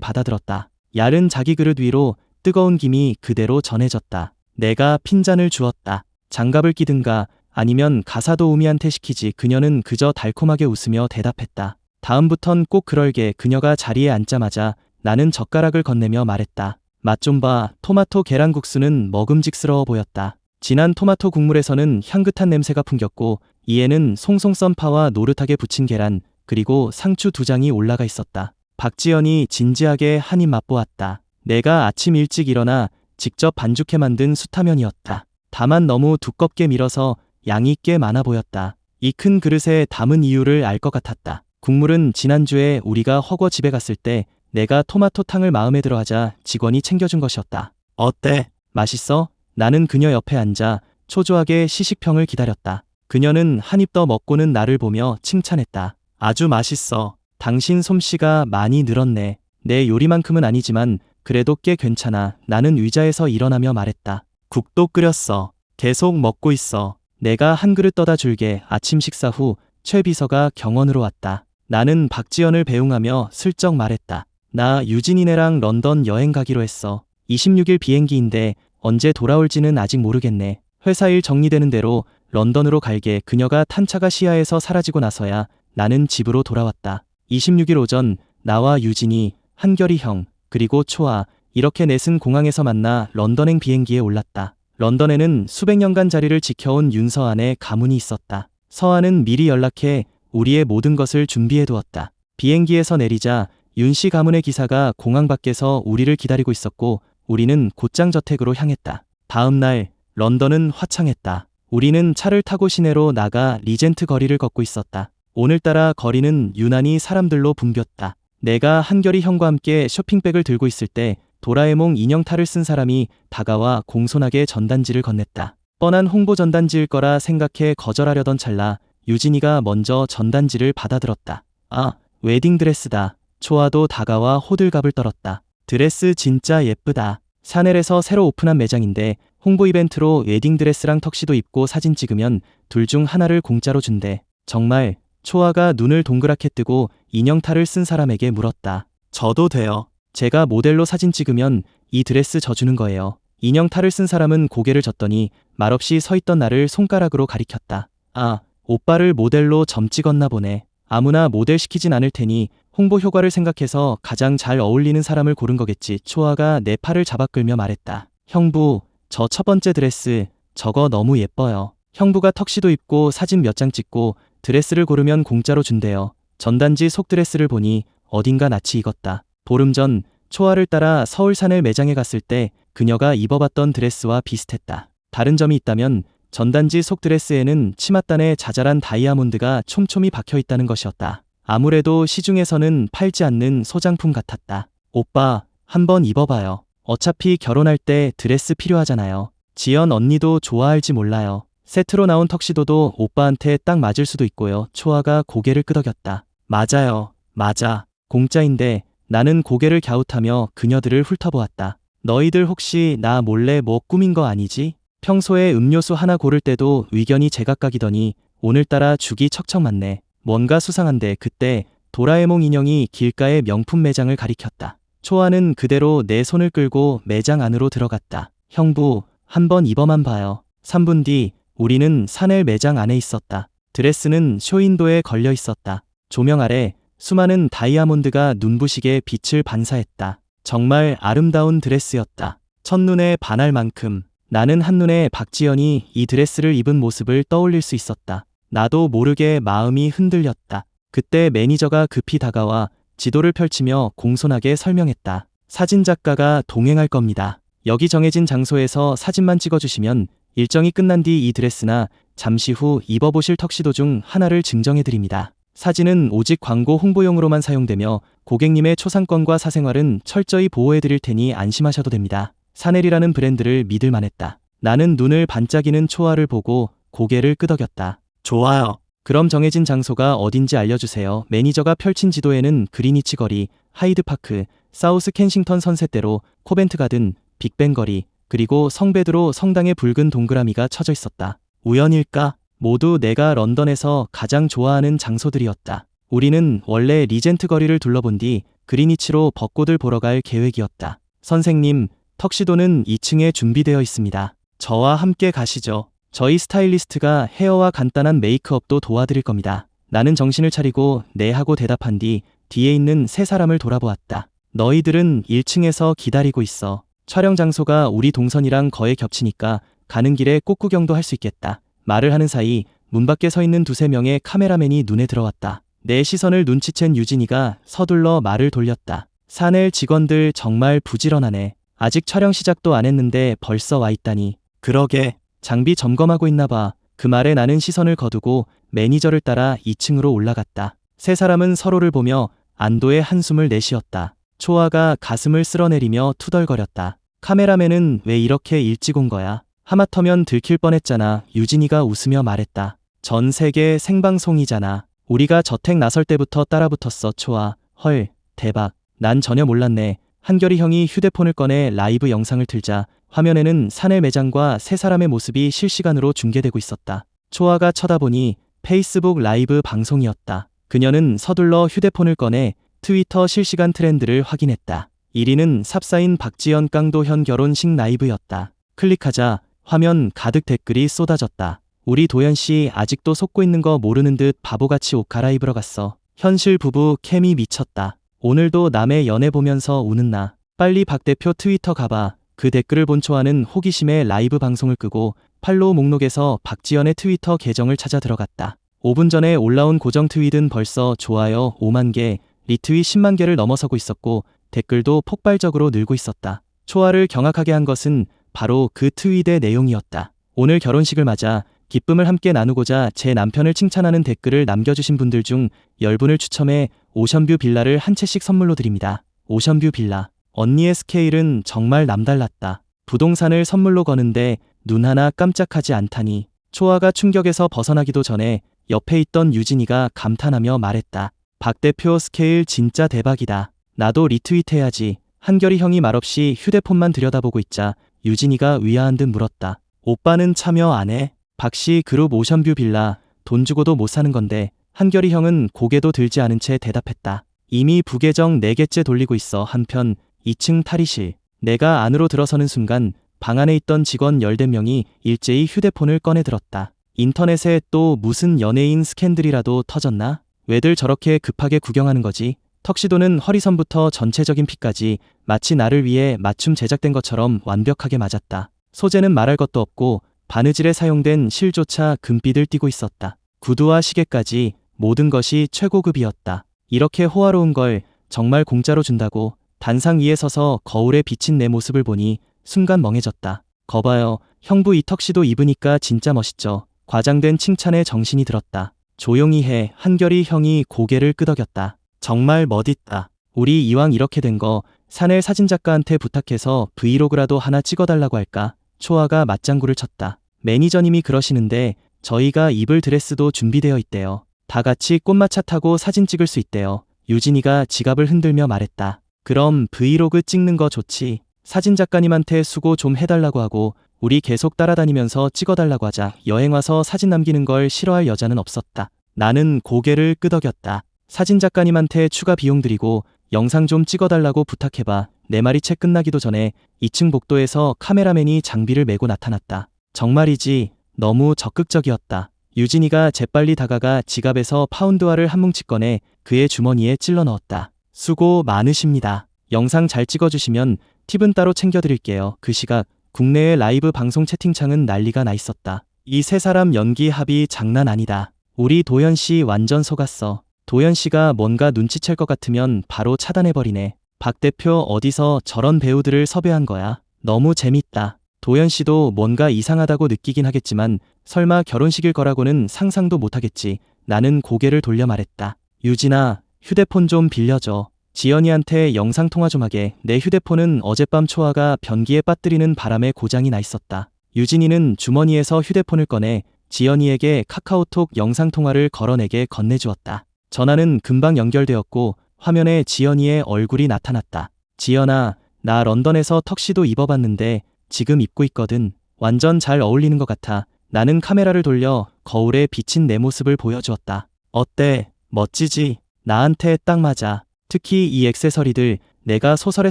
받아들었다. 얇은 자기 그릇 위로 뜨거운 김이 그대로 전해졌다. 내가 핀잔을 주었다. 장갑을 끼든가 아니면 가사도우미한테 시키지. 그녀는 그저 달콤하게 웃으며 대답했다. 다음부턴 꼭 그럴게. 그녀가 자리에 앉자마자 나는 젓가락을 건네며 말했다. 맛 좀 봐. 토마토 계란국수는 먹음직스러워 보였다. 진한 토마토 국물에서는 향긋한 냄새가 풍겼고 이에는 송송 썬 파와 노릇하게 부친 계란, 그리고 상추 2장이 올라가 있었다. 박지연이 진지하게 한 입 맛보았다. 내가 아침 일찍 일어나 직접 반죽해 만든 수타면이었다. 다만 너무 두껍게 밀어서 양이 꽤 많아 보였다. 이 큰 그릇에 담은 이유를 알 것 같았다. 국물은 지난주에 우리가 허거 집에 갔을 때 내가 토마토탕을 마음에 들어 하자 직원이 챙겨준 것이었다. 어때? 맛있어? 나는 그녀 옆에 앉아 초조하게 시식평을 기다렸다. 그녀는 한 입 더 먹고는 나를 보며 칭찬했다. 아주 맛있어. 당신 솜씨가 많이 늘었네. 내 요리만큼은 아니지만 그래도 꽤 괜찮아. 나는 의자에서 일어나며 말했다. 국도 끓였어. 계속 먹고 있어. 내가 한 그릇 떠다 줄게. 아침 식사 후 최 비서가 경원으로 왔다. 나는 박지연을 배웅하며 슬쩍 말했다. 나 유진이네랑 런던 여행 가기로 했어. 26일 비행기인데 언제 돌아올지는 아직 모르겠네. 회사 일 정리되는 대로 런던으로 갈게. 그녀가 탄 차가 시야에서 사라지고 나서야 나는 집으로 돌아왔다. 26일 오전 나와 유진이, 한결이 형, 그리고 초아 이렇게 넷은 공항에서 만나 런던행 비행기에 올랐다. 런던에는 수백 년간 자리를 지켜온 윤서안의 가문이 있었다. 서안은 미리 연락해 우리의 모든 것을 준비해 두었다. 비행기에서 내리자 윤씨 가문의 기사가 공항 밖에서 우리를 기다리고 있었고 우리는 곧장 저택으로 향했다. 다음 날 런던은 화창했다. 우리는 차를 타고 시내로 나가 리젠트 거리를 걷고 있었다. 오늘따라 거리는 유난히 사람들로 붐볐다. 내가 한결이 형과 함께 쇼핑백을 들고 있을 때 도라에몽 인형 탈을 쓴 사람이 다가와 공손하게 전단지를 건넸다. 뻔한 홍보 전단지일 거라 생각해 거절하려던 찰나 유진이가 먼저 전단지를 받아들었다. 아, 웨딩드레스다. 초아도 다가와 호들갑을 떨었다. 드레스 진짜 예쁘다. 샤넬에서 새로 오픈한 매장인데 홍보 이벤트로 웨딩드레스랑 턱시도 입고 사진 찍으면 둘 중 하나를 공짜로 준대. 정말? 초아가 눈을 동그랗게 뜨고 인형 탈을 쓴 사람에게 물었다. 저도 돼요. 제가 모델로 사진 찍으면 이 드레스 저 주는 거예요. 인형 탈을 쓴 사람은 고개를 젓더니 말없이 서 있던 나를 손가락으로 가리켰다. 아, 오빠를 모델로 점 찍었나 보네. 아무나 모델 시키진 않을 테니 홍보 효과를 생각해서 가장 잘 어울리는 사람을 고른 거겠지. 초아가 내 팔을 잡아 끌며 말했다. 형부, 저 첫 번째 드레스, 저거 너무 예뻐요. 형부가 턱시도 입고 사진 몇 장 찍고 드레스를 고르면 공짜로 준대요. 전단지 속 드레스를 보니 어딘가 낯이 익었다. 보름 전 초아를 따라 서울 샤넬 매장에 갔을 때 그녀가 입어봤던 드레스와 비슷했다. 다른 점이 있다면 전단지 속 드레스에는 치맛단에 자잘한 다이아몬드가 촘촘히 박혀 있다는 것이었다. 아무래도 시중에서는 팔지 않는 소장품 같았다. 오빠, 한번 입어봐요. 어차피 결혼할 때 드레스 필요하잖아요. 지연 언니도 좋아할지 몰라요. 세트로 나온 턱시도도 오빠한테 딱 맞을 수도 있고요. 초아가 고개를 끄덕였다. 맞아요. 맞아. 공짜인데. 나는 고개를 갸웃하며 그녀들을 훑어보았다. 너희들 혹시 나 몰래 뭐 꾸민 거 아니지? 평소에 음료수 하나 고를 때도 의견이 제각각이더니 오늘따라 죽이 척척 맞네. 뭔가 수상한데 그때 도라에몽 인형이 길가의 명품 매장을 가리켰다. 초아는 그대로 내 손을 끌고 매장 안으로 들어갔다. 형부, 한번 입어만 봐요. 3분 뒤 우리는 샤넬 매장 안에 있었다. 드레스는 쇼윈도에 걸려 있었다. 조명 아래 수많은 다이아몬드가 눈부시게 빛을 반사했다. 정말 아름다운 드레스였다. 첫눈에 반할 만큼. 나는 한눈에 박지연이 이 드레스를 입은 모습을 떠올릴 수 있었다. 나도 모르게 마음이 흔들렸다. 그때 매니저가 급히 다가와 지도를 펼치며 공손하게 설명했다. 사진작가가 동행할 겁니다. 여기 정해진 장소에서 사진만 찍어주시면 일정이 끝난 뒤 이 드레스나 잠시 후 입어보실 턱시도 중 하나를 증정해드립니다. 사진은 오직 광고 홍보용으로만 사용되며 고객님의 초상권과 사생활은 철저히 보호해드릴 테니 안심하셔도 됩니다. 샤넬이라는 브랜드를 믿을 만했다. 나는 눈을 반짝이는 초아를 보고 고개를 끄덕였다. 좋아요. 그럼 정해진 장소가 어딘지 알려주세요. 매니저가 펼친 지도에는 그리니치 거리, 하이드파크, 사우스 켄싱턴 선셋대로, 코벤트 가든, 빅벤 거리, 그리고 성베드로 성당의 붉은 동그라미가 쳐져 있었다. 우연일까? 모두 내가 런던에서 가장 좋아하는 장소들이었다. 우리는 원래 리젠트 거리를 둘러본 뒤 그리니치로 벚꽃을 보러 갈 계획이었다. 선생님, 턱시도는 2층에 준비되어 있습니다. 저와 함께 가시죠. 저희 스타일리스트가 헤어와 간단한 메이크업도 도와드릴 겁니다. 나는 정신을 차리고 네 하고 대답한 뒤 뒤에 있는 세 사람을 돌아보았다. 너희들은 1층에서 기다리고 있어. 촬영 장소가 우리 동선이랑 거의 겹치니까 가는 길에 꽃구경도 할 수 있겠다. 말을 하는 사이 문 밖에 서 있는 두세 명의 카메라맨이 눈에 들어왔다. 내 시선을 눈치챈 유진이가 서둘러 말을 돌렸다. 샤넬 직원들 정말 부지런하네. 아직 촬영 시작도 안 했는데 벌써 와 있다니. 그러게. 장비 점검하고 있나 봐. 그 말에 나는 시선을 거두고 매니저를 따라 2층으로 올라갔다. 세 사람은 서로를 보며 안도의 한숨을 내쉬었다. 초아가 가슴을 쓸어내리며 투덜거렸다. 카메라맨은 왜 이렇게 일찍 온 거야? 하마터면 들킬 뻔했잖아. 유진이가 웃으며 말했다. 전 세계 생방송이잖아. 우리가 저택 나설 때부터 따라붙었어. 초아. 헐, 대박. 난 전혀 몰랐네. 한결이 형이 휴대폰을 꺼내 라이브 영상을 틀자 화면에는 샤넬 매장과 세 사람의 모습이 실시간으로 중계되고 있었다. 초아가 쳐다보니 페이스북 라이브 방송이었다. 그녀는 서둘러 휴대폰을 꺼내 트위터 실시간 트렌드를 확인했다. 1위는 삽사인 박지연 깡도현 결혼식 라이브였다. 클릭하자 화면 가득 댓글이 쏟아졌다. 우리 도연씨 아직도 속고 있는 거 모르는 듯 바보같이 옷 갈아입으러 갔어. 현실 부부 케미 미쳤다. 오늘도 남의 연애 보면서 우는 나. 빨리 박 대표 트위터 가봐. 그 댓글을 본 초아는 호기심에 라이브 방송을 끄고 팔로우 목록에서 박지연의 트위터 계정을 찾아 들어갔다. 5분 전에 올라온 고정 트윗은 벌써 좋아요 5만 개, 리트윗 10만 개를 넘어서고 있었고 댓글도 폭발적으로 늘고 있었다. 초아를 경악하게 한 것은 바로 그 트윗의 내용이었다. 오늘 결혼식을 맞아 기쁨을 함께 나누고자 제 남편을 칭찬하는 댓글을 남겨주신 분들 중 10분을 추첨해 오션뷰 빌라를 한 채씩 선물로 드립니다. 오션뷰 빌라. 언니의 스케일은 정말 남달랐다. 부동산을 선물로 거는데 눈 하나 깜짝하지 않다니. 초아가 충격에서 벗어나기도 전에 옆에 있던 유진이가 감탄하며 말했다. 박 대표 스케일 진짜 대박이다. 나도 리트윗해야지. 한결이 형이 말없이 휴대폰만 들여다보고 있자 유진이가 의아한 듯 물었다. 오빠는 참여 안 해? 박씨 그룹 오션뷰 빌라 돈 주고도 못 사는 건데. 한결이 형은 고개도 들지 않은 채 대답했다. 이미 부계정 4개째 돌리고 있어. 한편 2층 탈의실. 내가 안으로 들어서는 순간 방 안에 있던 직원 열댓 명이 일제히 휴대폰을 꺼내 들었다. 인터넷에 또 무슨 연예인 스캔들이라도 터졌나? 왜들 저렇게 급하게 구경하는 거지? 턱시도는 허리선부터 전체적인 핏까지 마치 나를 위해 맞춤 제작된 것처럼 완벽하게 맞았다. 소재는 말할 것도 없고 바느질에 사용된 실조차 금빛을 띠고 있었다. 구두와 시계까지 모든 것이 최고급이었다. 이렇게 호화로운 걸 정말 공짜로 준다고. 단상 위에 서서 거울에 비친 내 모습을 보니 순간 멍해졌다. 거봐요. 형부 이 턱시도 입으니까 진짜 멋있죠. 과장된 칭찬에 정신이 들었다. 조용히 해. 한결이 형이 고개를 끄덕였다. 정말 멋있다. 우리 이왕 이렇게 된 거 사내 사진작가한테 부탁해서 브이로그라도 하나 찍어달라고 할까? 초아가 맞장구를 쳤다. 매니저님이 그러시는데 저희가 입을 드레스도 준비되어 있대요. 다 같이 꽃마차 타고 사진 찍을 수 있대요. 유진이가 지갑을 흔들며 말했다. 그럼 브이로그 찍는 거 좋지. 사진작가님한테 수고 좀 해달라고 하고 우리 계속 따라다니면서 찍어달라고 하자. 여행 와서 사진 남기는 걸 싫어할 여자는 없었다. 나는 고개를 끄덕였다. 사진작가님한테 추가 비용 드리고 영상 좀 찍어달라고 부탁해봐. 내 말이 채 끝나기도 전에 2층 복도에서 카메라맨이 장비를 메고 나타났다. 정말이지. 너무 적극적이었다. 유진이가 재빨리 다가가 지갑에서 파운드화를 한 뭉치 꺼내 그의 주머니에 찔러 넣었다. 수고 많으십니다. 영상 잘 찍어주시면 팁은 따로 챙겨드릴게요. 그 시각 국내의 라이브 방송 채팅창은 난리가 나 있었다. 이 세 사람 연기 합이 장난 아니다. 우리 도연씨 완전 속았어. 도연씨가 뭔가 눈치챌 것 같으면 바로 차단해버리네. 박 대표 어디서 저런 배우들을 섭외한 거야? 너무 재밌다. 도연씨도 뭔가 이상하다고 느끼긴 하겠지만 설마 결혼식일 거라고는 상상도 못하겠지. 나는 고개를 돌려 말했다. 유진아, 휴대폰 좀 빌려줘. 지연이한테 영상통화 좀 하게. 내 휴대폰은 어젯밤 초아가 변기에 빠뜨리는 바람에 고장이 나 있었다. 유진이는 주머니에서 휴대폰을 꺼내 지연이에게 카카오톡 영상통화를 걸어 내게 건네주었다. 전화는 금방 연결되었고 화면에 지연이의 얼굴이 나타났다. 지연아, 나 런던에서 턱시도 입어봤는데 지금 입고 있거든. 완전 잘 어울리는 것 같아. 나는 카메라를 돌려 거울에 비친 내 모습을 보여주었다. 어때? 멋지지? 나한테 딱 맞아. 특히 이 액세서리들 내가 소설에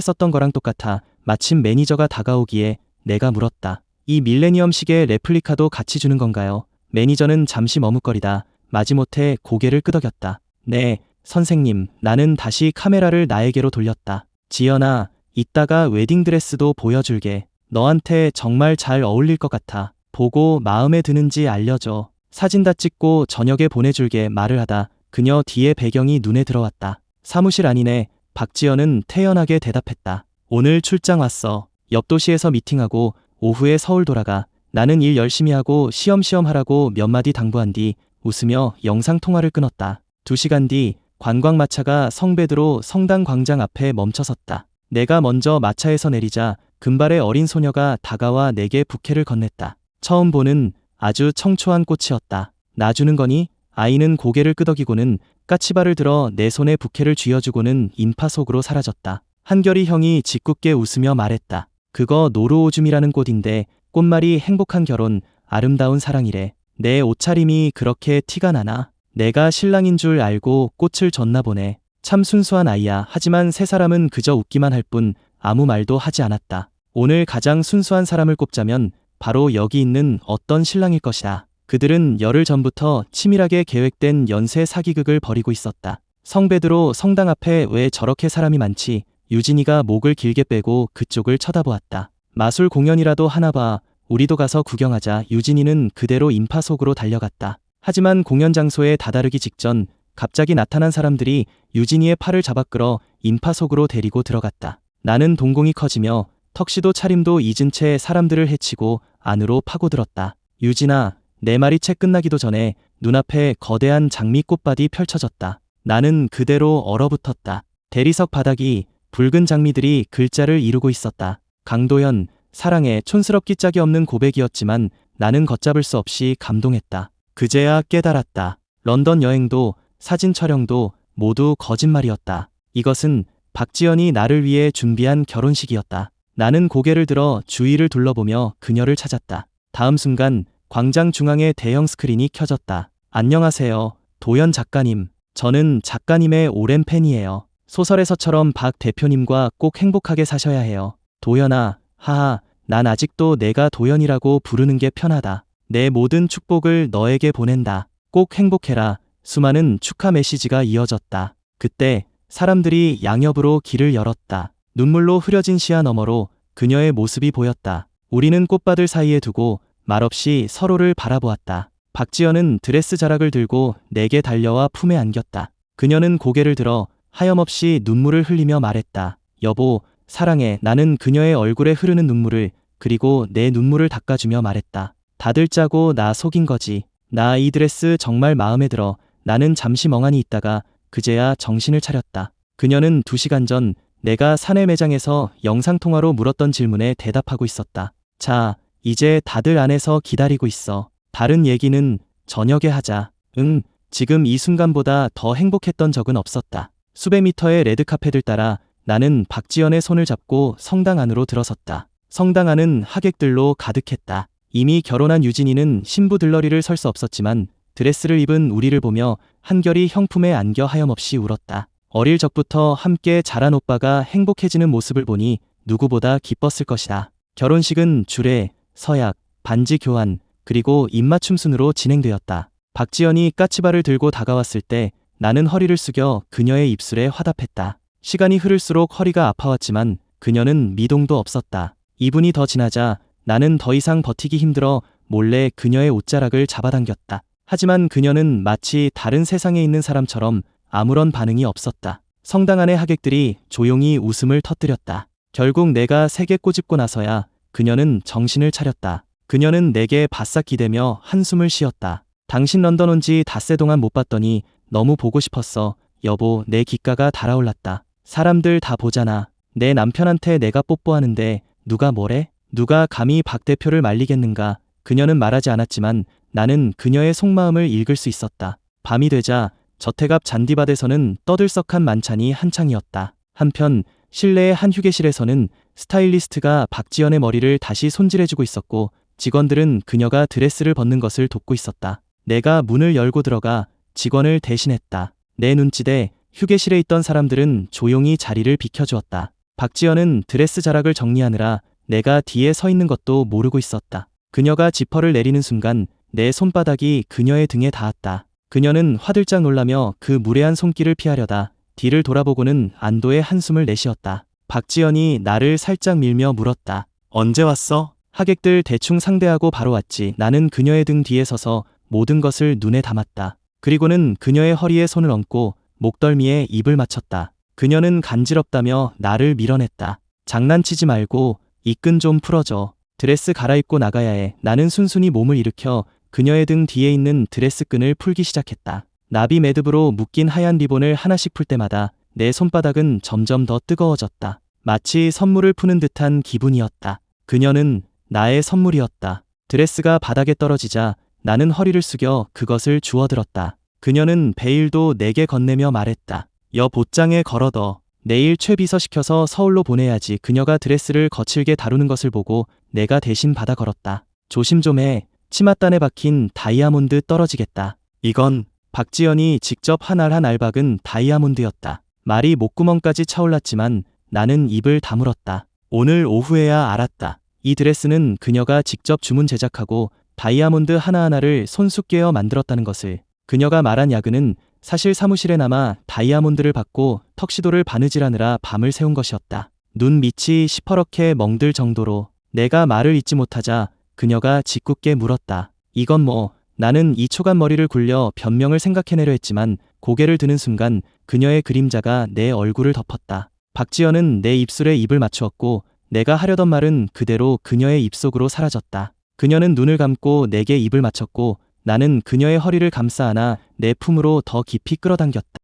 썼던 거랑 똑같아. 마침 매니저가 다가오기에 내가 물었다. 이 밀레니엄 시계 레플리카도 같이 주는 건가요? 매니저는 잠시 머뭇거리다 마지못해 고개를 끄덕였다. 네, 선생님. 나는 다시 카메라를 나에게로 돌렸다. 지연아, 이따가 웨딩드레스도 보여줄게. 너한테 정말 잘 어울릴 것 같아. 보고 마음에 드는지 알려줘. 사진 다 찍고 저녁에 보내줄게. 말을 하다 그녀 뒤에 배경이 눈에 들어왔다. 사무실 아니네. 박지연은 태연하게 대답했다. 오늘 출장 왔어. 옆 도시에서 미팅하고 오후에 서울 돌아가. 나는 일 열심히 하고 시험시험 하라고 몇 마디 당부한 뒤 웃으며 영상통화를 끊었다. 2시간 뒤 관광마차가 성베드로 성당 광장 앞에 멈춰섰다. 내가 먼저 마차에서 내리자 금발의 어린 소녀가 다가와 내게 부케를 건넸다. 처음 보는 아주 청초한 꽃이었다. 나 주는 거니? 아이는 고개를 끄덕이고는 까치발을 들어 내 손에 부케를 쥐어주고는 인파 속으로 사라졌다. 한결이 형이 짓궂게 웃으며 말했다. 그거 노루오줌이라는 꽃인데 꽃말이 행복한 결혼, 아름다운 사랑이래. 내 옷차림이 그렇게 티가 나나? 내가 신랑인 줄 알고 꽃을 줬나 보네. 참 순수한 아이야. 하지만 세 사람은 그저 웃기만 할 뿐 아무 말도 하지 않았다. 오늘 가장 순수한 사람을 꼽자면 바로 여기 있는 어떤 신랑일 것이다. 그들은 열흘 전부터 치밀하게 계획된 연쇄 사기극을 벌이고 있었다. 성베드로 성당 앞에 왜 저렇게 사람이 많지? 유진이가 목을 길게 빼고 그쪽을 쳐다보았다. 마술 공연이라도 하나 봐. 우리도 가서 구경하자. 유진이는 그대로 인파 속으로 달려갔다. 하지만 공연 장소에 다다르기 직전 갑자기 나타난 사람들이 유진이의 팔을 잡아 끌어 인파 속으로 데리고 들어갔다. 나는 동공이 커지며 턱시도 차림도 잊은 채 사람들을 해치고 안으로 파고들었다. 유진아, 내 말이 채 끝나기도 전에 눈앞에 거대한 장미 꽃밭이 펼쳐졌다. 나는 그대로 얼어붙었다. 대리석 바닥이 붉은 장미들이 글자를 이루고 있었다. 강도현, 사랑해. 촌스럽기 짝이 없는 고백이었지만 나는 걷잡을 수 없이 감동했다. 그제야 깨달았다. 런던 여행도 사진 촬영도 모두 거짓말이었다. 이것은 박지연이 나를 위해 준비한 결혼식이었다. 나는 고개를 들어 주위를 둘러보며 그녀를 찾았다. 다음 순간 광장 중앙에 대형 스크린이 켜졌다. 안녕하세요, 도연 작가님. 저는 작가님의 오랜 팬이에요. 소설에서처럼 박 대표님과 꼭 행복하게 사셔야 해요. 도연아, 하하, 난 아직도 내가 도연이라고 부르는 게 편하다. 내 모든 축복을 너에게 보낸다. 꼭 행복해라. 수많은 축하 메시지가 이어졌다. 그때 사람들이 양옆으로 길을 열었다. 눈물로 흐려진 시야 너머로 그녀의 모습이 보였다. 우리는 꽃밭을 사이에 두고 말없이 서로를 바라보았다. 박지연은 드레스 자락을 들고 내게 달려와 품에 안겼다. 그녀는 고개를 들어 하염없이 눈물을 흘리며 말했다. 여보, 사랑해. 나는 그녀의 얼굴에 흐르는 눈물을 그리고 내 눈물을 닦아주며 말했다. 다들 짜고 나 속인 거지. 나 이 드레스 정말 마음에 들어. 나는 잠시 멍하니 있다가 그제야 정신을 차렸다. 그녀는 2시간 전 내가 사내 매장에서 영상통화로 물었던 질문에 대답하고 있었다. 자, 이제 다들 안에서 기다리고 있어. 다른 얘기는 저녁에 하자. 응, 지금 이 순간보다 더 행복했던 적은 없었다. 수백 미터의 레드카펫을 따라 나는 박지연의 손을 잡고 성당 안으로 들어섰다. 성당 안은 하객들로 가득했다. 이미 결혼한 유진이는 신부 들러리를 설 수 없었지만 드레스를 입은 우리를 보며 한결이 형품에 안겨 하염없이 울었다. 어릴 적부터 함께 자란 오빠가 행복해지는 모습을 보니 누구보다 기뻤을 것이다. 결혼식은 주례, 서약, 반지 교환, 그리고 입맞춤 순으로 진행되었다. 박지연이 까치발을 들고 다가왔을 때 나는 허리를 숙여 그녀의 입술에 화답했다. 시간이 흐를수록 허리가 아파왔지만 그녀는 미동도 없었다. 2분이 더 지나자 나는 더 이상 버티기 힘들어 몰래 그녀의 옷자락을 잡아당겼다. 하지만 그녀는 마치 다른 세상에 있는 사람처럼 아무런 반응이 없었다. 성당 안의 하객들이 조용히 웃음을 터뜨렸다. 결국 내가 세게 꼬집고 나서야 그녀는 정신을 차렸다. 그녀는 내게 바싹 기대며 한숨을 쉬었다. 당신 런던 온 지 닷새 동안 못 봤더니 너무 보고 싶었어. 여보, 내 귓가가 달아올랐다. 사람들 다 보잖아. 내 남편한테 내가 뽀뽀하는데 누가 뭐래? 누가 감히 박 대표를 말리겠는가? 그녀는 말하지 않았지만 나는 그녀의 속마음을 읽을 수 있었다. 밤이 되자 저택 앞 잔디밭에서는 떠들썩한 만찬이 한창이었다. 한편 실내의 한 휴게실에서는 스타일리스트가 박지연의 머리를 다시 손질해주고 있었고 직원들은 그녀가 드레스를 벗는 것을 돕고 있었다. 내가 문을 열고 들어가 직원을 대신했다. 내 눈짓에 휴게실에 있던 사람들은 조용히 자리를 비켜주었다. 박지연은 드레스 자락을 정리하느라 내가 뒤에 서 있는 것도 모르고 있었다. 그녀가 지퍼를 내리는 순간 내 손바닥이 그녀의 등에 닿았다. 그녀는 화들짝 놀라며 그 무례한 손길을 피하려다 뒤를 돌아보고는 안도의 한숨을 내쉬었다. 박지연이 나를 살짝 밀며 물었다. 언제 왔어? 하객들 대충 상대하고 바로 왔지. 나는 그녀의 등 뒤에 서서 모든 것을 눈에 담았다. 그리고는 그녀의 허리에 손을 얹고 목덜미에 입을 맞췄다. 그녀는 간지럽다며 나를 밀어냈다. 장난치지 말고 이 끈 좀 풀어줘. 드레스 갈아입고 나가야 해. 나는 순순히 몸을 일으켜 그녀의 등 뒤에 있는 드레스 끈을 풀기 시작했다. 나비 매듭으로 묶인 하얀 리본을 하나씩 풀 때마다 내 손바닥은 점점 더 뜨거워졌다. 마치 선물을 푸는 듯한 기분이었다. 그녀는 나의 선물이었다. 드레스가 바닥에 떨어지자 나는 허리를 숙여 그것을 주워들었다. 그녀는 베일도 내게 건네며 말했다. 여 보장에 걸어둬. 내일 최비서 시켜서 서울로 보내야지. 그녀가 드레스를 거칠게 다루는 것을 보고 내가 대신 받아 걸었다. 조심 좀 해. 치맛단에 박힌 다이아몬드 떨어지겠다. 이건 박지연이 직접 한 알 한 알 박은 다이아몬드였다. 말이 목구멍까지 차올랐지만 나는 입을 다물었다. 오늘 오후에야 알았다. 이 드레스는 그녀가 직접 주문 제작하고 다이아몬드 하나하나를 손수 꿰어 만들었다는 것을. 그녀가 말한 야근은 사실 사무실에 남아 다이아몬드를 받고 턱시도를 바느질하느라 밤을 새운 것이었다. 눈 밑이 시퍼렇게 멍들 정도로. 내가 말을 잇지 못하자 그녀가 짓궂게 물었다. 이건 뭐? 나는 2초간 머리를 굴려 변명을 생각해내려 했지만 고개를 드는 순간 그녀의 그림자가 내 얼굴을 덮었다. 박지연은 내 입술에 입을 맞추었고 내가 하려던 말은 그대로 그녀의 입속으로 사라졌다. 그녀는 눈을 감고 내게 입을 맞췄고 나는 그녀의 허리를 감싸 안아 내 품으로 더 깊이 끌어당겼다.